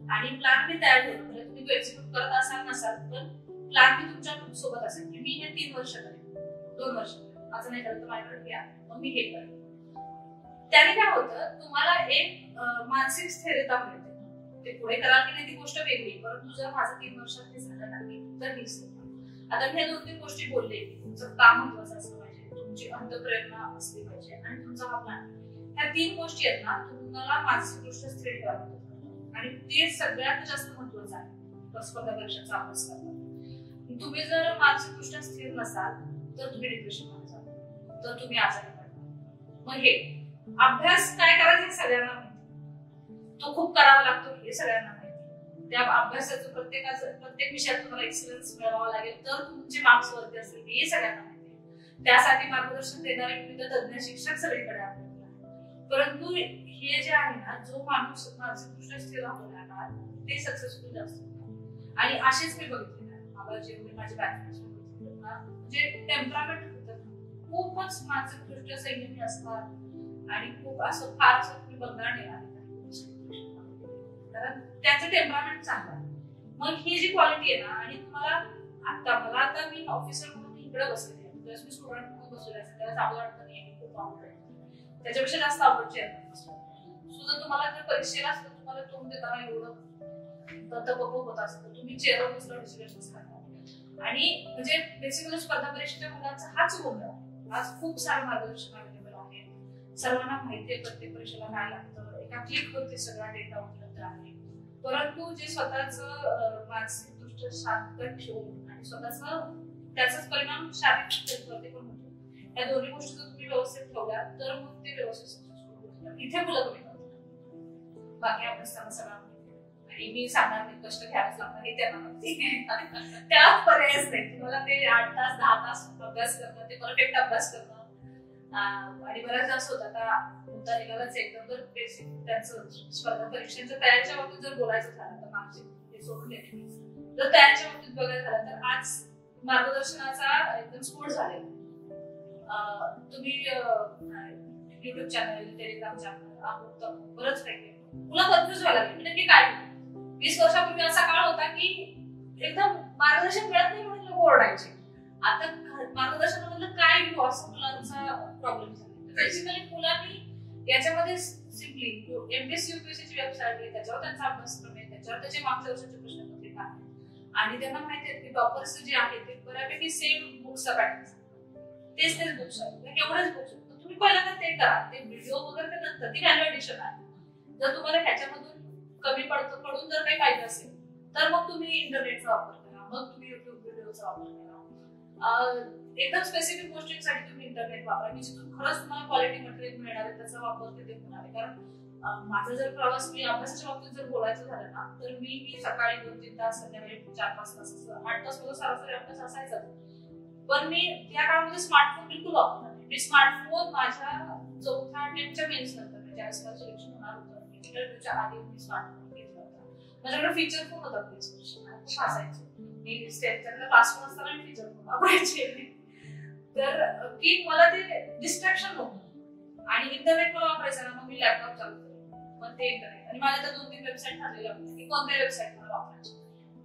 आणि प्लॅन बी तयार ठेवलं म्हणजे तुम्ही तो एक्झिक्यूट करत असाल नसाल पण प्लॅन बी तुमच्या सोबत असेल की मी हे 3 वर्ष करेन 2 वर्ष असं नाही करत माझ्याकडे हे आहे मग मी हे करेन. त्याने काय होतं तुम्हाला एक मानसिक स्थिरता मिळते. ते पुढे कराल की नाही ती गोष्ट वेगळी परंतु जर माझं 3 वर्षात हे झालं नाही तर हीच. आता मी 2-3 गोष्टी बोलले की तुमचं काम महत्वाचं असलं पाहिजे तुमची अंतःप्रेरणा असली पाहिजे आणि तुमचा हा प्लॅन ह्या 3 गोष्टी आहेत ना तुम्हाला मानसिकदृष्ट्या स्थिर ठेवायला आणि ते सगळ्यात जास्त महत्वाचं आहे स्पर्धा परीक्षांचा अभ्यास करताना. तुम्ही जर मानसिकदृष्ट्या स्थिर नसाल तर तुम्ही डिप्रेशनमध्ये जाल तर तुम्ही आजारी पडता. मग हे अभ्यास काय करायचं हे सगळ्यांना माहिती तो खूप करावा लागतो हे सगळ्यांना माहिती त्या अभ्यासाचं प्रत्येक विषयात तुम्हाला एक्सलन्स मिळवावा लागेल तर तुमचे मार्क्स वरती असतील हे सगळ्यांना माहिती आहे. त्यासाठी मार्गदर्शन देणारे विविध तज्ञ शिक्षक सगळीकडे आपल्याला, परंतु हे जे आहे ना, जो माणूस मानसिकदृष्ट्या स्थिर राहणार ते सक्सेसफुल असतो. आणि असेच मी बघितले मला जे माझे बॅचमेट्स म्हणजे टेम्परामेंट खूपच मानसिकदृष्ट्या संयमी असतात आणि खूप असं फार असं तुम्ही बघणार नाही कारण त्यांचं टेम्परामेंट चांगलं आहे. मग ही जी क्वालिटी आहे ना, आणि तुम्हाला आता मी ऑफिसर म्हणून इकडे बसलेली आहे, मी स्टुडंट म्हणून बसलेले असते त्याला चांगलं वाटतं नाही खूप आवड आहे, त्याच्यापेक्षा जास्त आवडची आहे. सुद्धा तुम्हाला जर परीक्षेला असतं तुम्हाला तोंड देताना एवढं तत्वबोध होत असतं, तुम्ही चेअरवर बसलं डिसिजन करता. आणि म्हणजे बेसिकली स्पर्धा परीक्षेच्या मुलांचा हाच गोंधळ आहे. आज खूप सारं मार्गदर्शन अवेलेबल आहे, सर्वांना माहिती आहे प्रत्येक परीक्षेला काय लागतं, एका क्लिकवरती सगळा डेटा उपलब्ध आहे. परंतु जे स्वतःच मानसिकदृष्ट्या शांत ठेवून आणि त्याचाच परिणाम शारीरिक हेल्थवरती पण होतो, या दोन्ही गोष्टी जर तुम्ही व्यवस्थित ठेवल्या तर मग ते व्यवस्थित सक्सेसफुल होतात. इथे मुलं कमी करतात, बाकी अभ्यासाला सगळा आणि मी सांगणार नाही कष्ट घ्यावेच लागणार हे त्यांना माहिती, त्या पर्यायच नाही. तुम्हाला ते 8 तास 10 तास अभ्यास करणं, ते परफेक्ट अभ्यास करणं. आणि बऱ्याच असं होतं आता मुद्दा निघालाच एकदम जर बेसिक त्यांचं स्पर्धा परीक्षांच्या तयारीच्या बाबतीत जर बोलायचं झालं तर मागचे हे सोडून देते मी, जर तयारीच्या बाबतीत बघायचं झालं तर आज मार्गदर्शनाचा एकदम स्फोट झालेला. तुम्ही युट्यूब चॅनल, टेलिग्राम चॅनल, अमुक बरंच काही मुलं कन्फ्युज व्हायला लागली नक्की काय. 20 वर्षापूर्वी असा काळ होता की एकदम मार्गदर्शन मिळत नाही म्हणून लोक ओरडायचे. आता मार्गदर्शनामधलं काय घेऊ असं मुलांचा प्रॉब्लेम झाला. बेसिकली मुलांनी याच्यामध्ये सिम्पली एमपीएससी यूपीएससीची वेबसाईट आहे, त्याच्यावर त्यांचा अभ्यासक्रम आहे, त्याच्यावर त्याचे मागच्या वर्षाचे प्रश्नपत्रिका आहे आणि त्यांना माहिती आहे की टॉपर्स जे आहे ते बऱ्यापैकी सेम बुक्सचा पॅटर्न तेच बुक्स आहेत, एवढेच बुक्स आहेत. तुम्ही पहिल्यांदा ते करा, ते व्हिडिओ वगैरे ते नंतर ती व्हॅल्युएशन आहे. जर तुम्हाला ह्याच्यामधून कमी पडून जर काही पाहिजे असेल तर मग तुम्ही इंटरनेटचा वापर करा, मग तुम्ही युट्यूब व्हिडिओचा वापर करा. एकदम स्पेसिफिक गोष्टींसाठी तुम्ही इंटरनेट वापरा की जिथून खरंच तुम्हाला क्वालिटी मटेरियल मिळणार आहे त्याचा वापर तिथे होणार आहे. कारण माझा जर प्रवास मी अभ्यासाच्या बाबतीत जर बोलायचं झालं ना तर मी सकाळी 2-3 तास, संध्याकाळी 4-5 तास, 8 तास माझा सरासरी अभ्यास असायचा. पण मी त्या काळामध्ये स्मार्टफोन बिलकुल वापरला नाही. मी स्मार्टफोन माझ्या 4थ्या अटेम्प्टच्या मेन्स नंतर ज्यावेळेस मला सिलेक्शन होणार होतं इंटरव्ह्यूच्या आधी मी स्मार्टफोन घेतला होता. माझ्याकडे फीचर फोन होता, असायचं मी स्टेपच्या क्लासरूम असताना मी फीचर फोन वापरायचे. तर की मला ते डिस्ट्रॅक्शन नव्हतं आणि इंटरनेट मला वापरायचं ना, मग मी लॅपटॉप चालू केलं, मग ते इंटरनेट. आणि माझ्या त्या 2-3 वेबसाईट ठरलेल्या होत्या की कोणत्या वेबसाईट मला वापरायची.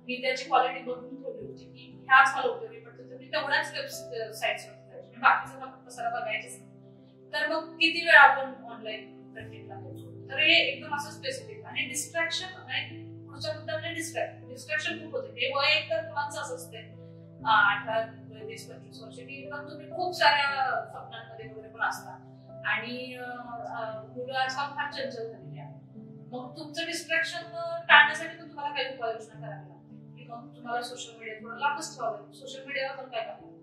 मी त्याची क्वालिटी बघून ठेवली होती की ह्याच मला उपयोगी पडतो, तर मी तेवढ्याच वेबसाईट्स वापरायचे, बाकीचा पसारा बघायचेच नाही. तर मग किती वेळ आपण ऑनलाईन कंटेंटला देतो. तर हे एकदम असं स्पेसिफिक. आणि डिस्ट्रॅक्शन आणि पुढच्या मुद्दा म्हणजे डिस्ट्रॅक्शन खूप होते. हे वय एक तर मुलांचं असं असते 18, 20-25 वर्ष की तुम्ही खूप साऱ्या स्वप्नांमध्ये वगैरे पण असतात आणि मुलं आजकाल फार चंचल झालेली आहे. मग तुमचं डिस्ट्रॅक्शन टाळण्यासाठी पण तुम्हाला काही उपाययोजना करावी लागते की मग तुम्हाला सोशल मीडिया थोडं लांबच ठेवावं लागेल. सोशल मीडियावर पण काय करावं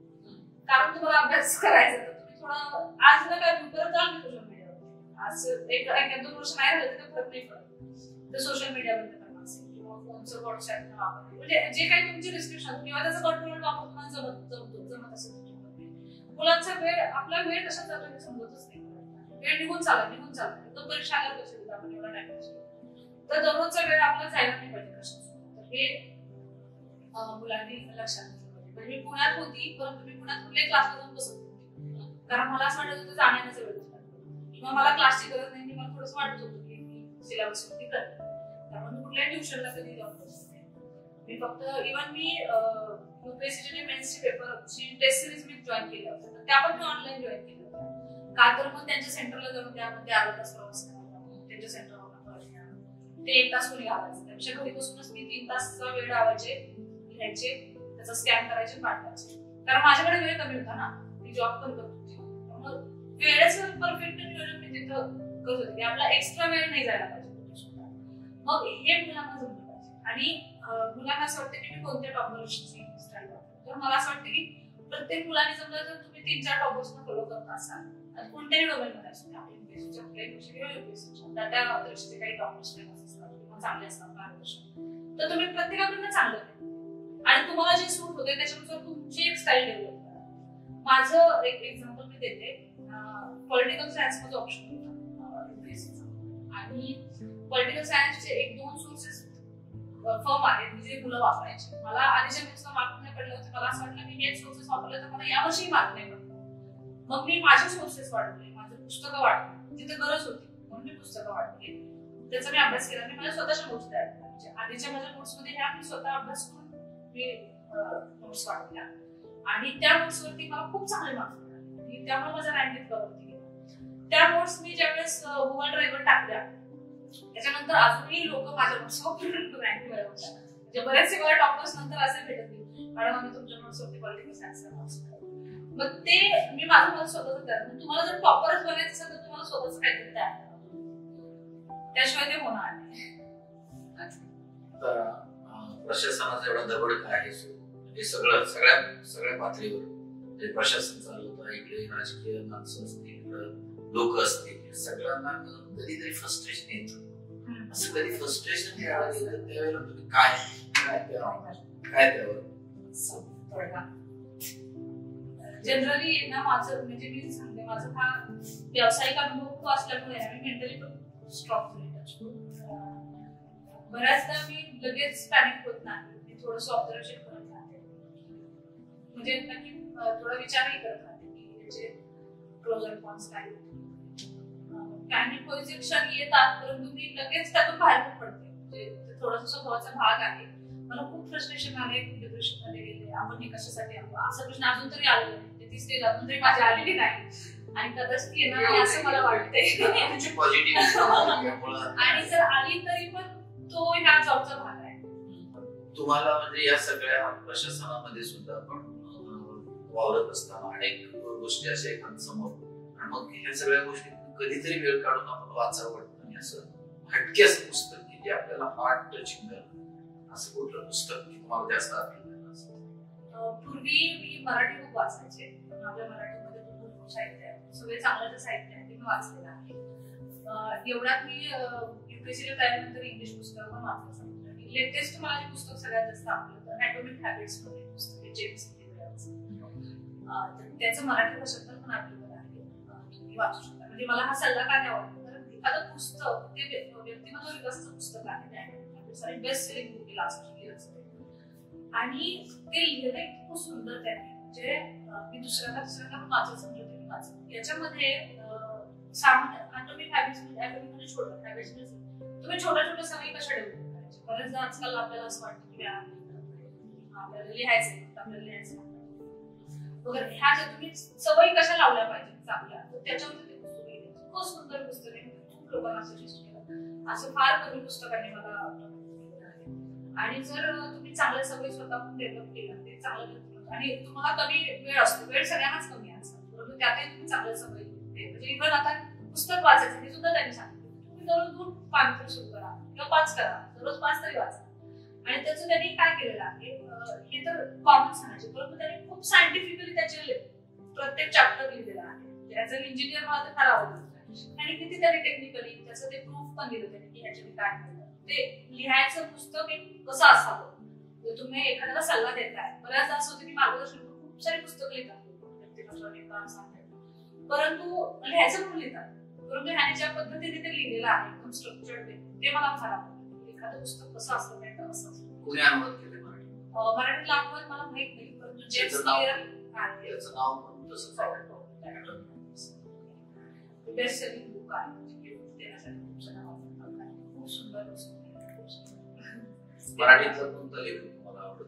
कारण तुम्हाला अभ्यास करायचा तर तुम्ही थोडं आज ना काय परत जाल सोशल मीडियावर. आज 1-2 वर्ष नाही राहिले तर फरक नाही पडत. तर सोशल मीडिया बंद करणं असेल किंवा फोनचं व्हॉट्सअप वापर, म्हणजे जे काही तुमचे रिस्ट्रिक्शन किंवा त्याचं कंट्रोल वापर तुम्हाला जमत असेल. मुलांचा वेळ, आपला वेळ कशात जातो हे समजतच नाही. वेळ निघून चालला एकदम परीक्षा आल्यावर लक्ष देतो आपण एवढा टाइम. तर दररोजचा वेळ आपला जायला नाही पाहिजे कशात. तर हे मुलांनी लक्षात घेतलं पाहिजे. म्हणजे मी पुण्यात होती, परंतु मी पुण्यात कुठल्याही क्लासला जाऊन बसत होती कारण मला असं वाटत होतं जाण्याचा वेळ किंवा मला क्लासची गरज नाही. मला थोडंसं वाटत होतं की मी सिलेबस वरती करते, त्यामुळे मी कुठल्याही ट्युशनला कधी जाऊन बसत नाही. मी फक्त इव्हन मी युपीएससीचे मेन्सचे पेपरची टेस्ट सिरीज मी जॉईन केल्या होत्या, तर त्या पण मी ऑनलाईन जॉईन केल्या होत्या. का तर मग त्यांच्या सेंटरला जाऊन त्यामध्ये अर्धा तास प्रवास करायचा, त्यांच्या सेंटरवर ते 1 तास कोणी घालायचं. त्यापेक्षा घरी बसूनच मी 3 तासचा वेळ लावायचे, लिहायचे, त्याचा स्कॅन करायचे, पाठवायचे. कारण माझ्याकडे वेळ कमी होता ना, मी जॉब पण करत होती. मग वेळेचं परफेक्ट नियोजन मी तिथं करत होते की आपला एक्स्ट्रा वेळ नाही जायला पाहिजे. मग हे मुलांना जमलं पाहिजे. आणि मुलांना असं वाटतं की मी कोणत्या टॉपरची स्टाईल वापरतो. तर मला असं वाटतं की प्रत्येक मुलांनी जमलं तर तुम्ही 3-4 टॉपर्सना फॉलो करत असाल आणि कोणत्याही डोमेनमध्ये असतो, आपल्या युपीएससीच्या कुठल्याही गोष्टी किंवा युपीएससीच्या त्या दृष्टीचे काही टॉपर्स फेमस असतात किंवा चांगले असतात मार्गदर्शन, तर तुम्ही प्रत्येकाकडनं चांगलं घ्या आणि तुम्हाला जे सूट होते त्याच्यानुसार तुमची एक स्टाईल डेव्हलप करा. माझं एक एक्झाम्पल मी देते. पॉलिटिकल सायन्स मध्ये ऑप्शन होता UPSC आणि पॉलिटिकल सायन्सचे 1-2 सोर्सेस फॉर्म आहेत जे मुलं वापरायचे. मला आधीच्या वेळेसला मार्क नाही पडले होते. मला असं वाटलं की हेच सोर्सेस वापरले तर मला यावर्षी मार्क नाही पडले. मग मी माझे सोर्सेस वाढवले, माझे पुस्तकं वाढवली, जिथे गरज होती म्हणून मी पुस्तकं वाढवली. त्याचा मी अभ्यास केला. मी माझ्या स्वतःच्या नोट्स तयार केल्या. म्हणजे आधीच्या माझ्या नोट्स मध्ये ह्या मी स्वतः अभ्यास करून मी नोट्स वाढवल्या आणि त्या नोट्स वरती मला खूप चांगले मार्क्स मिळाले आणि त्यामुळे माझा रँक इतका वरती गेला. त्या नोट्स मी ज्यावेळेस गुगल ड्राईव्हवर टाकल्या त्याच्यानंतर अजूनही लोक माझ्या नोट्स वापरून रँक मिळवतात. म्हणजे बरेचसे मला टॉपर्स नंतर असे भेटत नाही, मॅडम आम्ही तुमच्या नोट्स वरती पॉलिटिकल सायन्सचा नोट्स. मग ते मी माझं स्वतःच तयार. तुम्हाला जर टॉपरच बनायचं असेल तर तुम्हाला स्वतःच काहीतरी तयार करावं, त्याशिवाय ते होणार नाही. प्रशासनाचा एवढा दबड काय आहे म्हणजे सगळ्या पातळीवर म्हणजे प्रशासन चालवतं, इकडे राजकीय माणसं असतील, लोक असतील, सगळ्यांना कधीतरी फ्रस्ट्रेशन येतं. असं कधी फ्रस्ट्रेशन त्यावेळेला तुम्ही काय त्यावर जनरली ना माझं म्हणजे मी सांगते माझा हा व्यावसायिक अनुभव खूप असल्यामुळे मी मेंटली पण स्ट्रॉंग झाले. बऱ्याचदा मी लगेच पॅनिक होत नाही. मी थोडंसं ऑब्झर्वेशन करत राहते, म्हणजे नक्की थोडा विचारही करत राहते की याचे प्रोज अँड कॉन्स काय. पॅनिक व्हायचे क्षण येतात परंतु मी लगेच त्यातून बाहेर पडते. म्हणजे थोडासा स्वभावाचा भाग आहे. मला खूप फ्रस्ट्रेशन आले, खूप डिप्रेशन मध्ये गेले, आपण हे कशासाठी आलो असा प्रश्न अजून तरी आलेला नाही. ती स्टेज अजून तरी माझी आलेली नाही आणि कदाचित येणार नाही असं मला वाटतंय. आणि जर आली तरी पण तो ह्या जॉबचा भाग आहे. तुम्हाला म्हणजे या सगळ्या प्रशासनामध्ये सुद्धा आपण वावरत असताना अनेक गोष्टी अशा येतात समोर आणि मग ह्या सगळ्या गोष्टी कधीतरी वेळ काढून आपण वाचावं वाटतं आणि असं हटके असं पुस्तक की जे आपल्याला हार्ट टचिंग करतं असं कुठलं पुस्तक की तुम्हाला जास्त आठवलं? पूर्वी मी मराठी बुक वाचायचे. माझ्या मराठीमध्ये भरपूर साहित्य आहे, सगळे चांगलं साहित्य आहे ते मी वाचलेलं आहे. एवढ्यात मी UPSC तयारीनंतर इंग्लिश पुस्तक पण वाचायला सांगितलं. लेटेस्ट मला जे पुस्तक सगळ्यात जास्त आवडलं तर ॲटॉमिक हॅबिट्स मध्ये पुस्तक आहे जेम्स क्लिअरचं. त्याचं मराठी भाषांतर पण अवेलेबल आहे, तुम्ही वाचू शकता. म्हणजे मला हा सल्ला का द्यावा कारण एखादं पुस्तक ते व्यक्तिमत्व विकासाचं पुस्तक आहे. बेस्ट सेलिंग बुक आहे लास्ट इयर्स आणि ते लिहिलंय खूप सुंदर त्याने. म्हणजे मी दुसऱ्याला पण वाचायला समजते मी वाचत. याच्यामध्ये सामान्य ॲटॉमिक हॅबिट्स म्हणजे छोट्या हॅबिट्स तुम्ही छोट्या छोट्या सवयी कशा डेव्हलप करायच्या. बरेचदा आजकाल आपल्याला असं वाटतं की आपल्याला लिहायचं वगैरे ह्या ज्या तुम्ही सवयी कशा लावल्या पाहिजे चांगल्या तर त्याच्यावरती ते पुस्तक लिहिलं. खूप सुंदर पुस्तक आहे. खूप लोकांना सजेस्ट केलं. असं फार कमी पुस्तकांनी मला आणि जर तुम्ही चांगल्या सवयी स्वतःहून डेव्हलप केल्या ते चांगलं आणि तुम्हाला कमी वेळ असतो. वेळ सगळ्यांनाच कमी असतो परंतु त्यातही तुम्ही चांगल्या सवयी म्हणजे इव्हन आता पुस्तक वाचायचं हे सुद्धा त्यांनी सांगितलं. तुम्ही दररोज 2 पान तरी सुरू करा किंवा 5 करा, दररोज 5 तरी वाचा. आणि त्याचं त्यांनी काय केलेलं आहे हे तर कॉमन सांगायचे परंतु त्यांनी खूप सायंटिफिकली त्याचे प्रत्येक चॅप्टर लिहिलेला आहे. ऍज अन इंजिनियर मला ते फार आवडतं आणि किती त्यांनी टेक्निकली त्याचं ते प्रूफ पण दिलं त्यांनी की ह्याच्याने काय झालं. ते लिहायचं पुस्तक एक कसं असावं. तुम्ही एखाद्याला सल्ला देताय, बऱ्याचदा असं होतं की मार्गदर्शन खूप सारी पुस्तकं लिहितात परंतु लिहायचं म्हणून लिहितात. परंतु ह्याने ज्या पद्धतीने ते लिहिलेलं आहे एकदम स्ट्रक्चर्ड ते मला फार आवडतं. एखादं पुस्तक कसं असतं नाही तर असं असतं. कोणी अनुवाद केले मराठीतला अनुवाद मला माहित नाही परंतु जेम्स क्लिअर आहे याचं नाव पण तसंच आहे. बेस्ट सेलिंग बुक आहे. देण्यासाठी खूप सारा खूप सुंदर पुस्तक. मराठीतलं कोणतं लेखक तुम्हाला आवडतं?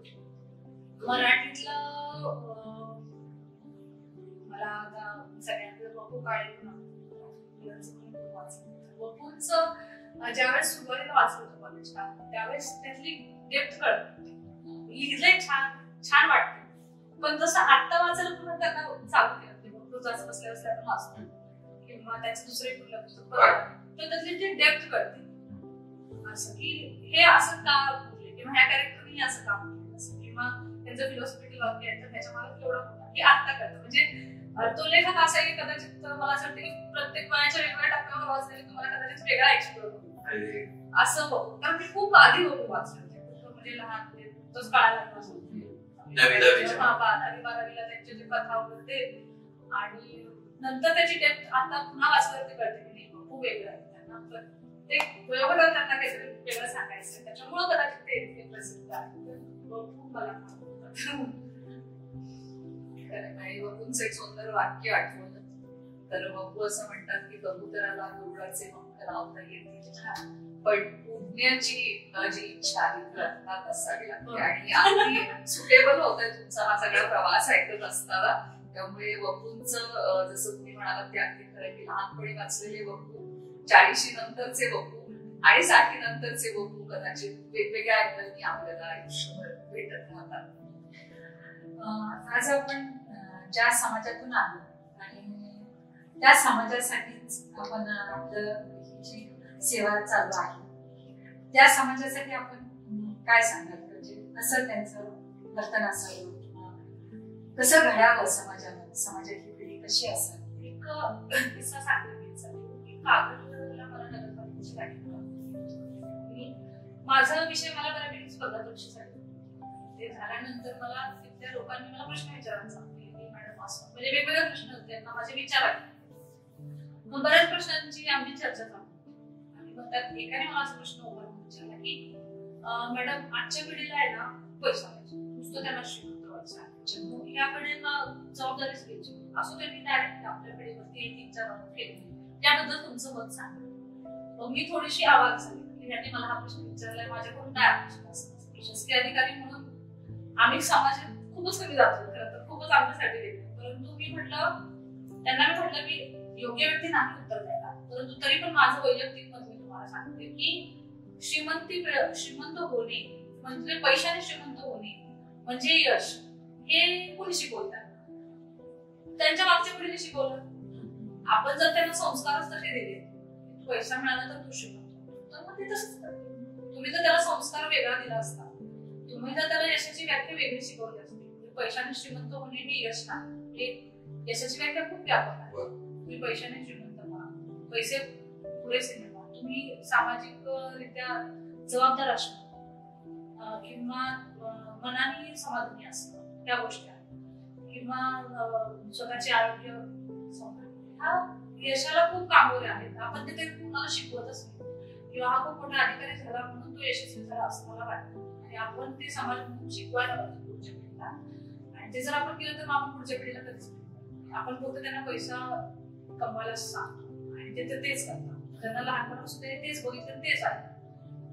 मराठीतलं मला आता सगळ्यांना वपू काळे वपूंचं ज्यावेळेस सुरुवातीला वाचलं होतं कॉलेजला त्यावेळेस त्यातली डेप्थ कळते. लिहिलंय छान वाटतं पण जसं आत्ता वाचायला पुन्हा त्यांना चालू केलं वपूच असं बसल्या पण वाचतो किंवा त्याचं दुसरे कुठलं पुस्तक तर त्यातली ती डेप्थ कळते. असं की हे असं का किंवा ह्या कॅरेक्टरने असं काम केलं असं किंवा त्यांचं फिलॉसॉफिकल वाक्य आहे तर त्याच्या मला केवढा होता हे आत्ता कळतं. म्हणजे तो लेखक असा आहे की कदाचित मला असं वाटतं की प्रत्येक वयाच्या वेगवेगळ्या टप्प्यावर वाचलेली तुम्हाला कदाचित वेगळा एक्सप्लोर होतो असं कारण मी खूप आधी होतो वाचलं म्हणजे लहान म्हणजे तोच काळा लागला असतो. 10वी-12वीला त्यांचे जे कथा वगैरे आणि नंतर त्याची डेप्थ आता पुन्हा वाचल्यावरती कळते की नाही खूप वेगळं आहे त्यांना, ते वेगवेगळं त्यांना काहीतरी वेगळं सांगायचं, त्याच्यामुळे कदाचित ते इतके प्रसिद्ध आहे. खूप मला आणि वपूंचं एक सुंदर वाक्य आठवलं तर वपू असं म्हणतात की कबुतराला गरुडाचे पंख लावता येतील पण उडण्याची जी इच्छा आहे ती रत्नात असावी लागते. आणि अगदी सुटेबल होतंय तुमचा हा सगळा प्रवास ऐकत असताना. त्यामुळे वपूंचं जसं तुम्ही म्हणालात ते अगदी खरं की लहानपणी वाचलेले वपू, 40 नंतरचे वपू आणि 60 नंतरचे वपू कदाचित वेगवेगळ्या अँगलनी आपल्याला आयुष्यभर भेटत राहतात. आज आपण ज्या समाजातून आलो आणि त्या समाजासाठीच आपण आपलं जी सेवा चालू आहे त्या समाजासाठी आपण काय सांगाल, म्हणजे कसं त्यांचं वर्तन असावं किंवा कसं घडावं समाजामध्ये, समाजाची पिढी कशी असावी. एक किस्सा सांगते. कागदला मला नगरपालिकेची गाडी माझा विषय मला बऱ्यापैकी स्पर्धा परीक्षेसाठी ते झाल्यानंतर मला तिथल्या लोकांनी मला प्रश्न विचारायचा की मॅडम असं म्हणजे वेगवेगळे प्रश्न होते त्यांना माझे विचारायचे. मग बऱ्याच प्रश्नांची आमची चर्चा झाली आणि मग त्यात एकाने मला असा प्रश्न विचारला की मॅडम आजच्या पिढीला आहे ना पैसा पाहिजे, नुसतं त्यांना श्रीमंत व्हायचं आहे, ह्या पिढीला जबाबदारीच घ्यायची असं त्यांनी डायरेक्ट आपल्या पिढीवरती एक विचार केले. त्याबद्दल तुमचं मत सांगा. मग मी थोडीशी आवाज झाली की त्यांनी मला हा प्रश्न विचारलाय, माझ्याकडून काय अपेक्षा असतात. प्रशासकीय अधिकारी म्हणून आम्ही समाजात खूपच कमी जातो, खरं तर खूपच आमच्यासाठी वेगळं. परंतु त्यांना मी म्हटलं की योग्य व्यक्ती नाही उत्तर द्यायला, परंतु तरी पण माझं वैयक्तिक मत मी तुम्हाला सांगते की श्रीमंत होणे म्हणजे पैशाने श्रीमंत होणे म्हणजे यश हे कोणी शिकवतात? त्यांच्या मागच्या पिढीने शिकवलं. आपण जर त्यांना संस्कारच तसे दिले, पैसा मिळाला तर तू श्रीमंत, तर मग ते तसंच करते. तुम्ही जर त्याला संस्कार वेगळा दिला असता, तुम्ही जर त्याला यशाची व्याख्या वेगळी शिकवली असती, पैशाने श्रीमंत होणे हे यश नाही, यशाची व्याख्या खूप व्यापक आहे. तुम्ही पैशाने श्रीमंत व्हा, पैसे पुरेसे मिळवा, तुम्ही सामाजिक रित्या जबाबदार असणं किंवा मनाने समाधानी असणं त्या गोष्टी आहेत, किंवा स्वतःचे आरोग्य ह्या यशाला खूप कामोरे आहेत. आपण ते कुणाला शिकवतच नाही किंवा हा खूप मोठा अधिकारी झाला म्हणून तो यशस्वी झाला असं मला वाटतं. आणि आपण ते समाज म्हणून शिकवायला पाहिजे पुढच्या पिढीला. आणि ते जर आपण केलं तर आपण पुढच्या पिढीला कधीच आपण फक्त त्यांना पैसा कमवायला सांगतो आणि ते तेच करतात. त्यांना लहानपणापासून तेच बघितलं तेच आहे.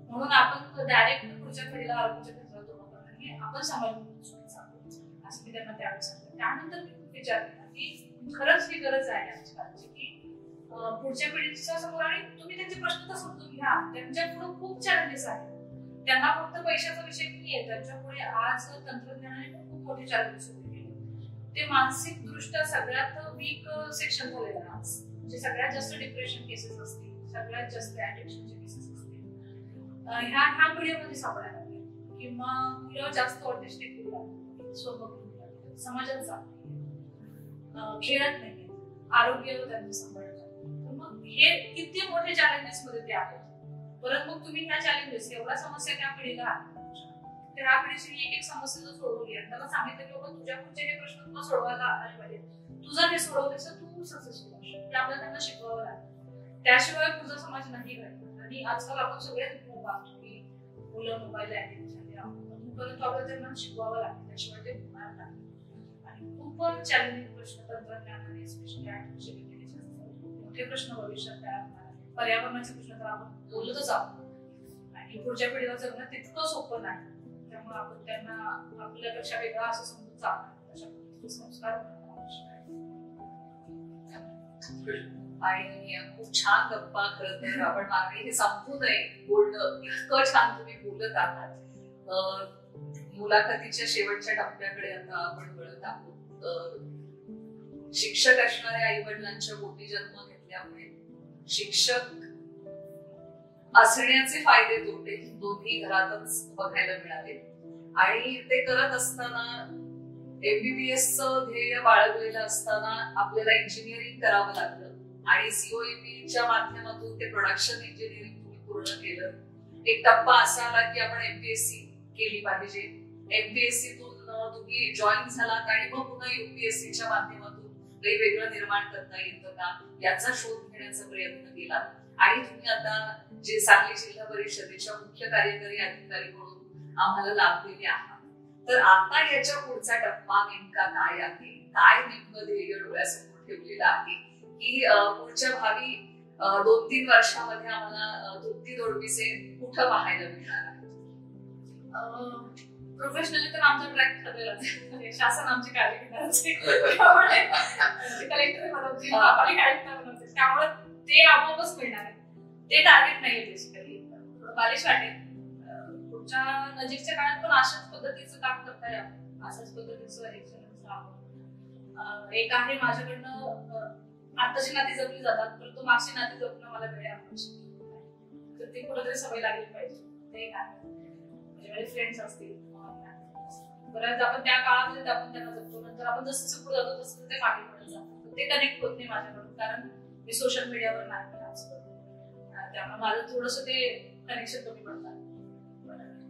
म्हणून आपण डायरेक्ट पुढच्या पिढीला आरोग्याच्या क्षेत्रात आणि आपण समाज सांगतो असं मी त्यांना त्यावेळेस सांगितलं. त्यानंतर मी विचार केला की खरंच ही गरज आहे आजच्या काळाची की पुढच्या पिढीच्या समोर आणि तुम्ही त्यांचे प्रश्न तर समजून घ्या. त्यांच्या पुढे खूप चॅलेंजेस आहेत. त्यांना फक्त पैशाचा विषय नाहीये, त्यांच्या पुढे आज तंत्रज्ञानाने खूप मोठे चॅलेंजेस उभे केले. ते मानसिक दृष्ट्या सगळ्यात वीक सेक्शन झालेलं आहे आज. म्हणजे सगळ्यात जास्त डिप्रेशन केसेस असतील, सगळ्यात जास्त ऍडिक्शनचे केसेस असतील ह्या पिढीमध्ये सापडायला लागले. किंवा मुलं जास्त ऑटिस्टिक स्वभाव समाजात जात नाही, खेळत नाही, आरोग्य त्यांचं सांभाळत नाही. तर मग हे किती मोठे चॅलेंजेस मध्ये ते आहेत. परत मग तुम्ही ह्या चॅलेंजेस एवढ्या समस्या त्या पिढीला आहेत, तर ह्या पिढीची एक समस्या जर सोडवली आणि त्याला सांगितलं की बाबा तुझ्या पुढचे हे प्रश्न तुला सोडवायला आले पाहिजे, तू जर हे सोडवलेस तर तू सक्सेसफुल होशील. ते आपल्याला त्यांना शिकवावं लागतं. त्याशिवाय तुझा समाज नाही घडणार. आणि आजकाल आपण सगळे पाहतो की मुलं मोबाईल ऍडिक्ट झाले, परंतु आपल्याला त्यांना शिकवावं लागतं, त्याशिवाय ते होणार नाही. आणि खूप चॅलेंजिंग प्रश्न तंत्रज्ञानाने स्पेशली आर्टिफिशियल इंटेलिजन्स मोठे प्रश्न भविष्यात तयार होणार. पर्यावरणाचे प्रश्न तर आपण बोलतच आहोत आणि पुढच्या पिढीला जगणं तितकं सोपं नाही. त्यामुळे आपण त्यांना आपल्यापेक्षा वेगळा असं समजून चालणार, अशा पद्धतीचे संस्कार आवश्यक आहे. आणि खूप छान गप्पा खरं तर आपण मागणी हे संपू नये बोलणं, इतकं छान तुम्ही बोलत आहात. मुलाखतीच्या शेवटच्या टप्प्याकडे आता आपण वळत आहोत. शिक्षक असणाऱ्या आई वडिलांच्या पोटी जन्म घेतल्यामुळे शिक्षक असण्याचे फायदे तोटे दोन्ही घरातच बघायला मिळाले. आणि ते करत असताना MBBS ध्येय बाळगलेलं असताना आपल्याला इंजिनिअरिंग करावं लागलं आणि COEP माध्यमातून ते प्रोडक्शन इंजिनिअरिंग तुम्ही पूर्ण केलं. एक टप्पा असा आला की आपण MPSC केली पाहिजे. MPSC तून तुम्ही जॉईन झालात आणि मग पुन्हा UPSCच्या माध्यमातून वेगवेगळं निर्माण करता येतं का याचा शोध घेण्याचा प्रयत्न केला. आणि तुम्ही आता जे सांगली जिल्हा परिषदेच्या मुख्य कार्यकारी अधिकारी म्हणून आम्हाला लाभलेले आहात, तर आता याच्या पुढचा टप्पा नेमका काय आहे, काय नेमकं ध्येय डोळ्यासमोर ठेवलेलं आहे की पुढच्या भावी 2-3 वर्षामध्ये आम्हाला तृप्ती तोडवीचे कुठं पाहायला मिळणार आहे? प्रोफेशनली तर आमचा ट्रॅक ठरलेला आहे. शासन आमचे कार्य घेणारचे, कलेक्टर बनवते, महापालिका आयुक्त बनवते, त्यामुळे ते आपोआपच मिळणार आहे. ते टार्गेट नाहीये बेसिकली. थोडं बालिश वाटेल. पुढच्या नजीकच्या काळात पण अशाच पद्धतीचं काम करता यावं, अशाच पद्धतीचं एक्सलन्स राहावं. एक आहे माझ्याकडनं आताची नाती जपली जातात, परंतु मागची नाती जपणं मला वेळ आवश्यक, तर ते कुठेतरी सवय लागली पाहिजे. ते एक आहे. म्हणजे माझे फ्रेंड्स असतील, बऱ्याच आपण त्या काळामध्ये आपण त्यांना जपतो, नंतर आपण जसं पुढे जातो तसं ते मागे पडत जातात. ते कनेक्ट होत नाही माझ्याकडून, कारण मी सोशल मीडियावर नाही त्यामुळे माझं थोडस ते कनेक्शन कमी पडतात.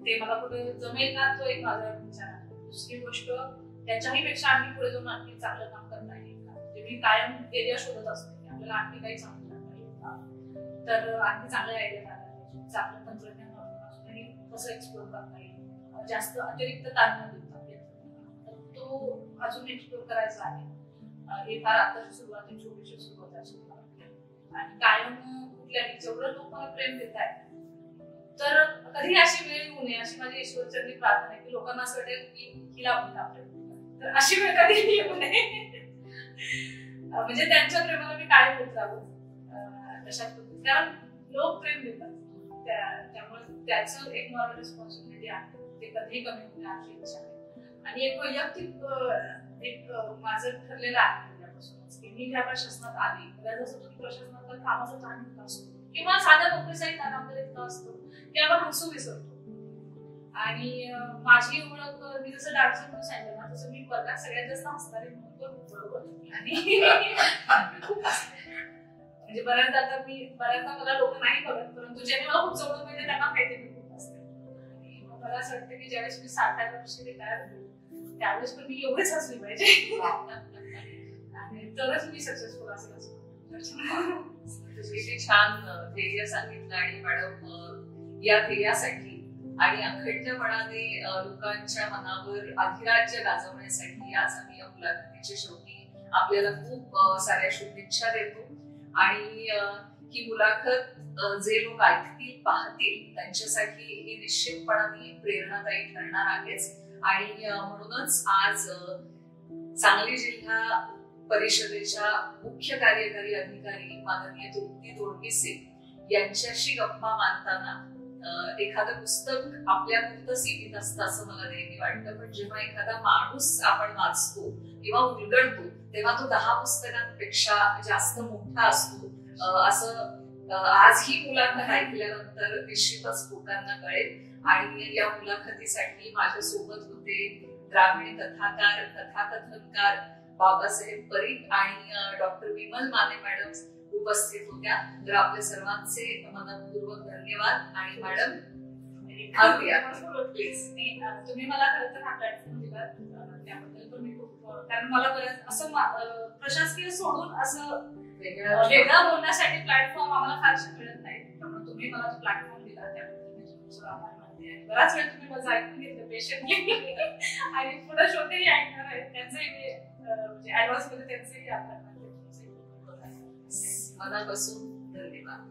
ते मला कुठे जमेल ना, तो एक माझा विचार आहे. दुसरी गोष्ट, त्याच्याही पेक्षा आम्ही पुढे जाऊन आणखी चांगलं काम करता येईल का, म्हणजे मी कायम एरिया शोधत असते की आपल्याला आणखी काही चांगलं करता येईल का, तर आणखी चांगल्या आयडिया करायला पाहिजे, चांगलं तंत्रज्ञान वापरून कसं एक्सप्लोर करता येईल, जास्त अतिरिक्त ताण न देता तो अजून एक्सप्लोर करायचा आहे. हे फार आताची सुरुवात आहे, छोटीशी सुरुवात आहे. आणि कायम कुठल्याही जेवढं लोक मला प्रेम देत आहेत, तर कधी अशी वेळ येऊ नये अशी माझी ईश्वरचरणी प्रार्थना आहे की लोकांना असं वाटेल की हिला म्हणता प्रेम, तर अशी वेळ कधी येऊ नये. म्हणजे त्यांच्या प्रेमाला मी कायम होत राहू तशाच पद्धतीने, कारण लोक प्रेम देतात, त्यामुळे त्याचं एक मॉरल रिस्पॉन्सिबिलिटी आहे, ते कधीही कमी होऊ नये अशी इच्छा आहे. आणि एक वैयक्तिक एक माझं ठरलेलं आहे पहिल्यापासूनच की मी ज्या प्रशासनात आली, जसं तुम्ही प्रशासनात कामाचा ताण इतका असतो किंवा साध्या नोकरीचाही ताण आपल्याला इतका असतो की आपण हसू विसरतो. आणि माझी ओळख मी जसं डान्सर म्हणून सांगितलं ना, तसं मी वर्गात सगळ्यात जास्त हसणारी म्हणून बरोबर. आणि खूप हसते, म्हणजे बऱ्याचदा मला लोक नाही बघत, परंतु ज्यांनी मला खूप जवळ म्हणजे त्यांना माहिती मी खूप असते. आणि मला असं वाटतं की ज्यावेळेस मी 60 वर्षी रिटायर होईल त्यावेळेस पण मी एवढेच हसली पाहिजे आणि तरच मी सक्सेसफुल असेल असं. किती छान ध्येय सांगितलं. आणि मॅडम, या ध्येयासाठी आणि अखंडपणाने लोकांच्या मनावर अधिराज्य गाजवण्यासाठी आज आम्ही या मुलाखतीच्या शेवटी आपल्याला खूप साऱ्या शुभेच्छा देतो. आणि ही मुलाखत जे लोक ऐकतील, पाहतील, त्यांच्यासाठी ही निश्चितपणाने प्रेरणादायी ठरणार आहेच. आणि म्हणूनच आज सांगली जिल्हा परिषदेच्या मुख्य कार्यकारी अधिकारी माननीय तृप्ती तोडवीसे यांच्याशी गप्पा मारताना एखादं पुस्तक आपल्या पुरतं सीमित असतं असं मला नेहमी वाटतं, पण जेव्हा एखादा माणूस आपण वाचतो किंवा उलगडतो तेव्हा तो 10 पुस्तकांपेक्षा जास्त मोठा असतो, असं आज ही मुलाखत ऐकल्यानंतर निश्चितच लोकांना कळेल. आणि या मुलाखतीसाठी माझ्यासोबत होते ग्रामीण कथाकार, कथाकथनकार बाबासाहेब परीख आणि डॉक्टर विमल माने मॅडम उपस्थित होत्या. तर आपल्या सर्वांचे मनपूर्वक धन्यवाद. आणि मॅडम प्लीज. तुम्ही मला खरं तर हा प्लॅटफॉर्म दिला त्याबद्दल पण मी खूप, कारण मला बऱ्याच असं प्रशासकीय सोडून असं वेगळा बोलण्यासाठी प्लॅटफॉर्म आम्हाला फारसे मिळत नाही, त्यामुळे तुम्ही मला प्लॅटफॉर्म दिला त्याबद्दल मी तुमचा आभार मानते. बराच वेळ तुम्ही माझं ऐकून घेतलं पेशंटली आणि पुढे श्रोतेही ऐकणार आहेत, त्यांचंही म्हणजे ऍडव्हान्स मध्ये त्यांचंही आभार मानते. मनापासून धन्यवाद.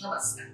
नमस्कार.